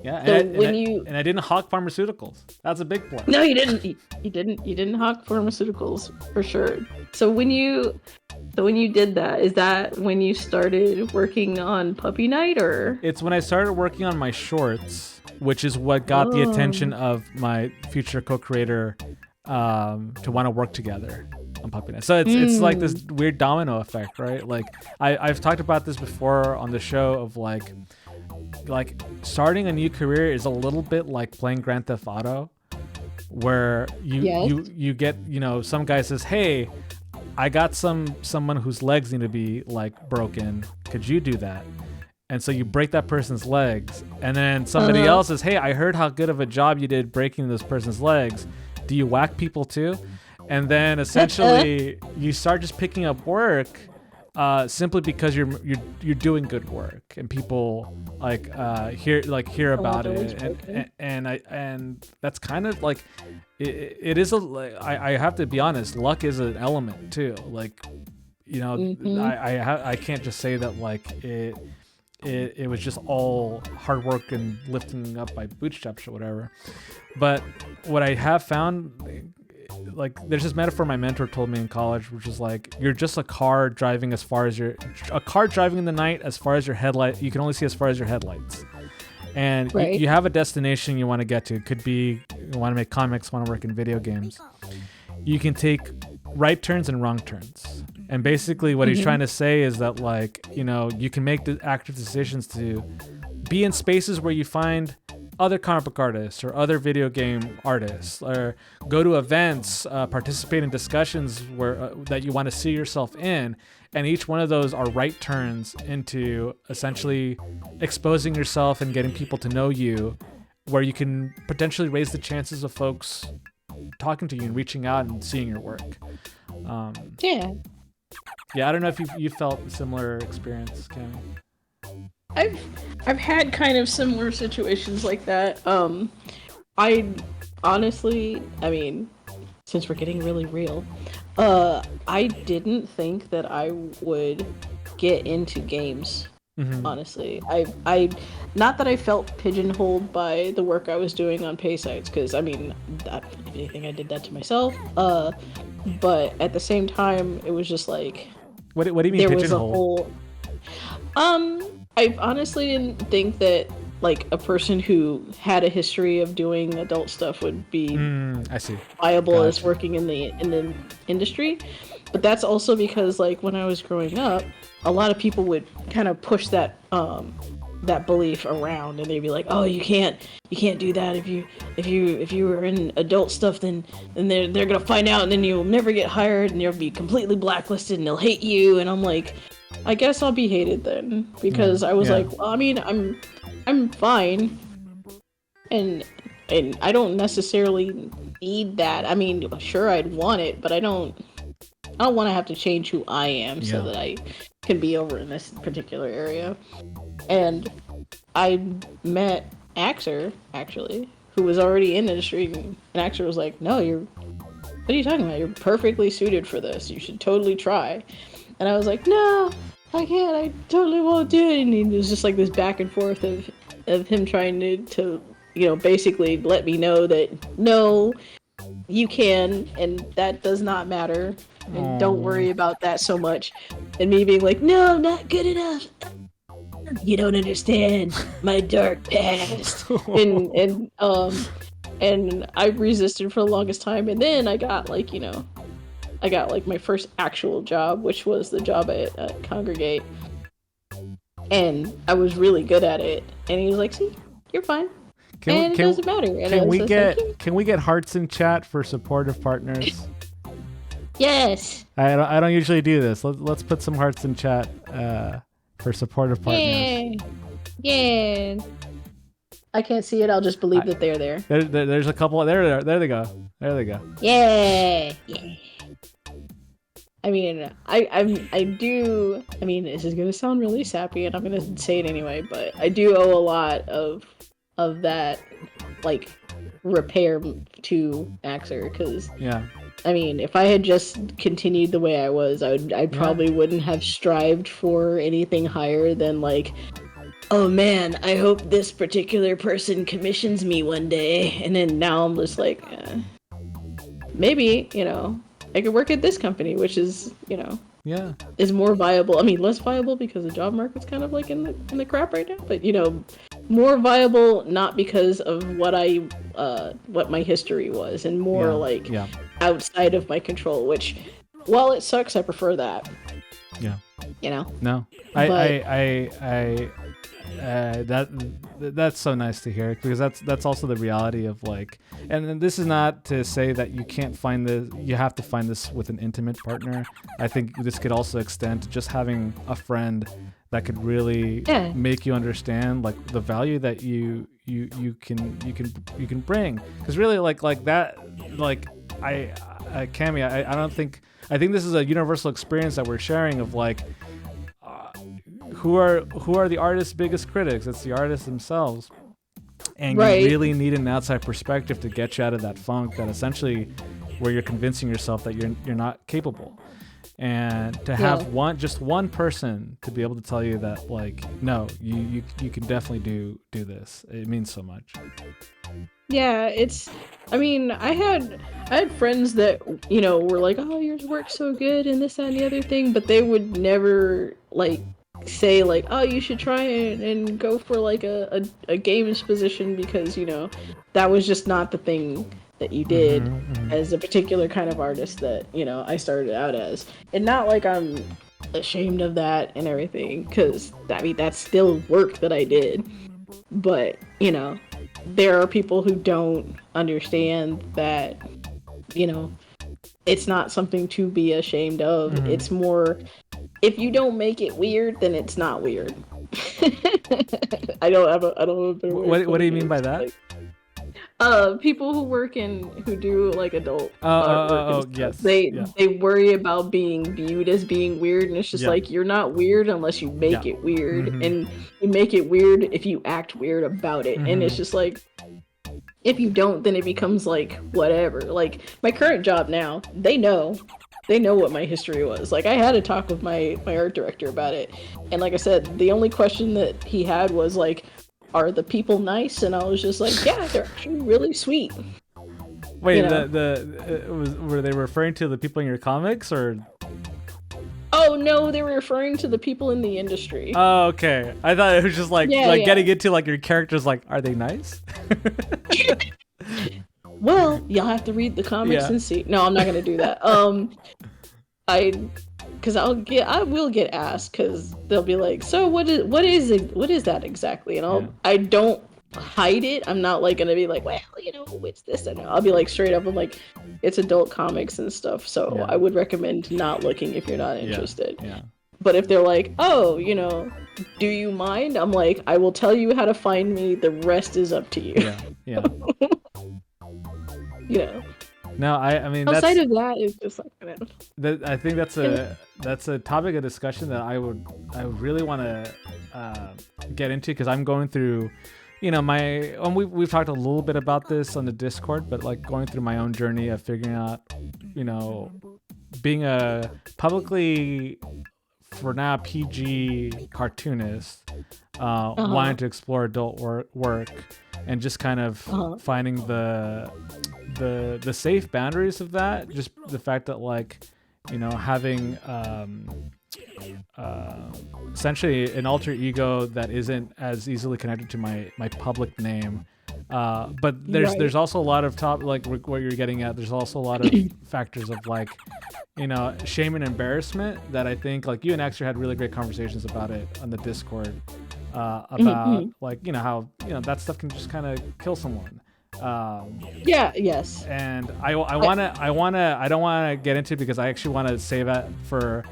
Yeah, so and I didn't hawk pharmaceuticals. That's a big plus. No, you didn't. You didn't hawk pharmaceuticals for sure. So when you did that, is that when you started working on Puppy Night, or? It's when I started working on my shorts, which is what got the attention of my future co-creator to want to work together on Puppy Night. So it's like this weird domino effect, right? Like I've talked about this before on the show of like starting a new career is a little bit like playing Grand Theft Auto, where you get, some guy says, hey, I got someone whose legs need to be like broken, could you do that? And so you break that person's legs, and then somebody else says, hey, I heard how good of a job you did breaking this person's legs, do you whack people too? And then essentially you start just picking up work simply because you're doing good work, and people hear about it, and that's kind of like it is I have to be honest, luck is an element too. Like, I can't just say that like it was just all hard work and lifting up by bootstraps or whatever. But what I have found, like, there's this metaphor my mentor told me in college, which is like, you're just a car driving in the night as far as your headlight. You can only see as far as your headlights. And you have a destination you want to get to. It could be you want to make comics, want to work in video games. You can take right turns and wrong turns. And basically what he's trying to say is that, like, you can make the active decisions to be in spaces where you find other comic book artists or other video game artists, or go to events, participate in discussions where that you want to see yourself in. And each one of those are right turns into essentially exposing yourself and getting people to know you, where you can potentially raise the chances of folks talking to you and reaching out and seeing your work. Yeah. Yeah, I don't know if you felt a similar experience, Cammy. I've had kind of similar situations like that. I honestly, I mean, since we're getting really real, I didn't think that I would get into games. Honestly, I not that I felt pigeonholed by the work I was doing on pay sites, because I mean, if anything, I did that to myself. But at the same time, it was just like, what do you mean there pigeonhole? was a whole. I honestly didn't think that like a person who had a history of doing adult stuff would be I see. viable as working in the industry. But that's also because like when I was growing up, a lot of people would kind of push that that belief around, and they'd be like, "Oh, you can't do that if you were in adult stuff, then they're gonna find out, and then you'll never get hired, and you'll be completely blacklisted, and they'll hate you." And I'm like, I guess I'll be hated then, because I was like, well, I mean, I'm fine, and I don't necessarily need that. I mean, sure, I'd want it, but I don't want to have to change who I am so that I can be over in this particular area. And I met Axer, actually, who was already in the industry, and Axer was like, "No, what are you talking about? You're perfectly suited for this. You should totally try." And I was like, "No, I can't. I totally won't do it." And it was just like this back and forth of him trying to basically let me know that, no, you can, and that does not matter. And don't worry about that so much. And me being like, "No, I'm not good enough. You don't understand my dark past." and I resisted for the longest time. And then I got my first actual job, which was the job at Congregate. And I was really good at it. And he was like, "See, you're fine. It doesn't matter." And can we get hearts in chat for supportive partners? Yes. I don't usually do this. Let's put some hearts in chat for supportive partners. Yeah. I can't see it. I'll just believe that they're there. There's a couple. There they go. There they go. Yeah. I mean, I do. I mean, this is gonna sound really sappy, and I'm gonna say it anyway. But I do owe a lot of that, like, repair to Axer, because I mean, if I had just continued the way I was, I probably wouldn't have strived for anything higher than like, "Oh man, I hope this particular person commissions me one day." And then now I'm just like, maybe, I could work at this company, which is, is more viable. I mean, less viable because the job market's kind of like in the crap right now, but more viable, not because of what my history was, and more outside of my control, which, while it sucks, I prefer that. No, that's so nice to hear, because that's also the reality of, like, and this is not to say that you can't find you have to find this with an intimate partner. I think this could also extend to just having a friend that could really make you understand, like, the value that you can bring, because really, like that, like, Cammy, I don't think, I think this is a universal experience that we're sharing of, like, who are the artist's biggest critics? It's the artists themselves. And you really need an outside perspective to get you out of that funk, that essentially where you're convincing yourself that you're not capable. And to have just one person to be able to tell you that, like, no, you can definitely do this. It means so much. Yeah, I mean, I had friends that, were like, "Oh, your work's so good," and this, that, and the other thing, but they would never, like, say, like, "Oh, you should try and go for, like, a games position," because, that was just not the thing that you did as a particular kind of artist that, I started out as. And not like I'm ashamed of that and everything, because, I mean, that's still work that I did. But, there are people who don't understand that, you know, it's not something to be ashamed of. Mhm. It's more, if you don't make it weird, then it's not weird. I don't have a better way of What do you putting mean it. by that? Like, people who work who do like adult artwork and stuff, they worry about being viewed as being weird, and it's just like, you're not weird unless you make it weird, and you make it weird if you act weird about it, and it's just like, if you don't, then it becomes like whatever. Like my current job now, they know what my history was. Like I had a talk with my art director about it, and like I said, the only question that he had was like, are the people nice? And I was just like, yeah, they're actually really sweet. Wait, you know? were they referring to the people in your comics or? Oh no, they were referring to the people in the industry. Oh, okay. I thought it was just like Yeah. getting into like your characters. Like, are they nice? Well, you'll have to read the comics and see. No, I'm not gonna do that. I will get asked, because they'll be like, so what is that exactly? And I don't hide it. I'm not like gonna be like, well, you know, it's this and that. I'll be like straight up. I'm like, it's adult comics and stuff. So I would recommend not looking if you're not interested. Yeah. But if they're like, oh, you know, do you mind? I'm like, I will tell you how to find me. The rest is up to you. Yeah. You know. No, I mean, outside of that, it's just like, I think that's a topic of discussion that I would really want to get into, because I'm going through, you know, we've talked a little bit about this on the Discord, but like going through my own journey of figuring out, you know, being a publicly, for now, PG cartoonist, wanting to explore adult work and just kind of finding the safe boundaries of that. Just the fact that, like, you know, having essentially an alter ego that isn't as easily connected to my public name. But there's also a lot of like what you're getting at. There's also a lot of factors of, like, you know, shame and embarrassment that I think, like, you and Extra had really great conversations about it on the Discord, about like, you know, how, you know, that stuff can just kind of kill someone. Yes. And I don't want to get into it, because I actually want to save that for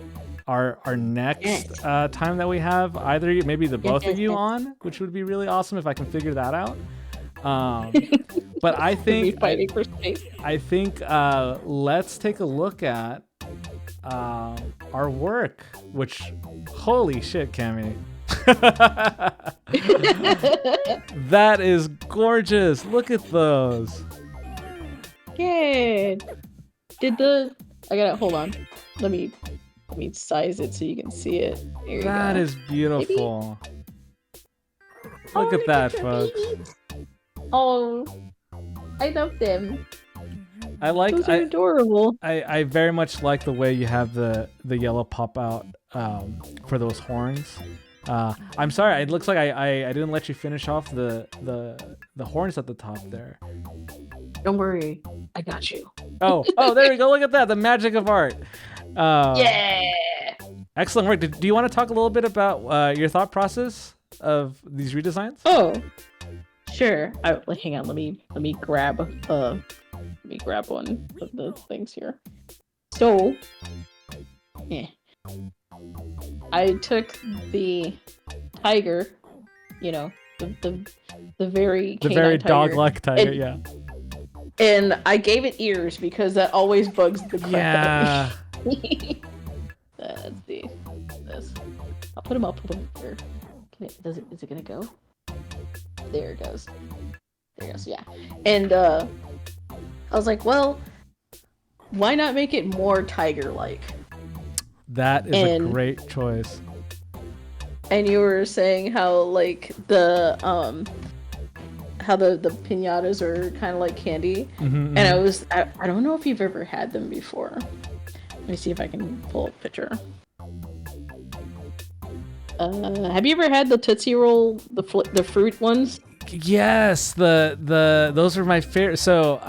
our next time that we have either maybe the both of you on, which would be really awesome if I can figure that out. But I think fighting for space. I think let's take a look at our work, which, holy shit, Cammy. That is gorgeous. Look at those. Yeah. Hold on. Let me size it so you can see it. Here you go. That is beautiful. Look at that, folks. Oh, I love them. Those are adorable. I very much like the way you have the yellow pop out for those horns. I'm sorry, it looks like I didn't let you finish off the horns at the top there. Don't worry, I got you. Oh, there we go. Look at that, the magic of art. Yeah. Excellent work. Do you want to talk a little bit about your thought process of these redesigns? Oh, sure. Hang on. Let me grab one of the things here. So, I took the tiger, you know, the very dog-like tiger, yeah. And I gave it ears, because that always bugs the crap out of me. Let's see this. I'll put them here. Is it gonna go? There it goes. Yeah. And I was like, well, why not make it more tiger-like? That is a great choice. And you were saying how, like, the piñatas are kind of like candy. And I don't know if you've ever had them before. Let me see if I can pull up a picture. Have you ever had the Tootsie Roll, the fruit ones? Yes, those are my favorite. So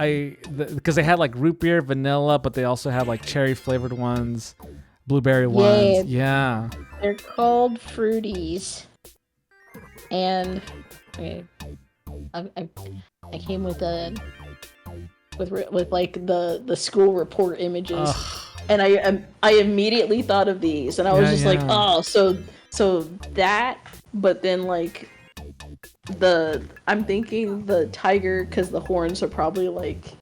because they had like root beer, vanilla, but they also had like cherry flavored ones, blueberry ones. Yeah. They're called Fruities. And okay, I came with like the school report images, and I immediately thought of these, and I was just like, oh, so that, but then like I'm thinking the tiger, because the horns are probably like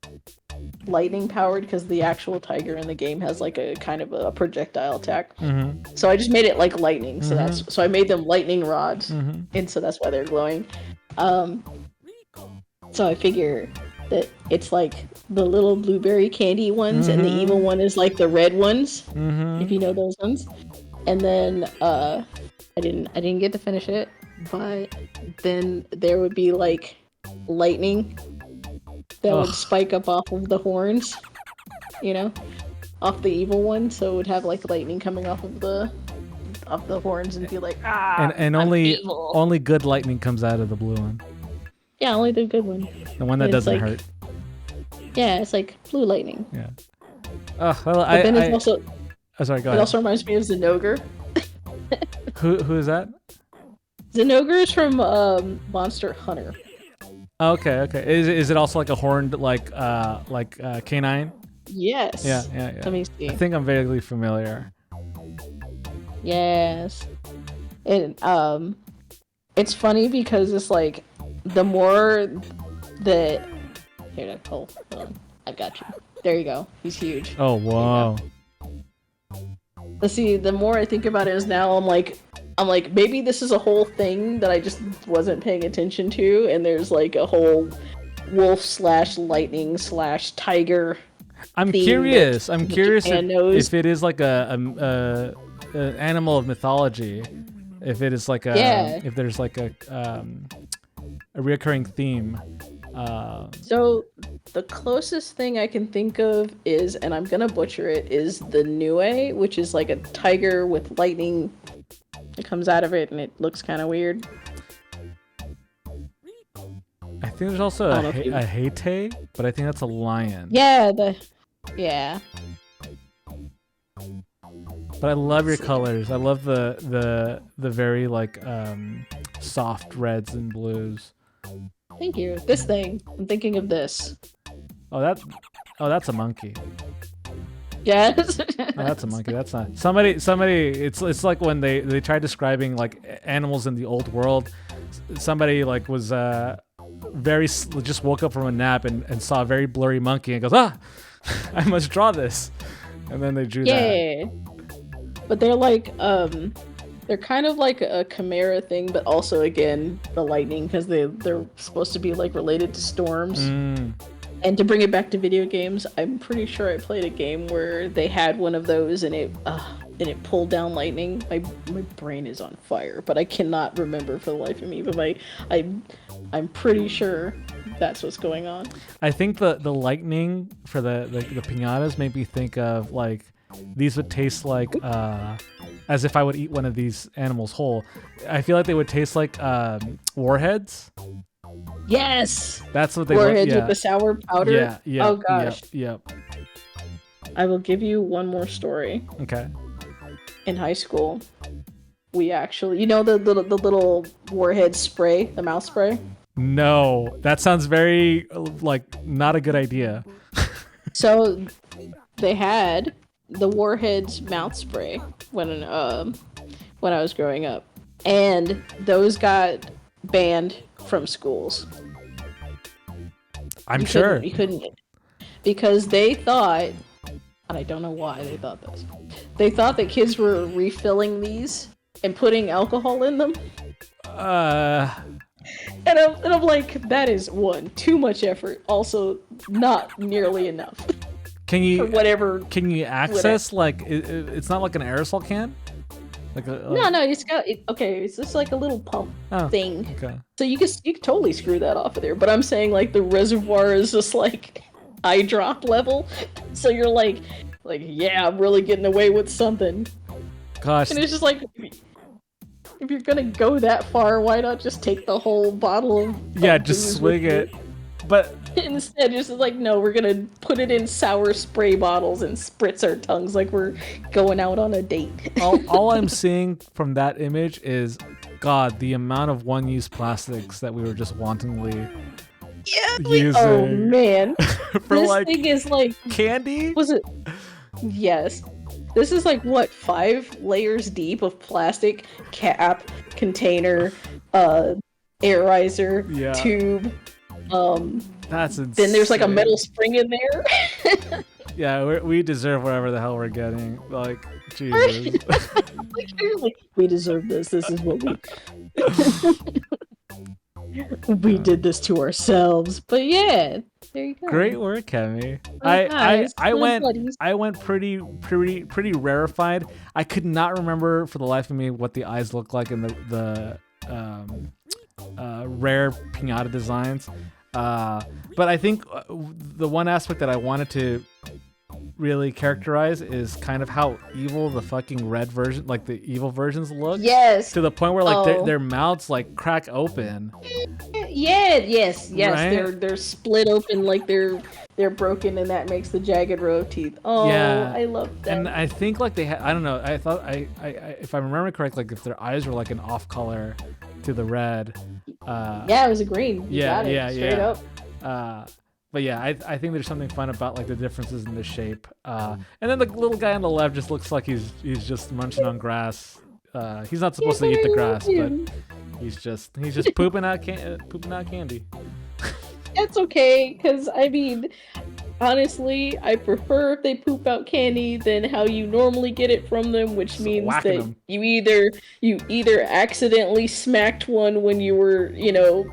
lightning powered, because the actual tiger in the game has like a kind of a projectile attack. Mm-hmm. So I just made it like lightning. So Mm-hmm. so I made them lightning rods, Mm-hmm. and so that's why they're glowing. So I figure that it's like the little blueberry candy ones, and the evil one is like the red ones, if you know those ones. And then I didn't get to finish it, but then there would be like lightning that would spike up off of the horns, off the evil one. So it would have like lightning coming off of the horns and be like, and only good lightning comes out of the blue one. Yeah, only the good one. The one that doesn't hurt. Yeah, it's like blue lightning. Yeah. Oh, well, but then it's also. Oh, sorry, go ahead. It also reminds me of Zinogre. Who is that? Zinogre is from Monster Hunter. Okay. Is it also like a horned like canine? Yes. Yeah. Let me see. I think I'm vaguely familiar. Yes. And it's funny because it's like the more that hold on. I got you. There you go. He's huge. Oh wow. Let's see, the more I think about it is now I'm like maybe this is a whole thing that I just wasn't paying attention to, and there's like a whole wolf/lightning/tiger. I'm curious if it is like a animal of mythology. If it is like if there's like a recurring theme. So the closest thing I can think of is, and I'm gonna butcher it, is the Nue, which is like a tiger with lightning that comes out of it, and it looks kind of weird. I think there's also a Hate, but I think that's a lion. Yeah. But I love your colors. I love the very like soft reds and blues. Thank you. This thing. I'm thinking of this. Oh, that's a monkey. Yes. Oh, that's a monkey. That's not somebody. It's like when they tried describing like animals in the old world. Somebody like was just woke up from a nap and saw a very blurry monkey and goes, I must draw this, and then they drew that. Yeah. But they're like they're kind of like a chimera thing, but also again the lightning, because they're supposed to be like related to storms. And to bring it back to video games, I'm pretty sure I played a game where they had one of those and it pulled down lightning. My brain is on fire, but I cannot remember for the life of me. But I'm pretty sure that's what's going on. I think the lightning for the piñatas made me think of like these would taste like as if I would eat one of these animals whole. I feel like they would taste like warheads. Yes. That's what they warheads with the sour powder. Yeah. Oh gosh. Yep. I will give you one more story. Okay. In high school, we actually, the little warhead spray, the mouth spray. No, that sounds very like not a good idea. So they had the Warheads mouth spray when I was growing up, and those got banned from schools. I'm sure you couldn't, because they thought, and I don't know why they thought this. They thought that kids were refilling these and putting alcohol in them. And I'm like, that is one, too much effort. Also, not nearly enough. Can you access whatever. like it's not like an aerosol can? No, it's got it's just like a little pump thing. Okay. So you can totally screw that off of there. But I'm saying like the reservoir is just like eye drop level. So you're like yeah, I'm really getting away with something. Gosh. And it's just like, if you're gonna go that far, why not just take the whole bottle of just swig it. But instead, just like, no, we're gonna put it in sour spray bottles and spritz our tongues like we're going out on a date. all I'm seeing from that image is God, the amount of one-use plastics that we were just wantonly using. Oh man, for this like thing is like candy. Was it? Yes. This is like what 5 layers deep of plastic cap, container, airizer, Yeah. tube. That's insane. Then there's like a metal spring in there. Yeah, we deserve whatever the hell we're getting. Like, Jesus. We deserve this. This is what we did this to ourselves. But yeah, there you go. Great work, Kemi. Nice. I went pretty rarefied. I could not remember for the life of me what the eyes look like in the rare Piñata designs. But I think the one aspect that I wanted to really characterize is kind of how evil the fucking red version, like the evil versions look. Yes. To the point where like their mouths like crack open. Yeah. Yes. Right? They're split open like they're broken, and that makes the jagged row of teeth. Oh, yeah. I love that. And I think like they had, I don't know. I thought I if I remember correctly, like if their eyes were like an off color to the red. Yeah, it was a green. You got it. Straight up. But yeah, I think there's something fun about like the differences in the shape. And then the little guy on the left just looks like he's just munching on grass. He's not supposed to eat the grass, but he's just pooping out candy. That's okay, because I mean, honestly, I prefer if they poop out candy than how you normally get it from them, which means that you either accidentally smacked one when you were,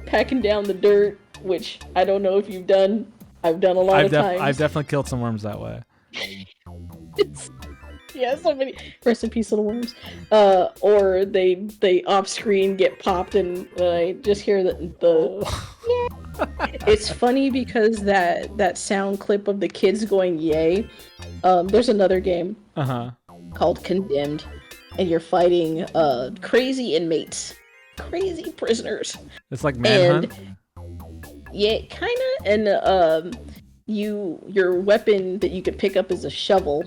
packing down the dirt, which I don't know if you've done. I've done a lot of times. I've definitely killed some worms that way. Yeah, so many. Rest in peace, little worms. Or they off screen get popped, and I just hear the It's funny because that sound clip of the kids going yay. There's another game called Condemned, and you're fighting crazy inmates, crazy prisoners. It's like Manhunt. Yeah, kind of. And your weapon that you could pick up is a shovel.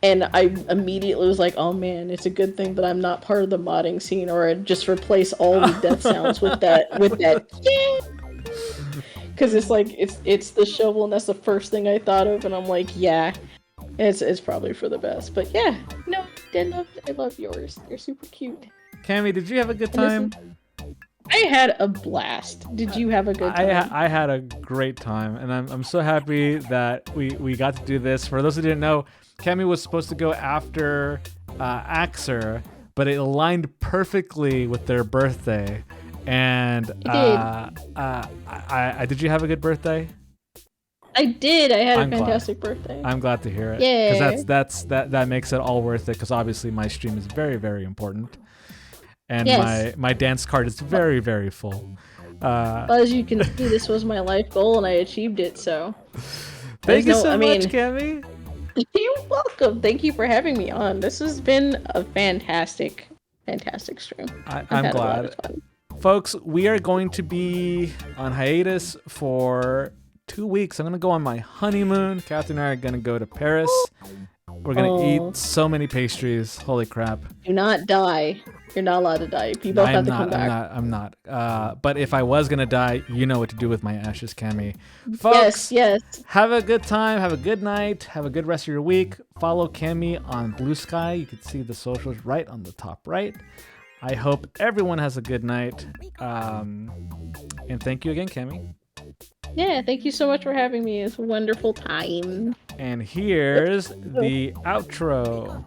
And I immediately was like, oh man, it's a good thing that I'm not part of the modding scene, or I'd just replace all the death sounds with that because it's like it's the shovel, and that's the first thing I thought of, and I'm like, yeah, it's probably for the best. But yeah, no, I love yours. You're super cute. Cami, did you have a good time? I had a blast. Did you have a good time? I had a great time, and I'm so happy that we got to do this. For those who didn't know, Cami was supposed to go after Axer, but it aligned perfectly with their birthday. And did you have a good birthday? I did. I had a fantastic birthday. I'm glad to hear it. Yeah. Because that makes it all worth it. Because obviously my stream is very, very important, and my dance card is very, very full. Well, as you can see, this was my life goal, and I achieved it. So thank you so much, Cami. You're welcome. Thank you for having me on. This has been a fantastic stream. I'm glad. Folks, we are going to be on hiatus for 2 weeks. I'm going to go on my honeymoon. Kathy and I are going to go to Paris. We're going to eat so many pastries. Holy crap. Do not die. You're not allowed to die. You both have to come back. I'm not. But if I was going to die, you know what to do with my ashes, Cami. Folks, yes. Have a good time. Have a good night. Have a good rest of your week. Follow Cami on Blue Sky. You can see the socials right on the top right. I hope everyone has a good night. And thank you again, Cami. Yeah, thank you so much for having me. It's a wonderful time. And here's the outro.